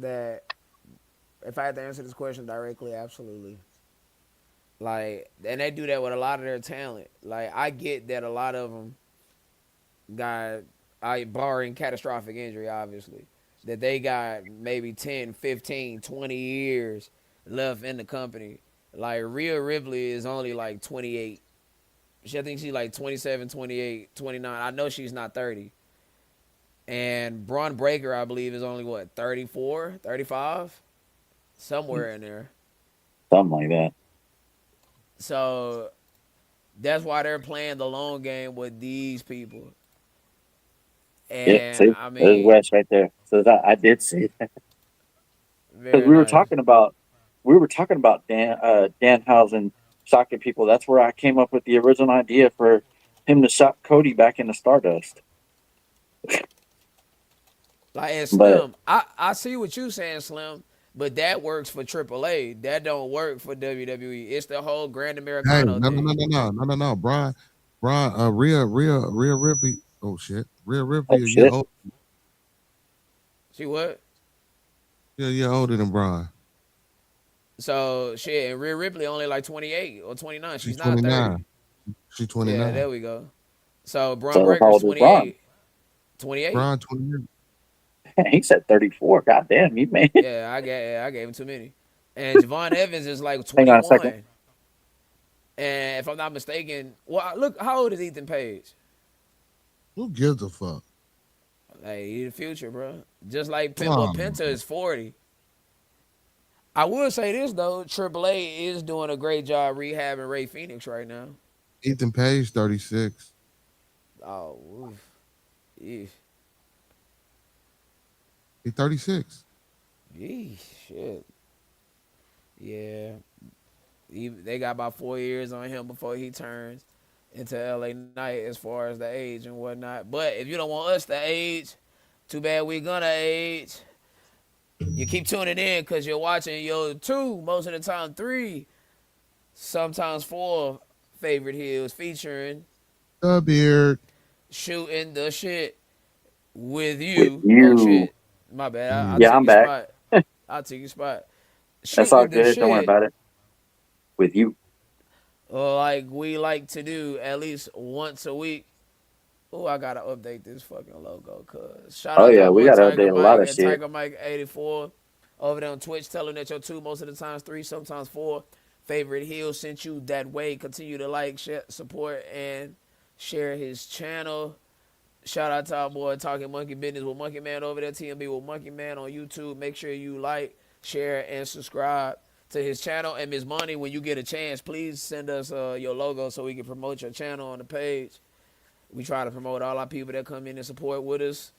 [SPEAKER 3] that if I had to answer this question directly, absolutely. Like, and they do that with a lot of their talent. Like, I get that a lot of them got, I barring catastrophic injury, obviously, that they got maybe 10, 15, 20 years left in the company. Like, Rhea Ripley is only like 28. I think she's like 27, 28, 29. I know she's not 30. And Braun Breaker, I believe, is only what, 34, 35, somewhere in there.
[SPEAKER 2] Something like that.
[SPEAKER 3] So that's why they're playing the long game with these people.
[SPEAKER 2] Yeah,
[SPEAKER 3] And
[SPEAKER 2] see,
[SPEAKER 3] I
[SPEAKER 2] there's
[SPEAKER 3] mean,
[SPEAKER 2] Wes right there. So that I did see that because
[SPEAKER 3] very nice.
[SPEAKER 2] we were talking about Danhausen shocking people. That's where I came up with the original idea for him to shock Cody back into Stardust.
[SPEAKER 3] Like, and
[SPEAKER 2] But
[SPEAKER 3] Slim, I see what you saying, Slim, but that works for AAA. That don't work for WWE. It's the whole Grand
[SPEAKER 1] Hey,
[SPEAKER 3] Americano
[SPEAKER 1] no, no, no,
[SPEAKER 3] thing.
[SPEAKER 1] no, no, no, no, no. Brian, Rhea Ripley. Oh shit, Rhea
[SPEAKER 2] oh
[SPEAKER 1] Ripley a year
[SPEAKER 2] shit,
[SPEAKER 1] old.
[SPEAKER 3] See what?
[SPEAKER 1] Yeah, a year older than Brian.
[SPEAKER 3] So shit, and Rhea Ripley only like 28 or 29.
[SPEAKER 1] She's
[SPEAKER 3] She's not
[SPEAKER 1] 29.
[SPEAKER 3] 30.
[SPEAKER 1] She's
[SPEAKER 3] Yeah,
[SPEAKER 1] 29.
[SPEAKER 3] there we go. So Braun
[SPEAKER 2] so how
[SPEAKER 3] Breaker's
[SPEAKER 2] old is Braun?
[SPEAKER 3] 28. 28.
[SPEAKER 1] Brian 28.
[SPEAKER 2] He said 34. God damn, you man.
[SPEAKER 3] Yeah, I gave him too many. And Javon Evans is like
[SPEAKER 2] Hang on a second.
[SPEAKER 3] 21. And if I'm not mistaken, well, look, how old is Ethan Page?
[SPEAKER 1] Who gives a fuck?
[SPEAKER 3] Like, he's the future, bro. Just like well,
[SPEAKER 1] Oh,
[SPEAKER 3] Penta is 40. I will say this though, AAA is doing a great job rehabbing Ray Phoenix right now.
[SPEAKER 1] Ethan Page 36.
[SPEAKER 3] Oh, oof. Yeesh.
[SPEAKER 1] He's 36.
[SPEAKER 3] Yeesh. Shit. Yeah. They got about 4 years on him before he turns into LA Knight as far as the age and whatnot. But if you don't want us to age, too bad we gonna age. You keep tuning in because you're watching your two, most of the time three, sometimes four favorite heels featuring
[SPEAKER 1] The beard.
[SPEAKER 3] shooting the shit with
[SPEAKER 2] With
[SPEAKER 3] you. Oh
[SPEAKER 2] you,
[SPEAKER 3] shit, my bad. I
[SPEAKER 2] yeah,
[SPEAKER 1] Mm.
[SPEAKER 3] took
[SPEAKER 2] I'm
[SPEAKER 3] your
[SPEAKER 2] back.
[SPEAKER 3] spot. I took your spot.
[SPEAKER 2] That's all
[SPEAKER 3] Shooting the
[SPEAKER 2] good. Don't worry
[SPEAKER 3] shit
[SPEAKER 2] about it. With you.
[SPEAKER 3] like we like to do at least once a week. Oh, I gotta update this fucking logo, cause shout
[SPEAKER 2] Oh
[SPEAKER 3] out to
[SPEAKER 2] yeah,
[SPEAKER 3] our
[SPEAKER 2] we
[SPEAKER 3] boy
[SPEAKER 2] got to
[SPEAKER 3] Tiger
[SPEAKER 2] update a lot
[SPEAKER 3] Mike
[SPEAKER 2] of
[SPEAKER 3] at
[SPEAKER 2] shit.
[SPEAKER 3] Tiger Mike 84. over there on Twitch. Tell them that your two, most of the times three, sometimes four favorite heels sent you that way. Continue to like, share, support, and share his channel. Shout out to our boy Talking Monkey Business with Monkey Man over there. TMB with Monkey Man on YouTube. Make sure you like, share, and subscribe to his channel. And Miss Money, when you get a chance, please send us your logo so we can promote your channel on the page. We try to promote all our people that come in and support with us.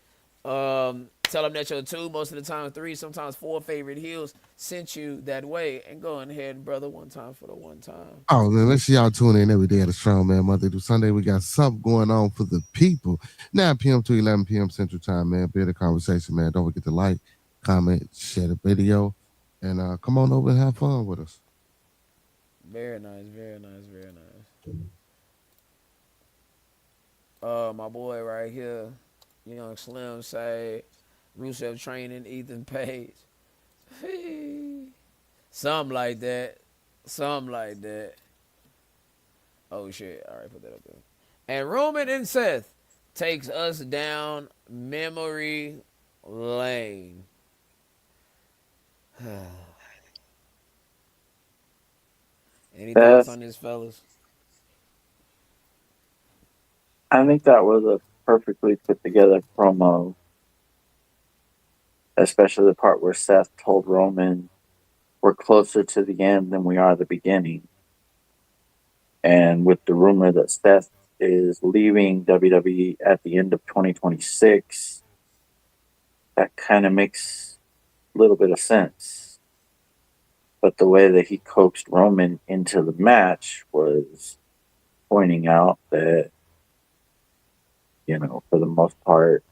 [SPEAKER 3] Tell them that your two, most of the time three, sometimes four favorite heels sent you that way. And go ahead, brother, one time for the one time.
[SPEAKER 1] Oh man, let's see y'all tune in every day at the Strong Man Monday through Sunday. We got something going on for the people. 9 p.m. to 11 p.m. Central Time, man. Be the conversation, man. Don't forget to like, comment, share the video, and come on over and have fun with us.
[SPEAKER 3] Very nice, very nice, very nice. My boy right here, Young Slim say, Rusev training Ethan Page. Something like that. Something like that. Oh shit. Alright, put that up there. And Roman and Seth takes us down memory lane. Any thoughts
[SPEAKER 2] That's,
[SPEAKER 3] on this, fellas?
[SPEAKER 2] I think that was a perfectly put together promo, especially the part where Seth told Roman, "We're closer to the end than we are the beginning." And with the rumor that Seth is leaving WWE at the end of 2026, that kind of makes a little bit of sense. But the way that he coaxed Roman into the match was pointing out that, for the most part,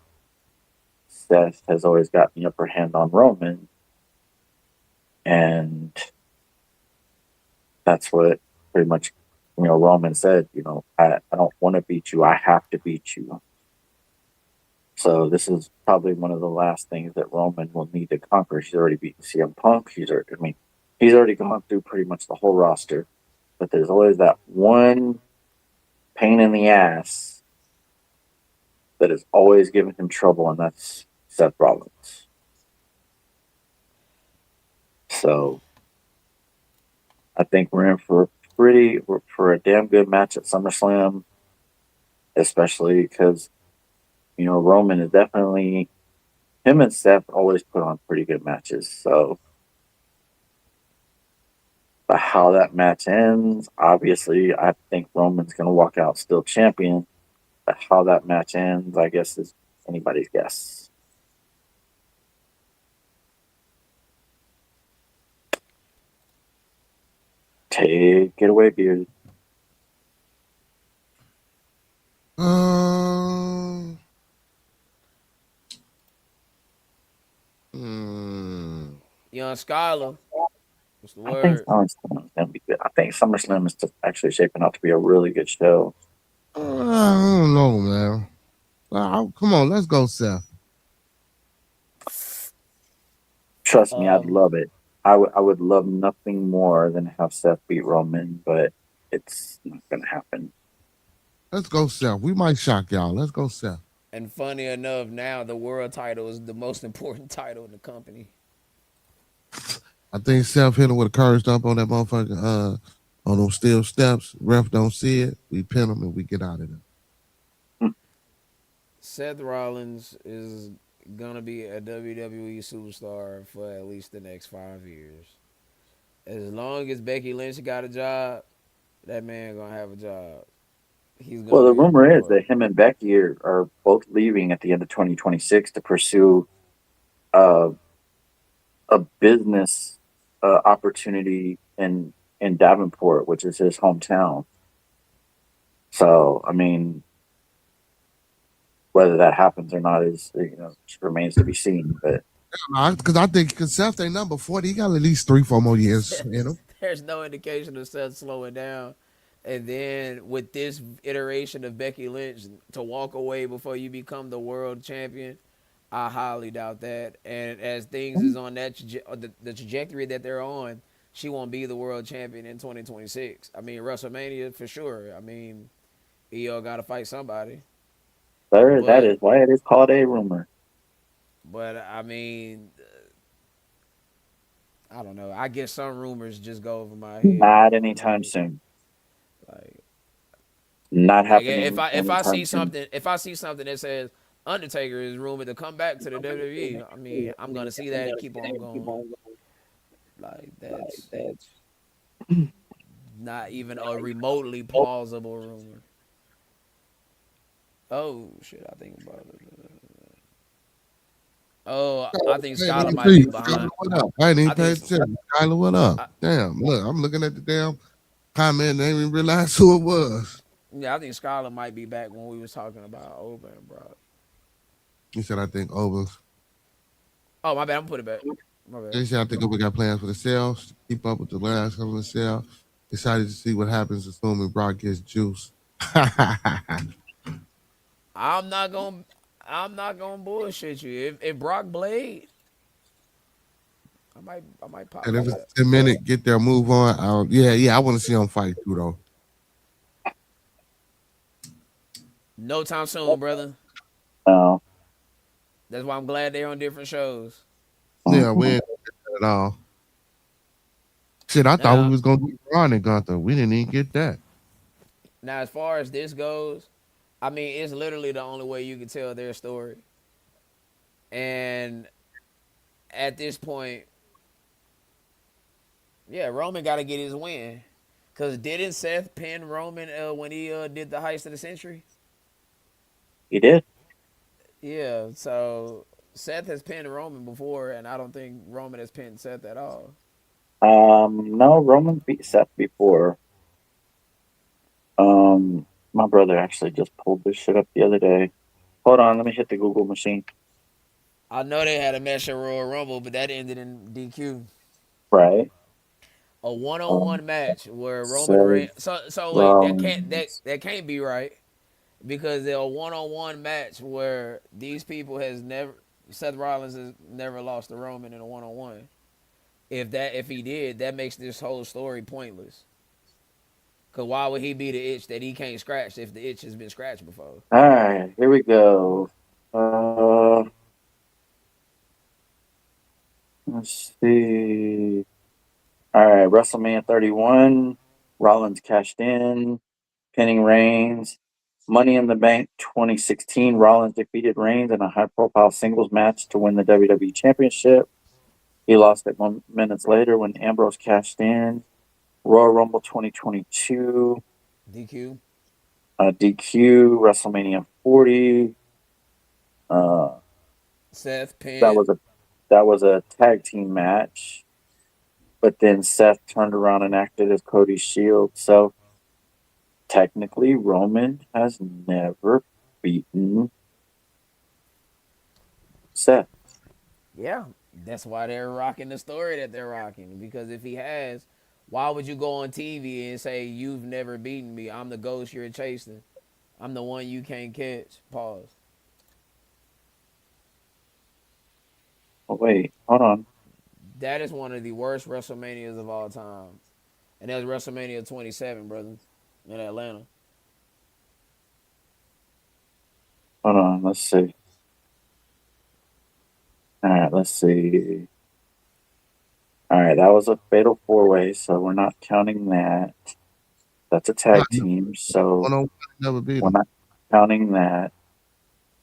[SPEAKER 2] Seth has always got the upper hand on Roman. And that's what pretty much, Roman said, I don't want to beat you. I have to beat you. So this is probably one of the last things that Roman will need to conquer. He's already beaten CM Punk. He's already gone through pretty much the whole roster. But there's always that one pain in the ass that is always giving him trouble, and that's Seth Rollins. So I think we're in for a damn good match at SummerSlam, especially because Roman is definitely, him and Seth always put on pretty good matches. So, but how that match ends, obviously, I think Roman's going to walk out still champion. But how that match ends, I guess, is anybody's guess. Take it away, Beard.
[SPEAKER 1] Um, hmm.
[SPEAKER 3] Young Scholar, what's the
[SPEAKER 2] I think
[SPEAKER 3] word?
[SPEAKER 2] SummerSlam is going to be good. I think SummerSlam is actually shaping out to be a really good show.
[SPEAKER 1] I don't know, man. Come on, let's go, Seth.
[SPEAKER 2] Trust me, I'd
[SPEAKER 3] Um,
[SPEAKER 2] love it. I would love nothing more than have Seth beat Roman, but it's not going to happen.
[SPEAKER 1] Let's go, Seth. We might shock y'all. Let's go, Seth.
[SPEAKER 3] and funny enough, now the world title is the most important title in the company.
[SPEAKER 1] I think Seth hit him with a curve stomp on that motherfucker. On those steel steps. Ref don't see it. We pin him and we get out of there.
[SPEAKER 2] Hmm.
[SPEAKER 3] Seth Rollins is gonna be a WWE superstar for at least the next 5 years. As long as Becky Lynch got a job, that man gonna have a job. He's
[SPEAKER 2] Well,
[SPEAKER 3] gonna
[SPEAKER 2] the
[SPEAKER 3] be a
[SPEAKER 2] rumor is
[SPEAKER 3] pro.
[SPEAKER 2] that him and Becky are both leaving at the end of 2026 to pursue uh, a business opportunity in Davenport, which is his hometown. So, I mean, whether that happens or not is remains to be seen. But
[SPEAKER 1] Because I think cause Seth ain't number 40. He got at least 3, 4 more years in him.
[SPEAKER 3] There's no indication of Seth slowing down. And then with this iteration of Becky Lynch to walk away before you become the world champion, I highly doubt that. And as things is on the trajectory that they're on, she won't be the world champion in 2026. I mean WrestleMania for sure. I mean EO got to fight somebody,
[SPEAKER 2] there, that
[SPEAKER 3] but
[SPEAKER 2] is why it is called a rumor.
[SPEAKER 3] but I mean I don't know. I guess some rumors just go over my head.
[SPEAKER 2] Not anytime soon.
[SPEAKER 3] Like
[SPEAKER 2] Not
[SPEAKER 3] like if
[SPEAKER 2] happening
[SPEAKER 3] I
[SPEAKER 2] anytime
[SPEAKER 3] see
[SPEAKER 2] soon.
[SPEAKER 3] something that says Undertaker is rumored to come back to the WWE, I mean I'm gonna see that and keep on going. Like that's not even a remotely plausible rumor. Oh shit! I think about it. Oh, I think
[SPEAKER 1] Hey, let
[SPEAKER 3] Skylar
[SPEAKER 1] me
[SPEAKER 3] might
[SPEAKER 1] see.
[SPEAKER 3] be
[SPEAKER 1] Skylar,
[SPEAKER 3] behind.
[SPEAKER 1] what up? I ain't even
[SPEAKER 3] I think.
[SPEAKER 1] paid attention. Skylar, what up?
[SPEAKER 3] I,
[SPEAKER 1] Damn, look, I'm looking at the damn comment and I didn't even realize who it was.
[SPEAKER 3] yeah, I think Skylar might be back when we was talking about Oba and Brock.
[SPEAKER 1] He said, I think Overs.
[SPEAKER 3] Oh my bad. I'm put it back. My bad.
[SPEAKER 1] He said, I think Over got plans for the sales to keep up with the last couple of sale. Excited to see what happens assuming Brock gets juice.
[SPEAKER 3] I'm not gonna. I'm not gonna bullshit you. If Brock Blade, I might pop
[SPEAKER 1] And
[SPEAKER 3] for
[SPEAKER 1] if it's
[SPEAKER 3] that.
[SPEAKER 1] 10 minute, get there, move on. Yeah, I want to see him fight too, though.
[SPEAKER 3] No time soon, brother.
[SPEAKER 2] No.
[SPEAKER 3] That's why I'm glad they're on different shows.
[SPEAKER 1] Yeah, we
[SPEAKER 2] Mhm.
[SPEAKER 1] ain't get that at all. Shit, I thought we
[SPEAKER 3] Now,
[SPEAKER 1] was gonna get Ron and Gunther. We didn't even get that.
[SPEAKER 3] now as far as this goes, I mean it's literally the only way you can tell their story. And at this point, yeah, Roman got to get his win. Cause didn't Seth pin Roman when he did the heist of the century?
[SPEAKER 2] He did.
[SPEAKER 3] Yeah, so Seth has pinned Roman before, and I don't think Roman has pinned Seth at all.
[SPEAKER 2] No, Roman beat Seth before. My brother actually just pulled this shit up the other day. Hold on, let me hit the Google machine.
[SPEAKER 3] I know they had a match at Royal Rumble, but that ended in DQ.
[SPEAKER 2] Right.
[SPEAKER 3] A one-on-one
[SPEAKER 2] Um,
[SPEAKER 3] match where Roman
[SPEAKER 2] Seth
[SPEAKER 3] Reigns. So wait,
[SPEAKER 2] Rollins.
[SPEAKER 3] that can't be right because they're a one-on-one match where these people has never Seth Rollins has never lost to Roman in a one-on-one. If he did, that makes this whole story pointless. Cause why would he be the itch that he can't scratch if the itch has been scratched before?
[SPEAKER 2] All right, here we go. Let's see. All right, WrestleMania 31. Rollins cashed in, pinning Reigns. Money in the Bank 2016. Rollins defeated Reigns in a high-profile singles match to win the WWE Championship. He lost it minutes later when Ambrose cashed in. Royal Rumble 2022.
[SPEAKER 3] DQ.
[SPEAKER 2] DQ. WrestleMania 40. Uh,
[SPEAKER 3] Seth
[SPEAKER 2] that
[SPEAKER 3] pin.
[SPEAKER 2] was a that was a tag team match. But then Seth turned around and acted as Cody's Shield. So technically, Roman has never beaten Seth.
[SPEAKER 3] Yeah, that's why they're rocking the story that they're rocking. Because if he has, why would you go on TV and say you've never beaten me? I'm the ghost you're chasing. I'm the one you can't catch. Pause.
[SPEAKER 2] Oh, wait, hold on.
[SPEAKER 3] That is one of the worst WrestleManias of all time, and that was WrestleMania 27, brother, in Atlanta.
[SPEAKER 2] Hold on. Let's see. All right, let's see. All right, that was a fatal four way, so we're not counting that. That's a
[SPEAKER 1] Nah,
[SPEAKER 2] tag team, so
[SPEAKER 1] one on one, never beat
[SPEAKER 2] we're
[SPEAKER 1] him.
[SPEAKER 2] not counting that.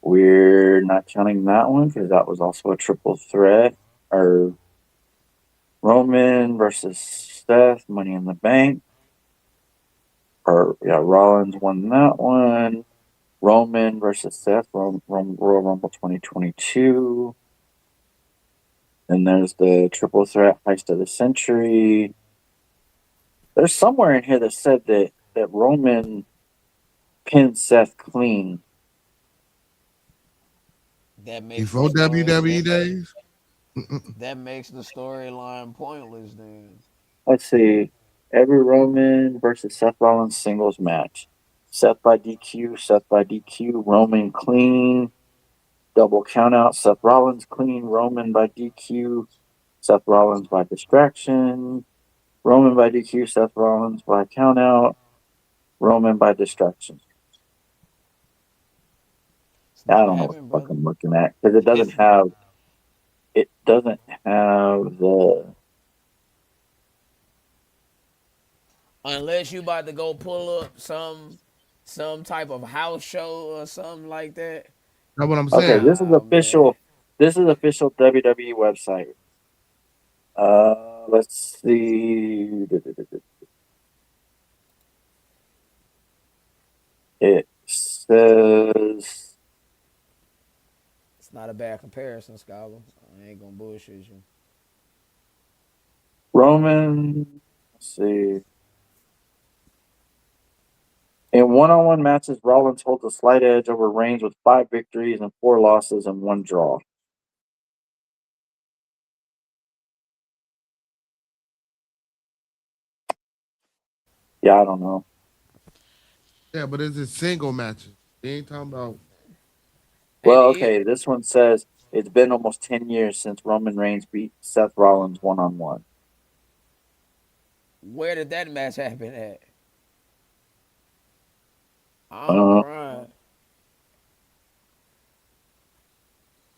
[SPEAKER 2] We're not counting that one because that was also a triple threat. Or Roman versus Seth, Money in the Bank. Or yeah, Rollins won that one. Roman versus Seth, Royal Rumble 2022. Then there's the triple threat heist of the century. There's somewhere in here that said that Roman pinned Seth clean.
[SPEAKER 3] That makes the
[SPEAKER 1] Before
[SPEAKER 3] story.
[SPEAKER 1] WWE days,
[SPEAKER 3] That makes the storyline pointless. Then
[SPEAKER 2] Let's see. Every Roman versus Seth Rollins singles match. Seth by DQ, Seth by DQ, Roman clean, double countout, Seth Rollins clean, Roman by DQ, Seth Rollins by distraction, Roman by DQ, Seth Rollins by countout, Roman by distraction.
[SPEAKER 3] it's
[SPEAKER 2] I
[SPEAKER 3] never
[SPEAKER 2] don't know what
[SPEAKER 3] happened,
[SPEAKER 2] the fuck
[SPEAKER 3] brother.
[SPEAKER 2] I'm looking at because
[SPEAKER 3] It's
[SPEAKER 2] it doesn't have the
[SPEAKER 3] unless you about to go pull up some type of house show or something like that.
[SPEAKER 1] That's what I'm
[SPEAKER 2] Okay,
[SPEAKER 1] saying.
[SPEAKER 2] this is
[SPEAKER 3] Nah, man.
[SPEAKER 2] official. This is official WWE website. Let's see. It says
[SPEAKER 3] It's not a bad comparison, Scholar. I ain't gonna bullshit you.
[SPEAKER 2] Roman. Let's see. In one-on-one matches, Rollins holds a slight edge over Reigns with 5 victories and 4 losses and 1 draw. Yeah, I don't know.
[SPEAKER 1] Yeah, but it's a single matches. You ain't talking about.
[SPEAKER 3] And
[SPEAKER 2] Well, okay, this one says it's been almost 10 years since Roman Reigns beat Seth Rollins one-on-one.
[SPEAKER 3] where did that match happen at? I'm
[SPEAKER 2] Uh,
[SPEAKER 3] crying.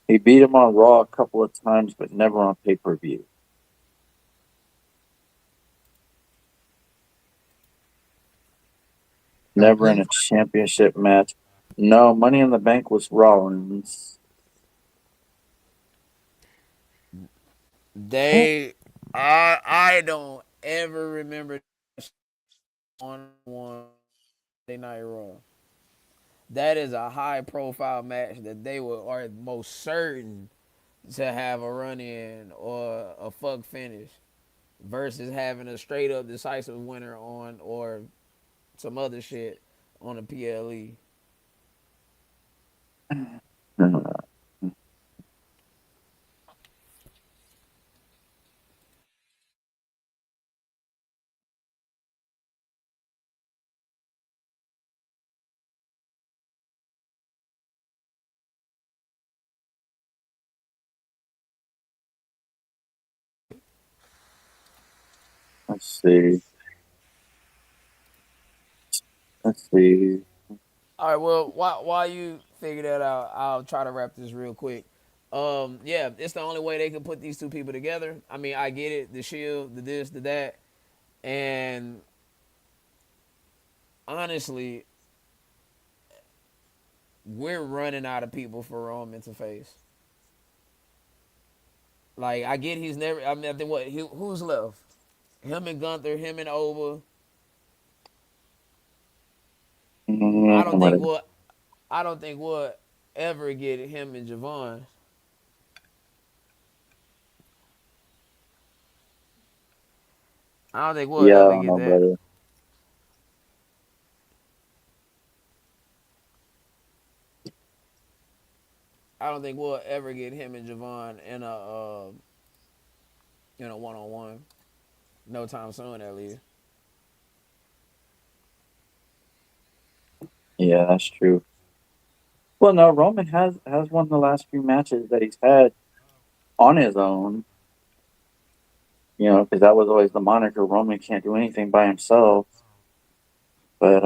[SPEAKER 2] he beat him on Raw a couple of times, but never on pay-per-view.
[SPEAKER 1] Got
[SPEAKER 2] Never in
[SPEAKER 1] paid
[SPEAKER 2] a
[SPEAKER 1] for.
[SPEAKER 2] championship match. No, Money in the Bank was Rollins.
[SPEAKER 3] They, I don't ever remember on one Day Night Raw. That is a high profile match that they were are most certain to have a run in or a fuck finish versus having a straight up decisive winner on or some other shit on a PLE.
[SPEAKER 2] Let's see. Let's see.
[SPEAKER 3] All right, well, while you figure that out, I'll try to wrap this real quick. Yeah, it's the only way they can put these two people together. I mean, I get it, the Shield, the this, the that, and honestly, we're running out of people for Roman to face. Like, I get he's never. I mean, I think who's left? Him and Gunther, him and Over. I don't think
[SPEAKER 2] Mm,
[SPEAKER 3] we'll. I don't think we'll ever get him and Javon. I don't think we'll
[SPEAKER 2] yeah, I
[SPEAKER 3] ever
[SPEAKER 2] don't
[SPEAKER 3] get
[SPEAKER 2] know,
[SPEAKER 3] that.
[SPEAKER 2] brother.
[SPEAKER 3] I don't think we'll ever get him and Javon in a one on one. No time soon, at least.
[SPEAKER 2] Yeah, that's true. Well, no, Roman has won the last few matches that he's had on his own. Because that was always the moniker. Roman can't do anything by himself. But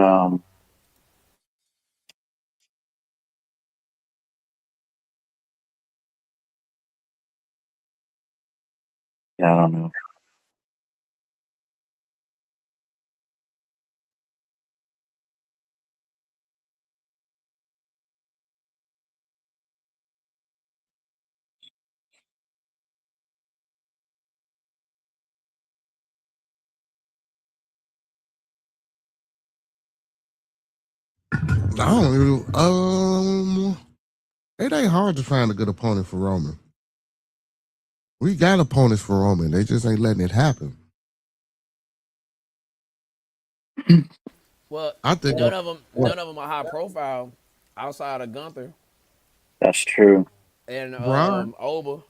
[SPEAKER 2] yeah, I don't know.
[SPEAKER 1] I don't really. It ain't hard to find a good opponent for Roman. We got opponents for Roman. They just ain't letting it happen.
[SPEAKER 3] Well,
[SPEAKER 1] I think. What?
[SPEAKER 3] none of them are high profile outside of Gunther
[SPEAKER 2] That's true.
[SPEAKER 3] and
[SPEAKER 1] Braun?
[SPEAKER 3] Oba.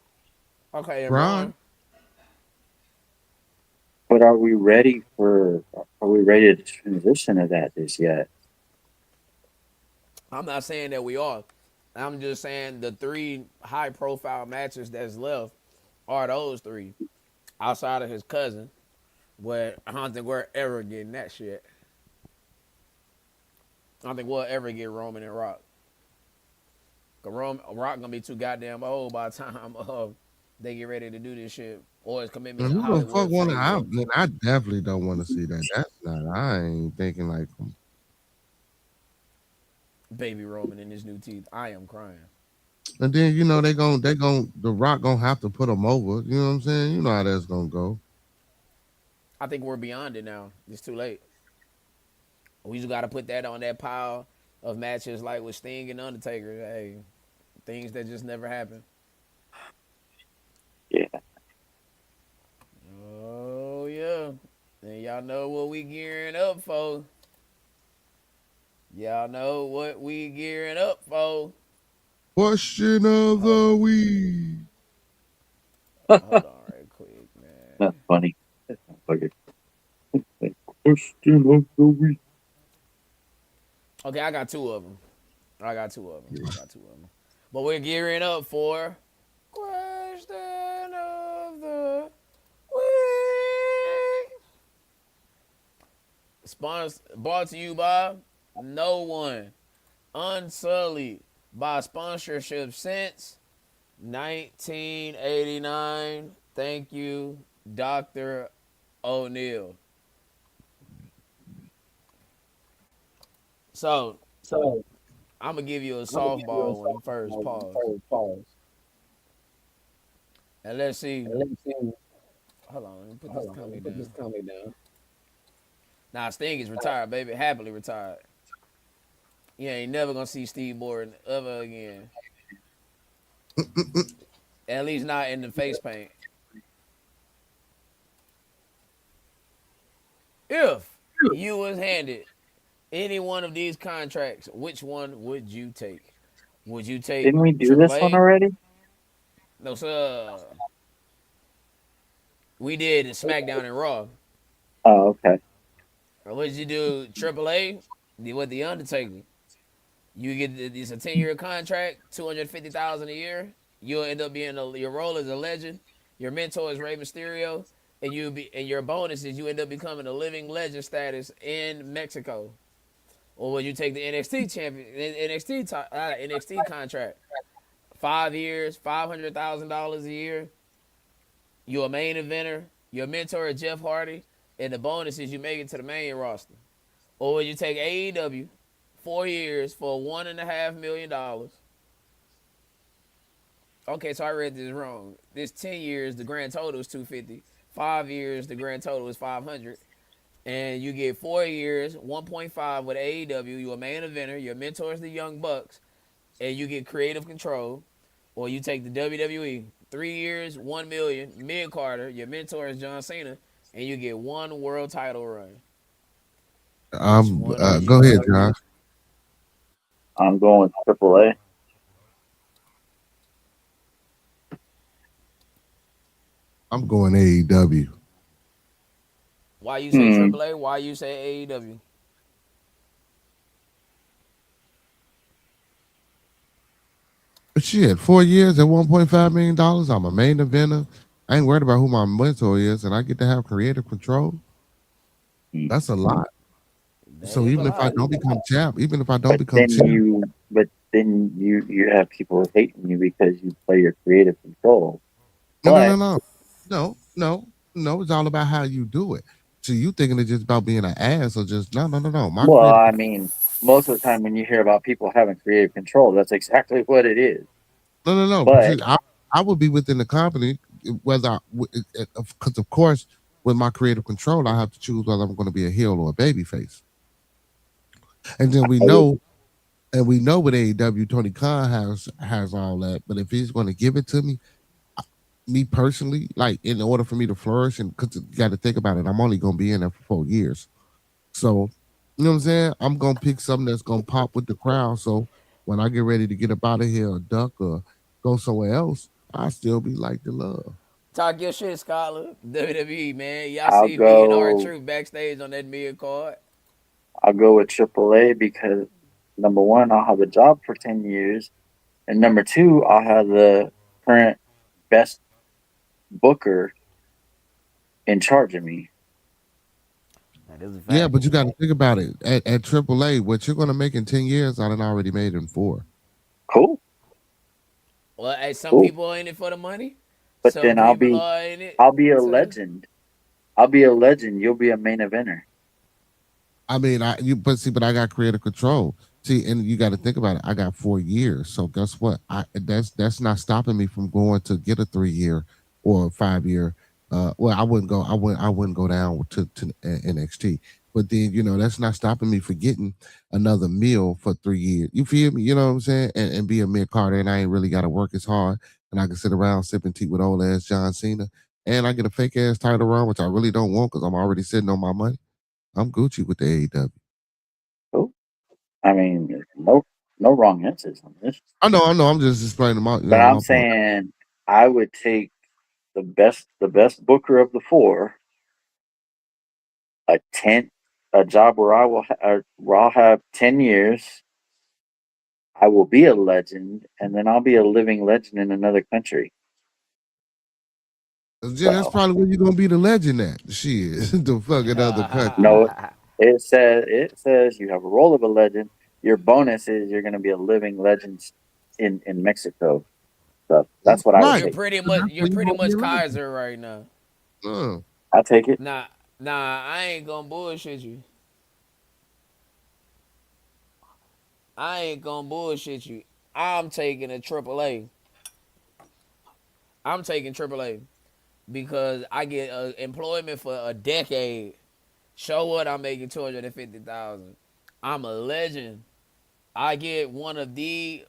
[SPEAKER 3] Okay, and
[SPEAKER 1] Braun?
[SPEAKER 3] Braun.
[SPEAKER 2] But are we ready for? Are we ready to transition to that just yet?
[SPEAKER 3] I'm not saying that we are. I'm just saying the three high profile matches that's left are those three outside of his cousin. But I don't think we're ever getting that shit. I don't think we'll ever get Roman and Rock. Cause Rock gonna be too goddamn old by the time they get ready to do this shit, or it's commitment
[SPEAKER 1] And
[SPEAKER 3] to
[SPEAKER 1] who the fuck
[SPEAKER 3] Hollywood for
[SPEAKER 1] want to?
[SPEAKER 3] they do.
[SPEAKER 1] I definitely don't want to see that. That's not. I ain't thinking like.
[SPEAKER 3] Baby Roman in his new teeth. I am crying.
[SPEAKER 1] And then the Rock gonna have to put them over. You know what I'm saying? You know how that's gonna go.
[SPEAKER 3] I think we're beyond it now. It's too late. We just got to put that on that pile of matches like with Sting and Undertaker. Hey, things that just never happened.
[SPEAKER 2] Yeah.
[SPEAKER 3] Oh yeah, and y'all know what we gearing up for. Y'all know what we gearing up for.
[SPEAKER 1] Question of the week.
[SPEAKER 3] Hold on, right quick,
[SPEAKER 2] That's
[SPEAKER 3] man.
[SPEAKER 2] funny. Fucking question of the week.
[SPEAKER 3] Okay, I got two of them. I got two of them. I got two of them. But we're gearing up for question of the week. Brought to you by no one. Unsullied by sponsorship since 1989. Thank you, Dr. O'Neill. So,
[SPEAKER 4] So
[SPEAKER 3] I'm going to give you a
[SPEAKER 4] I'm gonna give you a
[SPEAKER 3] softball one first.
[SPEAKER 4] softball
[SPEAKER 3] Pause.
[SPEAKER 4] first pause.
[SPEAKER 3] And let's see.
[SPEAKER 4] And let me see.
[SPEAKER 3] Hold on. Let me put this
[SPEAKER 4] Hold on, let me
[SPEAKER 3] comic
[SPEAKER 4] put this
[SPEAKER 3] down.
[SPEAKER 4] comic down.
[SPEAKER 3] Nah, Sting is retired, baby. Happily retired. You ain't never going to see Steve Borden ever again. At least not in the face paint. If you was handed any one of these contracts, which one would you take? Would you take
[SPEAKER 2] Didn't we do
[SPEAKER 3] Triple
[SPEAKER 2] this one
[SPEAKER 3] A?
[SPEAKER 2] already?
[SPEAKER 3] No, sir. We did in SmackDown and Raw.
[SPEAKER 2] Oh, okay.
[SPEAKER 3] Or would you do Triple A? With the Undertaker. You get it's a 10-year contract, 250,000 a year. You'll end up being your role as a legend. Your mentor is Rey Mysterio, and your bonus is you end up becoming a living legend status in Mexico. Or would you take the NXT champion NXT contract? 5 years, $500,000 a year. You're a main eventer. Your mentor is Jeff Hardy, and the bonus is you make it to the main roster. Or would you take AEW, 4 years for $1.5 million? Okay, so I read this wrong. This 10 years, the grand total is 250. 5 years, the grand total is 500. And you get 4 years, 1.5 with AEW. You're a main eventer. Your mentor is the Young Bucks, and you get creative control. Or you take the WWE, 3 years, 1 million, mid Carter. Your mentor is John Cena, and you get one world title run. Which one would you
[SPEAKER 1] Go ahead,
[SPEAKER 3] take?
[SPEAKER 1] Josh.
[SPEAKER 2] I'm going with Triple A.
[SPEAKER 1] I'm going AEW.
[SPEAKER 3] Why you say
[SPEAKER 2] Hmm.
[SPEAKER 3] AAA? Why you say AEW?
[SPEAKER 1] But shit, 4 years at $1.5 million. I'm a main eventer. I ain't worried about who my mentor is, and I get to have creative control.
[SPEAKER 2] Hmm.
[SPEAKER 1] That's a lot.
[SPEAKER 3] That
[SPEAKER 1] So
[SPEAKER 3] is a
[SPEAKER 1] even if I
[SPEAKER 3] lot.
[SPEAKER 1] don't become champ, even if I don't
[SPEAKER 2] But
[SPEAKER 1] become
[SPEAKER 2] then
[SPEAKER 1] champ,
[SPEAKER 2] you have people hating you because you play your creative control.
[SPEAKER 1] no, no,
[SPEAKER 2] But
[SPEAKER 1] no, no, no. It's all about how you do it. So you thinking it's just about being an ass or just no. My
[SPEAKER 2] well,
[SPEAKER 1] creative,
[SPEAKER 2] I mean, most of the time when you hear about people having creative control, that's exactly what it is.
[SPEAKER 1] no. But
[SPEAKER 2] But
[SPEAKER 1] see, I would be within the company whether because of course with my creative control, I have to choose whether I'm going to be a heel or a baby face. And then
[SPEAKER 2] I would,
[SPEAKER 1] we know with AEW, Tony Khan has all that. But if he's going to give it to me, me personally, like in order for me to flourish, and because you got to think about it, I'm only going to be in there for 4 years. So, you know what I'm saying? I'm going to pick something that's going to pop with the crowd. So when I get ready to get up out of here or duck or go somewhere else, I still be like the love.
[SPEAKER 3] Talk your shit, Scholar. WWE, man. Y'all
[SPEAKER 2] I'll
[SPEAKER 3] see me and our
[SPEAKER 2] go
[SPEAKER 3] truth backstage on that mid card.
[SPEAKER 2] I'll go with Triple A because number one, I'll have a job for 10 years, and number two, I'll have the current best booker in charge of me.
[SPEAKER 3] That is a
[SPEAKER 1] Yeah,
[SPEAKER 3] fact.
[SPEAKER 1] but you got to think about it. At AAA, what you're going to make in 10 years, I done already made in four.
[SPEAKER 2] Cool,
[SPEAKER 3] Well, hey, some
[SPEAKER 2] cool.
[SPEAKER 3] people are in it for the money.
[SPEAKER 2] But
[SPEAKER 3] Some
[SPEAKER 2] then
[SPEAKER 3] people are in it.
[SPEAKER 2] I'll be a
[SPEAKER 3] So
[SPEAKER 2] legend. I'll be a legend. You'll be a main eventer.
[SPEAKER 1] I mean, but I got creative control. See, and you got to think about it. I got 4 years, so guess what? That's not stopping me from going to get a 3 year or a 5 year. Well, I wouldn't go down to NXT. But then that's not stopping me for getting another meal for 3 years. You feel me? You know what I'm saying? And be a mid Carter, and I ain't really got to work as hard, and I can sit around sipping tea with old ass John Cena, and I get a fake ass title run, which I really don't want because I'm already sitting on my money. I'm Gucci with the AEW.
[SPEAKER 2] Oh, I mean, no wrong answers on this.
[SPEAKER 1] I know. I'm just explaining my,
[SPEAKER 2] But I'm
[SPEAKER 1] my point.
[SPEAKER 2] saying I would take the best booker of the four, a tent, a job where where I'll have 10 years. I will be a legend, and then I'll be a living legend in another country.
[SPEAKER 1] Yeah, that's
[SPEAKER 2] So
[SPEAKER 1] probably where you're gonna be the legend at. Shit, the fucking other country.
[SPEAKER 2] no, it says you have a role of a legend. Your bonus is you're going to be a living legend in Mexico. So that's what I would
[SPEAKER 1] Right.
[SPEAKER 3] you're
[SPEAKER 2] take.
[SPEAKER 3] pretty
[SPEAKER 1] That's
[SPEAKER 3] much
[SPEAKER 1] where
[SPEAKER 3] you're
[SPEAKER 1] you
[SPEAKER 3] pretty
[SPEAKER 1] gonna be
[SPEAKER 3] much
[SPEAKER 1] a legend.
[SPEAKER 3] Kaiser right now.
[SPEAKER 1] Uh,
[SPEAKER 2] I'll take it.
[SPEAKER 3] Nah, I ain't gonna bullshit you. I ain't gonna bullshit you. I'm taking a AAA. I'm taking AAA because I get employment for a decade. Show what I'm making 250,000. I'm a legend. I get one of the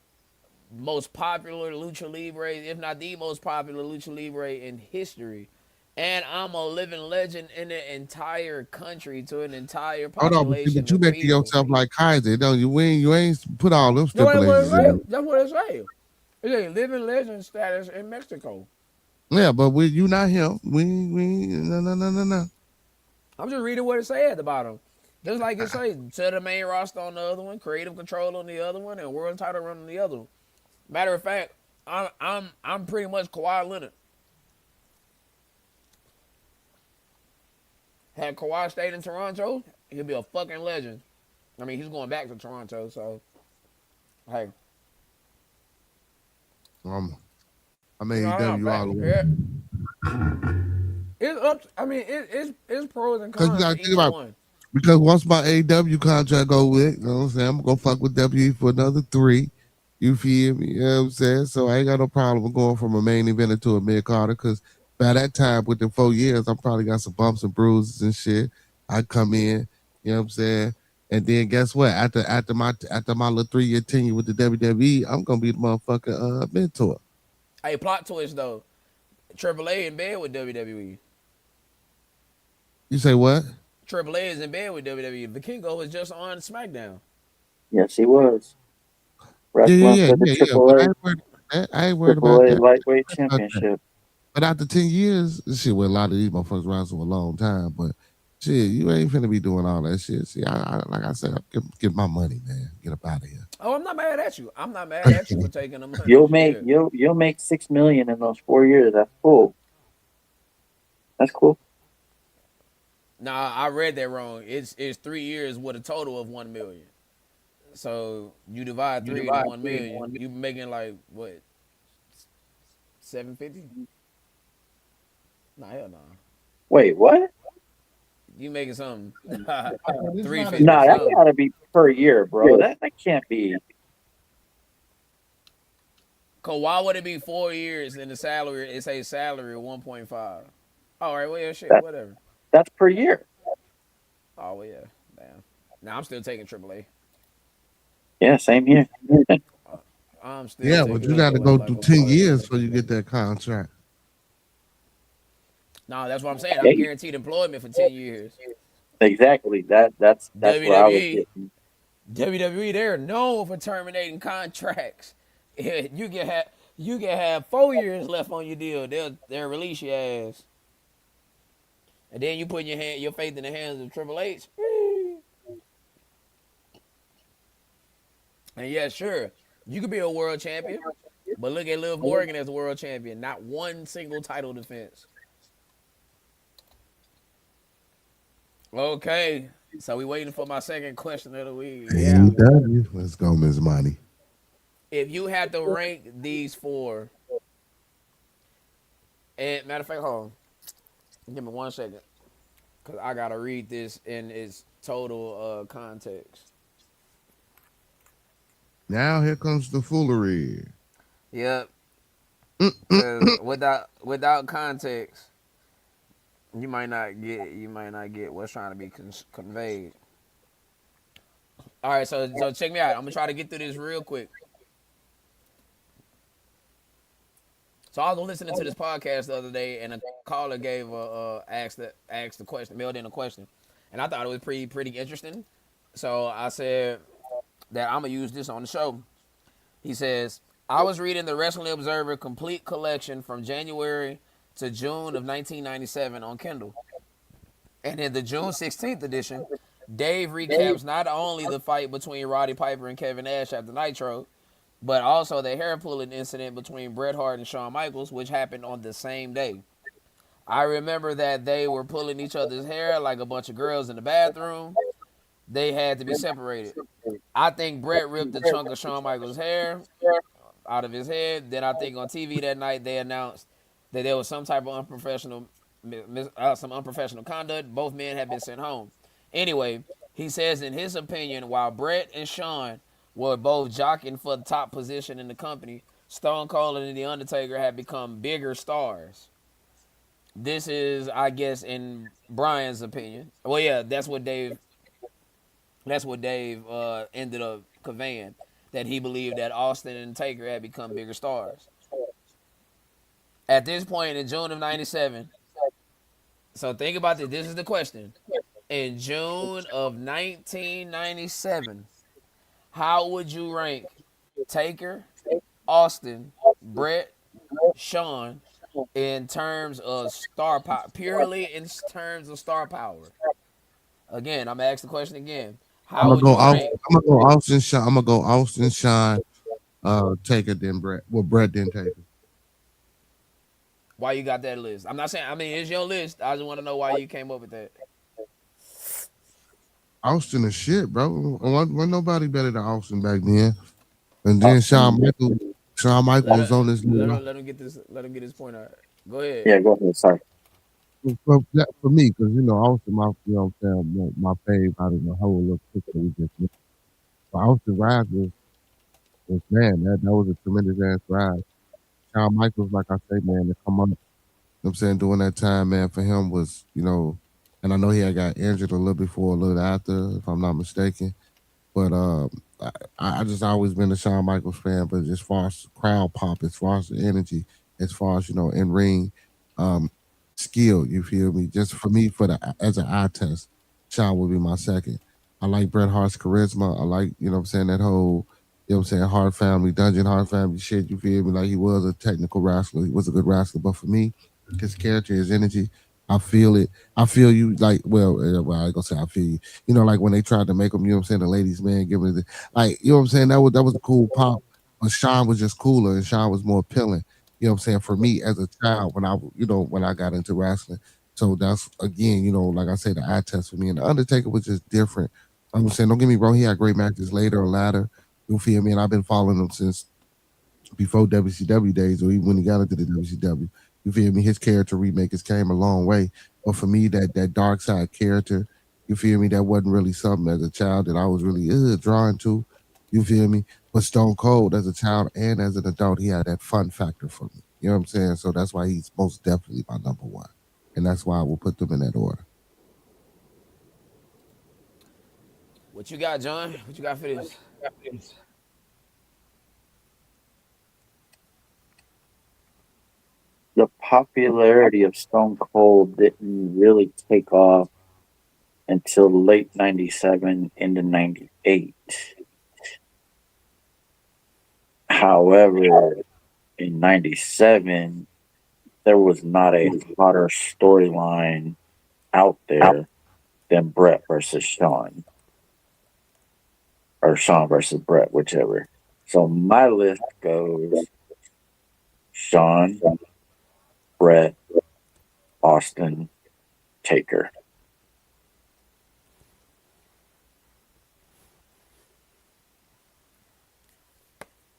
[SPEAKER 3] most popular lucha libre, if not the most popular lucha libre in history. And I'm a living legend in the entire country to an entire
[SPEAKER 1] Hold on,
[SPEAKER 3] population
[SPEAKER 1] but you
[SPEAKER 3] of
[SPEAKER 1] making
[SPEAKER 3] people.
[SPEAKER 1] yourself like Kaiser, don't you? You ain't put all them
[SPEAKER 3] No, that's what it
[SPEAKER 1] stipulations in
[SPEAKER 3] say.
[SPEAKER 1] there.
[SPEAKER 3] That's what it say. It's a living legend status in Mexico.
[SPEAKER 1] Yeah, but you not him. We no no no no no.
[SPEAKER 3] I'm just reading what it say at the bottom. Just like it says, set the main roster on the other one, creative control on the other one, and world title run on the other one. Matter of fact, I'm pretty much Kawhi Leonard. Had Kawhi stayed in Toronto, he'd be a fucking legend. I mean, he's going back to Toronto, so hey,
[SPEAKER 1] Um, I'm
[SPEAKER 3] no,
[SPEAKER 1] AEW all
[SPEAKER 3] fact,
[SPEAKER 1] the way.
[SPEAKER 3] yeah, it's up. I mean, it's pros and
[SPEAKER 1] Cause you
[SPEAKER 3] cons to
[SPEAKER 1] gotta think
[SPEAKER 3] each
[SPEAKER 1] about.
[SPEAKER 3] one.
[SPEAKER 1] Because once my AW contract go with, you know what I'm saying, I'm gonna fuck with WE for another 3. You feel me? You know what I'm saying? So I ain't got no problem with going from a main eventer to a mid carder because by that time, within 4 years, I probably got some bumps and bruises and shit. I come in, you know what I'm saying? And then guess what? After my little 3 year tenure with the WWE, I'm gonna be the motherfucking mentor.
[SPEAKER 3] Hey, plot twist though, Triple A in bed with WWE.
[SPEAKER 1] You say what?
[SPEAKER 3] Triple A is in bed with WWE. Vikingo was just on SmackDown.
[SPEAKER 2] Yes, he was
[SPEAKER 1] Yeah,
[SPEAKER 2] wrestling
[SPEAKER 1] yeah, yeah,
[SPEAKER 2] for the
[SPEAKER 1] yeah, yeah. But I
[SPEAKER 2] AAA
[SPEAKER 1] ain't worried about that. I ain't worried about
[SPEAKER 2] AAA
[SPEAKER 1] that.
[SPEAKER 2] lightweight
[SPEAKER 1] About that.
[SPEAKER 2] championship.
[SPEAKER 1] But after 10 years, shit, with a lot of these motherfuckers around for a long time. But shit, you ain't finna be doing all that shit. See, like I said, get my money, man. Get up out of here.
[SPEAKER 3] Oh, I'm not mad at you. I'm not mad at you for taking the money.
[SPEAKER 2] You'll make
[SPEAKER 3] Shit.
[SPEAKER 2] you'll make 6 million in those 4 years. That's cool. That's cool.
[SPEAKER 3] Nah, I read that wrong. It's 3 years with a total of 1 million. So you divide three into 1 million, you making like what 750? Nah, hell no. Nah.
[SPEAKER 2] Wait, what?
[SPEAKER 3] You making something
[SPEAKER 1] It's
[SPEAKER 3] three
[SPEAKER 1] not
[SPEAKER 3] fifty
[SPEAKER 2] Nah, that
[SPEAKER 3] something.
[SPEAKER 2] gotta be per year, bro. That can't be.
[SPEAKER 3] Cause why would it be 4 years and the salary? It say salary of 1.5. All right, well yeah, shit,
[SPEAKER 2] That
[SPEAKER 3] whatever.
[SPEAKER 2] that's per year.
[SPEAKER 3] Oh well, yeah, damn. Now I'm still taking AAA.
[SPEAKER 2] Yeah, same here.
[SPEAKER 3] I'm still
[SPEAKER 1] yeah, but
[SPEAKER 3] taking
[SPEAKER 1] you got to
[SPEAKER 3] AAA
[SPEAKER 1] go
[SPEAKER 3] like
[SPEAKER 1] through
[SPEAKER 3] a
[SPEAKER 1] 10
[SPEAKER 3] boss.
[SPEAKER 1] years before you get that contract.
[SPEAKER 3] No, that's what I'm saying. I'm
[SPEAKER 2] Yeah,
[SPEAKER 3] guaranteed employment for 10 years.
[SPEAKER 2] exactly. That's where I was
[SPEAKER 3] WWE,
[SPEAKER 2] getting.
[SPEAKER 3] WWE, they're known for terminating contracts. You can have 4 years left on your deal. They'll release your ass, and then you put your faith in the hands of Triple H. And yeah, sure, you could be a world champion, but look at Liv Morgan as a world champion. Not one single title defense. Okay, so we waiting for my second question of the week. Yeah,
[SPEAKER 1] AEW. Let's go, Miss Money.
[SPEAKER 3] if you had to rank these four, And matter of fact, hold on. Give me 1 second. Because I got to read this in its total context.
[SPEAKER 1] Now here comes the foolery.
[SPEAKER 3] Yep. Because without context, you might not get what's trying to be conveyed. All right, so check me out. I'm gonna try to get through this real quick. So I was listening to this podcast the other day, and a caller gave asked the question, mailed in a question, and I thought it was pretty interesting. So I said that I'm gonna use this on the show. He says, I was reading the Wrestling Observer complete collection from January to June of 1997 on Kindle. And in the June 16th edition, Dave recaps not only the fight between Roddy Piper and Kevin Nash after Nitro, but also the hair pulling incident between Bret Hart and Shawn Michaels, which happened on the same day. I remember that they were pulling each other's hair like a bunch of girls in the bathroom. They had to be separated. I think Bret ripped a chunk of Shawn Michaels' hair out of his head. Then I think on TV that night they announced that there was some type of some unprofessional conduct. Both men had been sent home. Anyway, he says in his opinion, while Bret and Shawn were both jockeying for the top position in the company, Stone Cold and The Undertaker had become bigger stars. This is, I guess, in Brian's opinion. Well, yeah, that's what Dave ended up conveying, that he believed that Austin and Taker had become bigger stars. At this point in June of 97, so think about this. This is the question. In June of 1997, how would you rank Taker, Austin, Bret, Shawn in terms of star power? Purely in terms of star power. Again, I'm gonna ask the question again.
[SPEAKER 1] I'm
[SPEAKER 3] How
[SPEAKER 1] gonna
[SPEAKER 3] would
[SPEAKER 1] go
[SPEAKER 3] you
[SPEAKER 1] out.
[SPEAKER 3] rank?
[SPEAKER 1] I'm gonna go Austin Shine. I'm gonna go Austin Shine. Taker then Brett. Well, Brett then Taker.
[SPEAKER 3] Why you got that list? I'm not saying. I mean, it's your list. I just want to know why you came up with that.
[SPEAKER 1] Austin is shit, bro. Wasn't nobody better than Austin back then. And then
[SPEAKER 2] Austin.
[SPEAKER 1] Shawn Michael
[SPEAKER 3] Let
[SPEAKER 1] was
[SPEAKER 3] him
[SPEAKER 1] on this
[SPEAKER 3] let
[SPEAKER 1] little.
[SPEAKER 3] him let him get this. Let him get his point out. Go ahead.
[SPEAKER 2] Yeah, go ahead. Sorry.
[SPEAKER 1] For me, because Austin, what I'm saying, my fave out of the whole little picture we just made. But Austin Rise was man, that was a tremendous ass ride. Shawn Michaels, like I say, man, to come up, I'm saying during that time, man, for him was, and I know he had got injured a little before, a little after, if I'm not mistaken. But I just always been a Shawn Michaels fan. But as far as crowd pop, as far as the energy, as far as in ring um, skill, you feel me? Just for me, for the as an eye test, Shawn would be my second. I like Bret Hart's charisma. I like what I'm saying, that whole Hart family, Dungeon Hart family shit. You feel me? Like he was a technical wrestler. He was a good wrestler. But for me, his character, his energy, I feel it. I feel you like I ain't gonna say I feel you, like when they tried to make him, the ladies' man, give it like, what I'm saying, that was a cool pop, but Sean was just cooler and Sean was more appealing. What I'm saying, for me as a child when I got into wrestling. So that's again, like I say, the eye test for me. And the Undertaker was just different. I'm saying, don't get me wrong, he had great matches later or latter. You feel me? And I've been following him since before WCW days, or even when he got into the WCW. You feel me? His character remakes came a long way, but for me, that dark side character, you feel me? That wasn't really something as a child that I was really drawn to. You feel me? But Stone Cold, as a child and as an adult, he had that fun factor for me. You know what I'm saying? So that's why he's most definitely my number one, and that's why I will put them in that order.
[SPEAKER 3] What you got, John? What you got for this?
[SPEAKER 2] The popularity of Stone Cold didn't really take off until late 97 into 98. However, in 97, there was not a hotter storyline out there than Brett versus Sean, or Sean versus Brett, whichever. So my list goes Sean, Brett, Austin, Taker.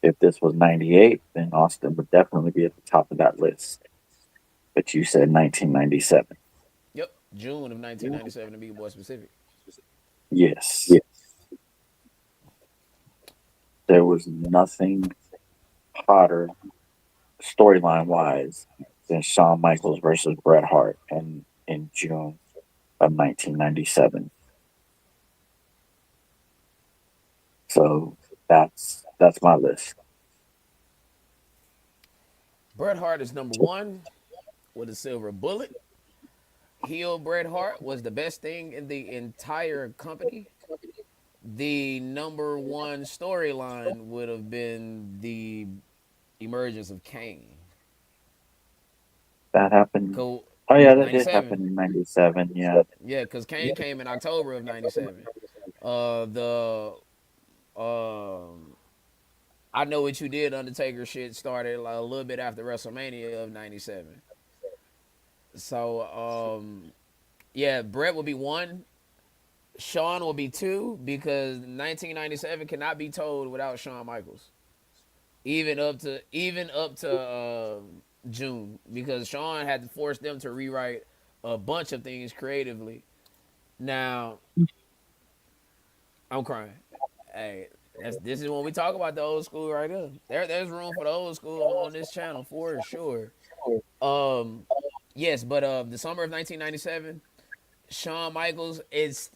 [SPEAKER 2] If this was 98, then Austin would definitely be at the top of that list. but you said 1997.
[SPEAKER 3] Yep, June of 1997 to be more specific.
[SPEAKER 2] Yes, there was nothing hotter storyline wise than Shawn Michaels versus Bret Hart in June of 1997. So that's my list.
[SPEAKER 3] Bret Hart is number one with a silver bullet. Heel Bret Hart was the best thing in the entire company. The number one storyline would have been the emergence of Kane.
[SPEAKER 2] That happened.
[SPEAKER 3] Co
[SPEAKER 2] Oh yeah, that did
[SPEAKER 3] 97.
[SPEAKER 2] happen in '97. Yeah,
[SPEAKER 3] Yeah, because Kane came in October of 97. The I Know What You Did Undertaker shit started like a little bit after WrestleMania of 97. So, yeah, Brett would be one. Shawn will be two because 1997 cannot be told without Shawn Michaels. Even up to June because Shawn had to force them to rewrite a bunch of things creatively. Now I'm crying. Hey, this is when we talk about the old school right here. There's room for the old school on this channel for sure. Um, yes, but the summer of 1997, Shawn Michaels is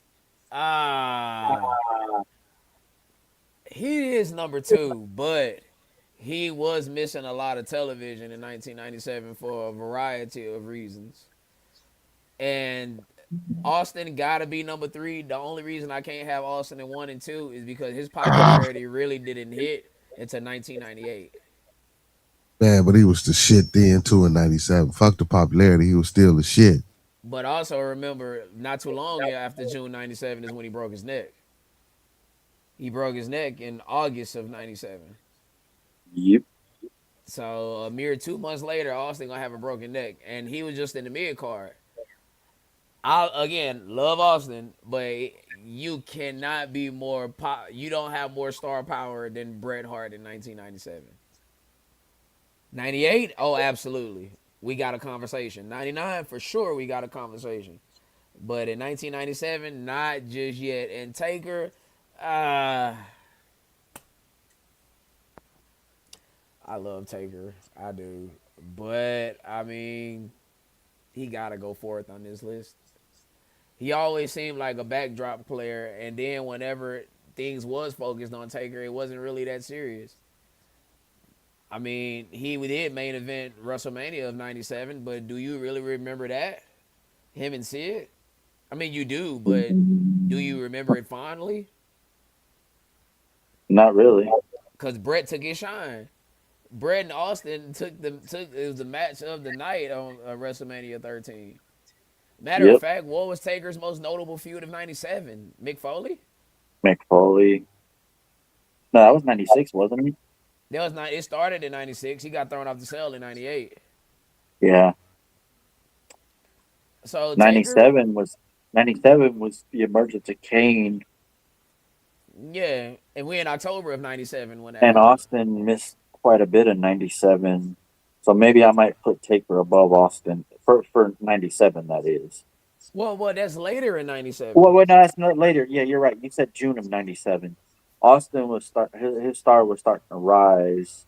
[SPEAKER 3] ah he is number two, but he was missing a lot of television in 1997 for a variety of reasons. And Austin got to be number three. The only reason I can't have Austin in one and two is because his popularity really didn't hit until 1998.
[SPEAKER 1] Man, but he was the shit then too in '97. Fuck the popularity, he was still the shit.
[SPEAKER 3] But also remember, not too long after June 97 is when he broke his neck. He broke his neck in August of 97.
[SPEAKER 2] yep.
[SPEAKER 3] So a mere 2 months later, Austin gonna have a broken neck, and he was just in the mid card. I again love Austin, but you cannot be more. You don't have more star power than Bret Hart in 1997. 98, oh absolutely, we got a conversation. 99 for sure, we got a conversation. But in 1997, not just yet. And Taker, uh, I love Taker, I do, but I mean, he gotta go fourth on this list. He always seemed like a backdrop player, and then whenever things was focused on Taker, it wasn't really that serious. I mean, he did main event WrestleMania of '97, but do you really remember that? Him and Sid? I mean, you do, but do you remember it fondly?
[SPEAKER 2] Not really.
[SPEAKER 3] Because Brett took his shine. Brett and Austin took it was the match of the night on WrestleMania 13. Matter of
[SPEAKER 2] Yep.
[SPEAKER 3] fact, what was Taker's most notable feud of '97? Mick Foley?
[SPEAKER 2] Mick Foley. No, that was '96, wasn't it?
[SPEAKER 3] That was not. It started in '96. He got thrown off the cell in '98.
[SPEAKER 2] Yeah.
[SPEAKER 3] So Taker,
[SPEAKER 2] 97 was the emergence of Kane,
[SPEAKER 3] yeah, and we in October of '97 when that
[SPEAKER 2] and
[SPEAKER 3] happened.
[SPEAKER 2] Austin missed quite a bit in '97. So maybe I might put Taker above Austin for '97. That is.
[SPEAKER 3] Well, that's later in
[SPEAKER 2] Well,
[SPEAKER 3] '97.
[SPEAKER 2] wait, no, that's not later. Yeah, you're right. You said June of '97. Austin was start his star was starting to rise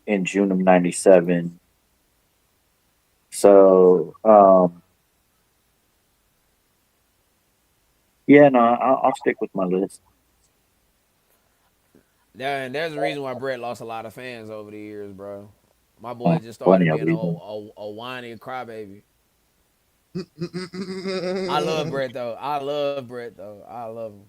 [SPEAKER 2] in June of '97. So yeah, no, I'll stick with my list.
[SPEAKER 3] And there's a reason why Brett lost a lot of fans over the years, bro. My
[SPEAKER 2] Oh,
[SPEAKER 3] boy just
[SPEAKER 2] plenty
[SPEAKER 3] started
[SPEAKER 2] of
[SPEAKER 3] being
[SPEAKER 2] reasons.
[SPEAKER 3] a whiny crybaby. I love Brett though. I love Brett though. I love him.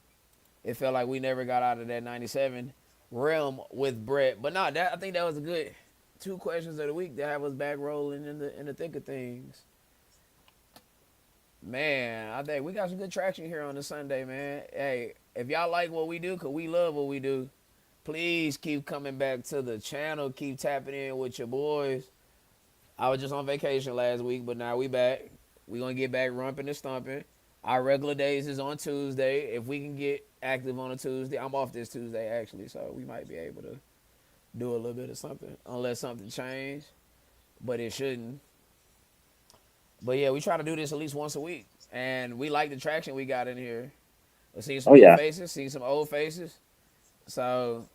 [SPEAKER 3] It felt like we never got out of that '97 realm with Brett. But no, that I think that was a good two questions of the week that have us back rolling in the thick of things. Man, I think we got some good traction here on the Sunday, man. Hey, if y'all like what we do, cause we love what we do, please keep coming back to the channel. Keep tapping in with your boys. I was just on vacation last week, but now we back. We gonna get back rumping and stumping. Our regular days is on Tuesday. If we can get active on a Tuesday, I'm off this Tuesday actually, so we might be able to do a little bit of something, unless something changed, but it shouldn't. But yeah, we try to do this at least once a week, and we like the traction we got in here. We're seeing some
[SPEAKER 2] Oh
[SPEAKER 3] new
[SPEAKER 2] yeah.
[SPEAKER 3] faces, seeing some old faces. So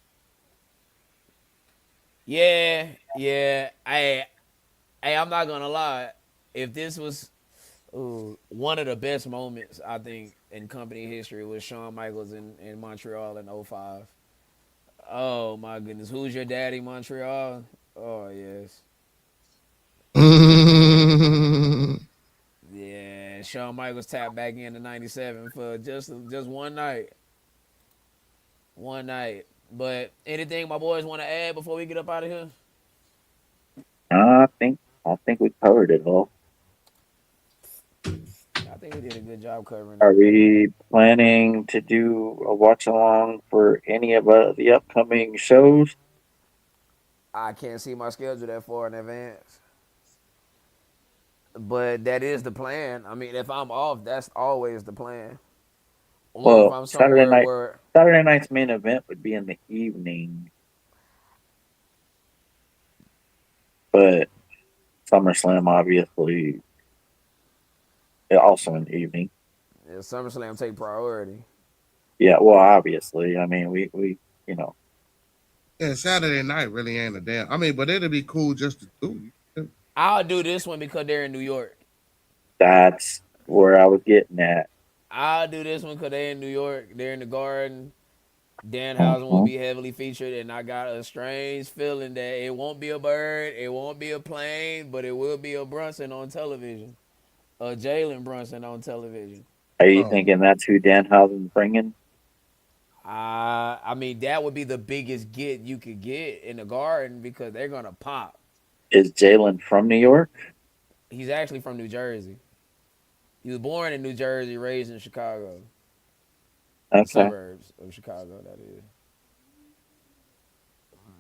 [SPEAKER 3] yeah, yeah. I'm not gonna lie. If this was one of the best moments, I think, in company history was Shawn Michaels in Montreal in '05. Oh my goodness, who's your daddy, Montreal? Oh yes, yeah. Shawn Michaels tapped back into '97 for just one night, one night. But anything my boys want to add before we get up out of here?
[SPEAKER 2] I think I think we covered it all.
[SPEAKER 3] I think we did a good job covering
[SPEAKER 2] Are
[SPEAKER 3] it.
[SPEAKER 2] we planning to do a watch along for any of the upcoming shows?
[SPEAKER 3] I can't see my schedule that far in advance, but that is the plan. I mean, if I'm off, that's always the plan. Or if
[SPEAKER 2] Well,
[SPEAKER 3] I'm somewhere where
[SPEAKER 2] Saturday night's main event would be in the evening, but SummerSlam obviously also in the evening.
[SPEAKER 3] yeah, SummerSlam take priority.
[SPEAKER 2] Yeah, well, obviously. I mean, we you know
[SPEAKER 1] Yeah, Saturday night really ain't a damn. I mean, but it'd be cool just to do.
[SPEAKER 3] I'll do this one because they're in New York.
[SPEAKER 2] that's where I was getting at.
[SPEAKER 3] I'll do this one because they're in New York. They're in the Garden. Danhausen will
[SPEAKER 2] Uh-huh.
[SPEAKER 3] be heavily featured, and I got a strange feeling that it won't be a bird, it won't be a plane, but it will be a Brunson on television, a Jalen Brunson on television.
[SPEAKER 2] Are you
[SPEAKER 1] Oh,
[SPEAKER 2] thinking that's who Danhausen's bringing?
[SPEAKER 3] I mean that would be the biggest get you could get in the Garden because they're gonna pop.
[SPEAKER 2] Is Jalen from New York?
[SPEAKER 3] He's actually from New Jersey. He was born in New Jersey, raised in Chicago, the
[SPEAKER 2] Okay,
[SPEAKER 3] suburbs of Chicago. That is,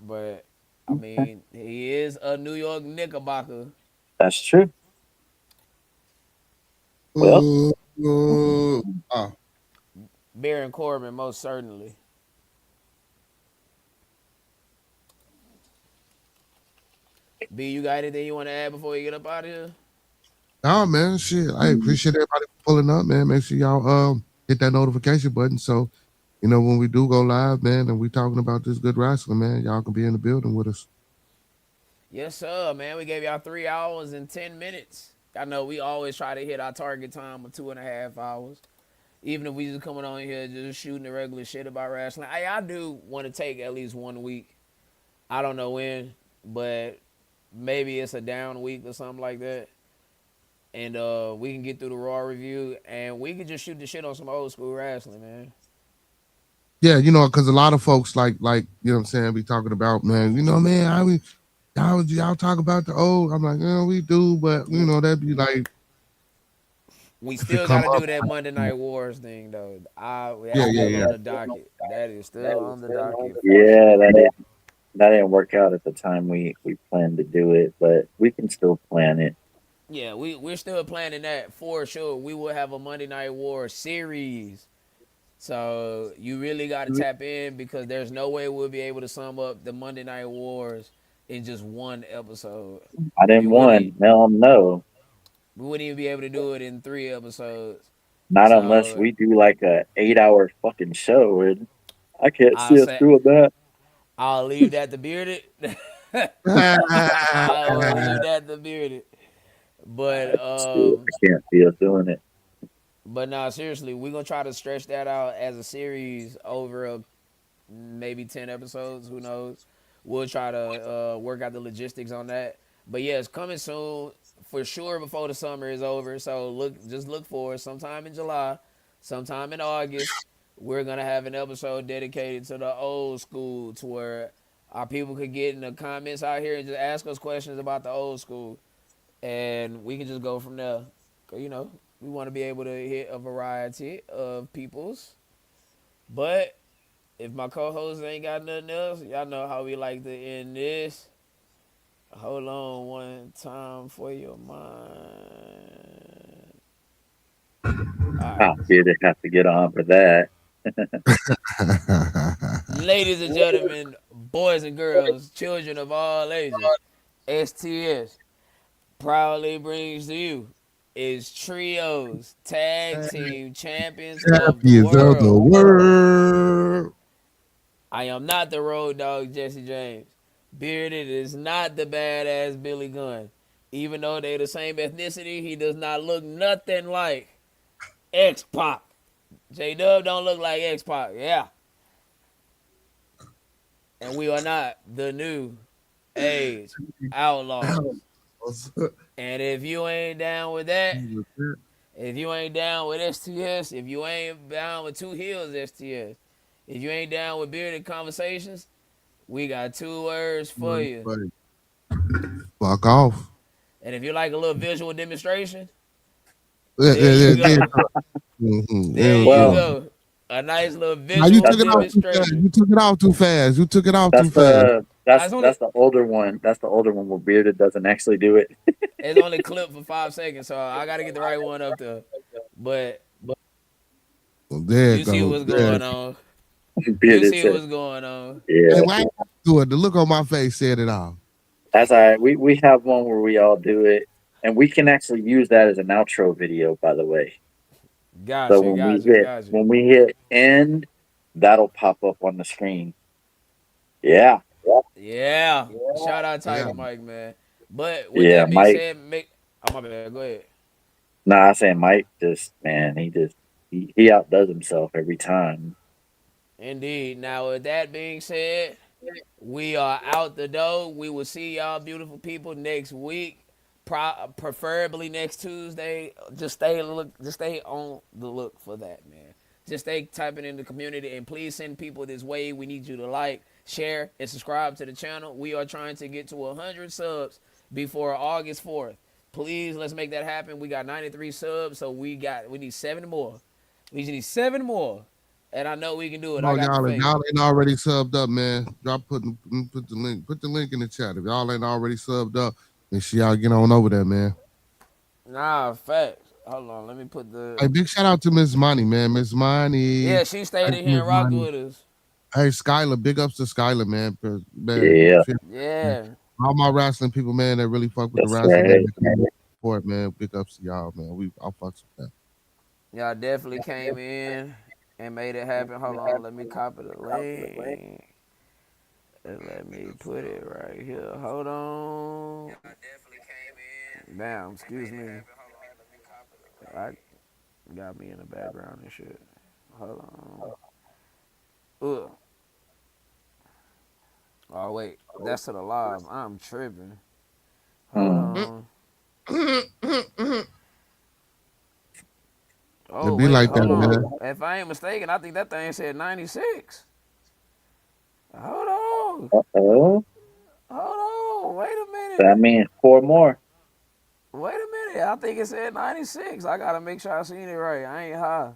[SPEAKER 3] but I
[SPEAKER 2] okay,
[SPEAKER 3] mean he is a New York Knickerbocker.
[SPEAKER 2] that's true. Well,
[SPEAKER 1] uh, oh,
[SPEAKER 3] Baron Corbin, most certainly. B, you got anything you want to add before we get up out of here?
[SPEAKER 1] nah, man, shit. I appreciate everybody for pulling up, man. Make sure y'all hit that notification button so when we do go live, man, and we talking about this good wrestling, man, y'all can be in the building with us.
[SPEAKER 3] Yes, sir, man. We gave y'all 3 hours and 10 minutes. I know we always try to hit our target time of 2.5 hours. Even if we just coming on here just shooting the regular shit about wrestling. I do want to take at least 1 week. I don't know when, but maybe it's a down week or something like that. And we can get through the Raw review and we can just shoot the shit on some old school wrestling, man.
[SPEAKER 1] Yeah, because a lot of folks like what I'm saying, be talking about, man, man, y'all talk about the old. I'm like, we do, but that'd be like
[SPEAKER 3] We
[SPEAKER 1] if it
[SPEAKER 3] still got
[SPEAKER 1] come
[SPEAKER 3] to
[SPEAKER 1] up.
[SPEAKER 3] do that Monday Night Wars thing though.
[SPEAKER 1] Yeah,
[SPEAKER 3] That's
[SPEAKER 1] yeah,
[SPEAKER 3] still
[SPEAKER 1] yeah.
[SPEAKER 3] on the docket. That is still on the docket for
[SPEAKER 2] yeah,
[SPEAKER 3] sure.
[SPEAKER 2] that didn't work out at the time we planned to do it, but we can still plan it.
[SPEAKER 3] Yeah, we're still planning that for sure. We will have a Monday Night War series. So you really got to tap in because there's no way we'll be able to sum up the Monday Night Wars in just one episode.
[SPEAKER 2] I
[SPEAKER 3] We
[SPEAKER 2] didn't
[SPEAKER 3] wouldn't
[SPEAKER 2] won. Hell no.
[SPEAKER 3] we wouldn't even be able to do it in 3 episodes.
[SPEAKER 2] Not unless
[SPEAKER 3] So
[SPEAKER 2] we do like a 8 hour fucking show, and I can't
[SPEAKER 3] I'll
[SPEAKER 2] see us
[SPEAKER 3] say
[SPEAKER 2] doing that.
[SPEAKER 3] I'll leave that to Bearded. I will leave that to Bearded. But
[SPEAKER 2] I can't see us doing it.
[SPEAKER 3] but nah, seriously, we're gonna try to stretch that out as a series over maybe 10 episodes. Who knows? We'll try to work out the logistics on that. But yeah, it's coming soon for sure before the summer is over. So just look for it sometime in July, sometime in August. We're gonna have an episode dedicated to the old school, to where our people could get in the comments out here and just ask us questions about the old school, and we can just go from there. 'Cause, we want to be able to hit a variety of peoples, but if my co-host ain't got nothing else, y'all know how we like to end this. Hold on one time for your mind. All right.
[SPEAKER 2] Ah, dude, I have to get on for that.
[SPEAKER 3] Ladies and gentlemen, boys and girls, children of all ages, STS proudly brings to you is trios tag team champions of the
[SPEAKER 1] Champions of the
[SPEAKER 3] world.
[SPEAKER 1] world.
[SPEAKER 3] I am not the road dog Jesse James. Bearded is not the badass Billy Gunn. Even though they the same ethnicity, he does not look nothing like X Pac. J Dub don't look like X Pac. Yeah. And we are not the new age outlaws. And if you ain't down with that, if you ain't down with STS, if you ain't down with Two Heels STS, if you ain't down with Bearded Conversations, we got two words for you.
[SPEAKER 1] Fuck off.
[SPEAKER 3] And if you like a little visual demonstration,
[SPEAKER 1] Yeah,
[SPEAKER 3] there
[SPEAKER 1] yeah,
[SPEAKER 3] you
[SPEAKER 1] yeah, yeah.
[SPEAKER 3] go. There you
[SPEAKER 2] Well,
[SPEAKER 3] go. A nice little
[SPEAKER 1] Now you
[SPEAKER 3] visual
[SPEAKER 1] took
[SPEAKER 2] that's
[SPEAKER 1] it off
[SPEAKER 2] the
[SPEAKER 1] too fast.
[SPEAKER 3] demonstration.
[SPEAKER 1] You took it off too fast. You took it off too
[SPEAKER 2] that's
[SPEAKER 1] fast.
[SPEAKER 2] the
[SPEAKER 3] I
[SPEAKER 2] that's
[SPEAKER 3] was only
[SPEAKER 2] that's the older one. That's the older one where Bearded doesn't actually do it.
[SPEAKER 3] it's only clipped for 5 seconds, so I gotta get the right one up there. But
[SPEAKER 1] Well, there it
[SPEAKER 3] you see
[SPEAKER 1] goes.
[SPEAKER 3] what's
[SPEAKER 1] There.
[SPEAKER 3] going on. You
[SPEAKER 2] Bearded
[SPEAKER 3] see
[SPEAKER 2] said,
[SPEAKER 3] what's going on.
[SPEAKER 1] Hey,
[SPEAKER 2] "Yeah,
[SPEAKER 1] why you do it? The look on my face said it all.
[SPEAKER 2] that's all right." We have one where we all do it, and we can actually use that as an outro video. By the way, so
[SPEAKER 3] Gotcha, gotcha, gotcha.
[SPEAKER 2] when we hit end, that'll pop up on the screen. Yeah,
[SPEAKER 3] Yeah. Shout out
[SPEAKER 1] Yeah.
[SPEAKER 3] Tiger Mike, man. But with
[SPEAKER 2] yeah.
[SPEAKER 3] that being
[SPEAKER 2] Mike,
[SPEAKER 3] said, make oh my bad, go ahead.
[SPEAKER 2] nah, I saying Mike just man, he outdoes himself every time.
[SPEAKER 3] Indeed. Now with that being said, we are out the door. We will see y'all beautiful people next week. Preferably next Tuesday. Just stay on the look for that, man. Just stay typing in the community and please send people this way. We need you to like, share, and subscribe to the channel. We are trying to get to 100 subs before August 4th. Please let's make that happen. We got 93 subs, so we need 7 more. We just need 7 more. And I know we can do it.
[SPEAKER 1] Come
[SPEAKER 3] I
[SPEAKER 1] on,
[SPEAKER 3] got the
[SPEAKER 1] y'all. If
[SPEAKER 3] faith.
[SPEAKER 1] y'all ain't already subbed up, man, put the link. Put the link in the chat. If y'all ain't already subbed up, make sure y'all get on over there, man.
[SPEAKER 3] Nah, facts. Hold on, let me put the.
[SPEAKER 1] Hey, big shout out to Miss Money, man. Miss Money.
[SPEAKER 3] Yeah, she stayed
[SPEAKER 1] Thank
[SPEAKER 3] in
[SPEAKER 1] you,
[SPEAKER 3] here
[SPEAKER 1] Miss
[SPEAKER 3] and rocked
[SPEAKER 1] Money.
[SPEAKER 3] with us.
[SPEAKER 1] Hey, Skylar, big ups to Skylar, man. Man,
[SPEAKER 2] Yeah,
[SPEAKER 1] man.
[SPEAKER 3] Yeah,
[SPEAKER 1] All my wrestling people, man, that really fuck with the
[SPEAKER 2] that's
[SPEAKER 1] wrestling, man.
[SPEAKER 2] right.
[SPEAKER 1] That come support, man. Big ups to y'all, man. I'll fuck with that.
[SPEAKER 3] y'all definitely came in and made it happen. Hold on, let me copy the link and let me put it right here. Hold on. Damn, excuse me. I got me in the background and shit. Hold on. Ugh. Oh wait, that's to the live. I'm tripping. Hold
[SPEAKER 2] Hmm.
[SPEAKER 3] on.
[SPEAKER 1] It
[SPEAKER 3] Oh
[SPEAKER 1] be
[SPEAKER 3] wait,
[SPEAKER 1] like that,
[SPEAKER 3] hold
[SPEAKER 1] man.
[SPEAKER 3] on. If I ain't mistaken, I think that thing said 96. Hold on.
[SPEAKER 2] Oh,
[SPEAKER 3] Hold on. Wait a
[SPEAKER 2] that
[SPEAKER 3] minute.
[SPEAKER 2] means four more.
[SPEAKER 3] Wait a minute. I think it said 96. I gotta make sure I seen it right. I ain't high.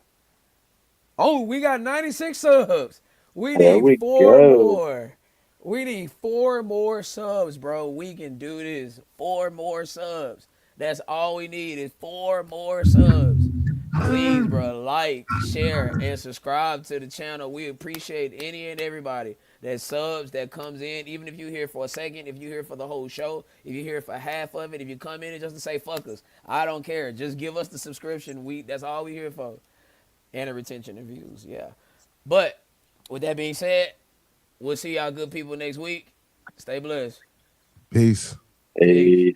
[SPEAKER 3] Oh, we got 96 subs. We
[SPEAKER 2] There
[SPEAKER 3] need
[SPEAKER 2] we
[SPEAKER 3] four
[SPEAKER 2] go.
[SPEAKER 3] more. We need 4 more subs, bro. We can do this. 4 more subs. That's all we need is 4 more subs. Please, bro, like, share, and subscribe to the channel. We appreciate any and everybody that subs, that comes in. Even if you're here for a second, if you're here for the whole show, if you're here for half of it, if you come in just to say fuck us, I don't care. Just give us the subscription. That's all we here for, and the retention and views. Yeah. But with that being said, we'll see y'all good people next week. Stay blessed.
[SPEAKER 1] Peace.
[SPEAKER 3] Peace.
[SPEAKER 2] Hey.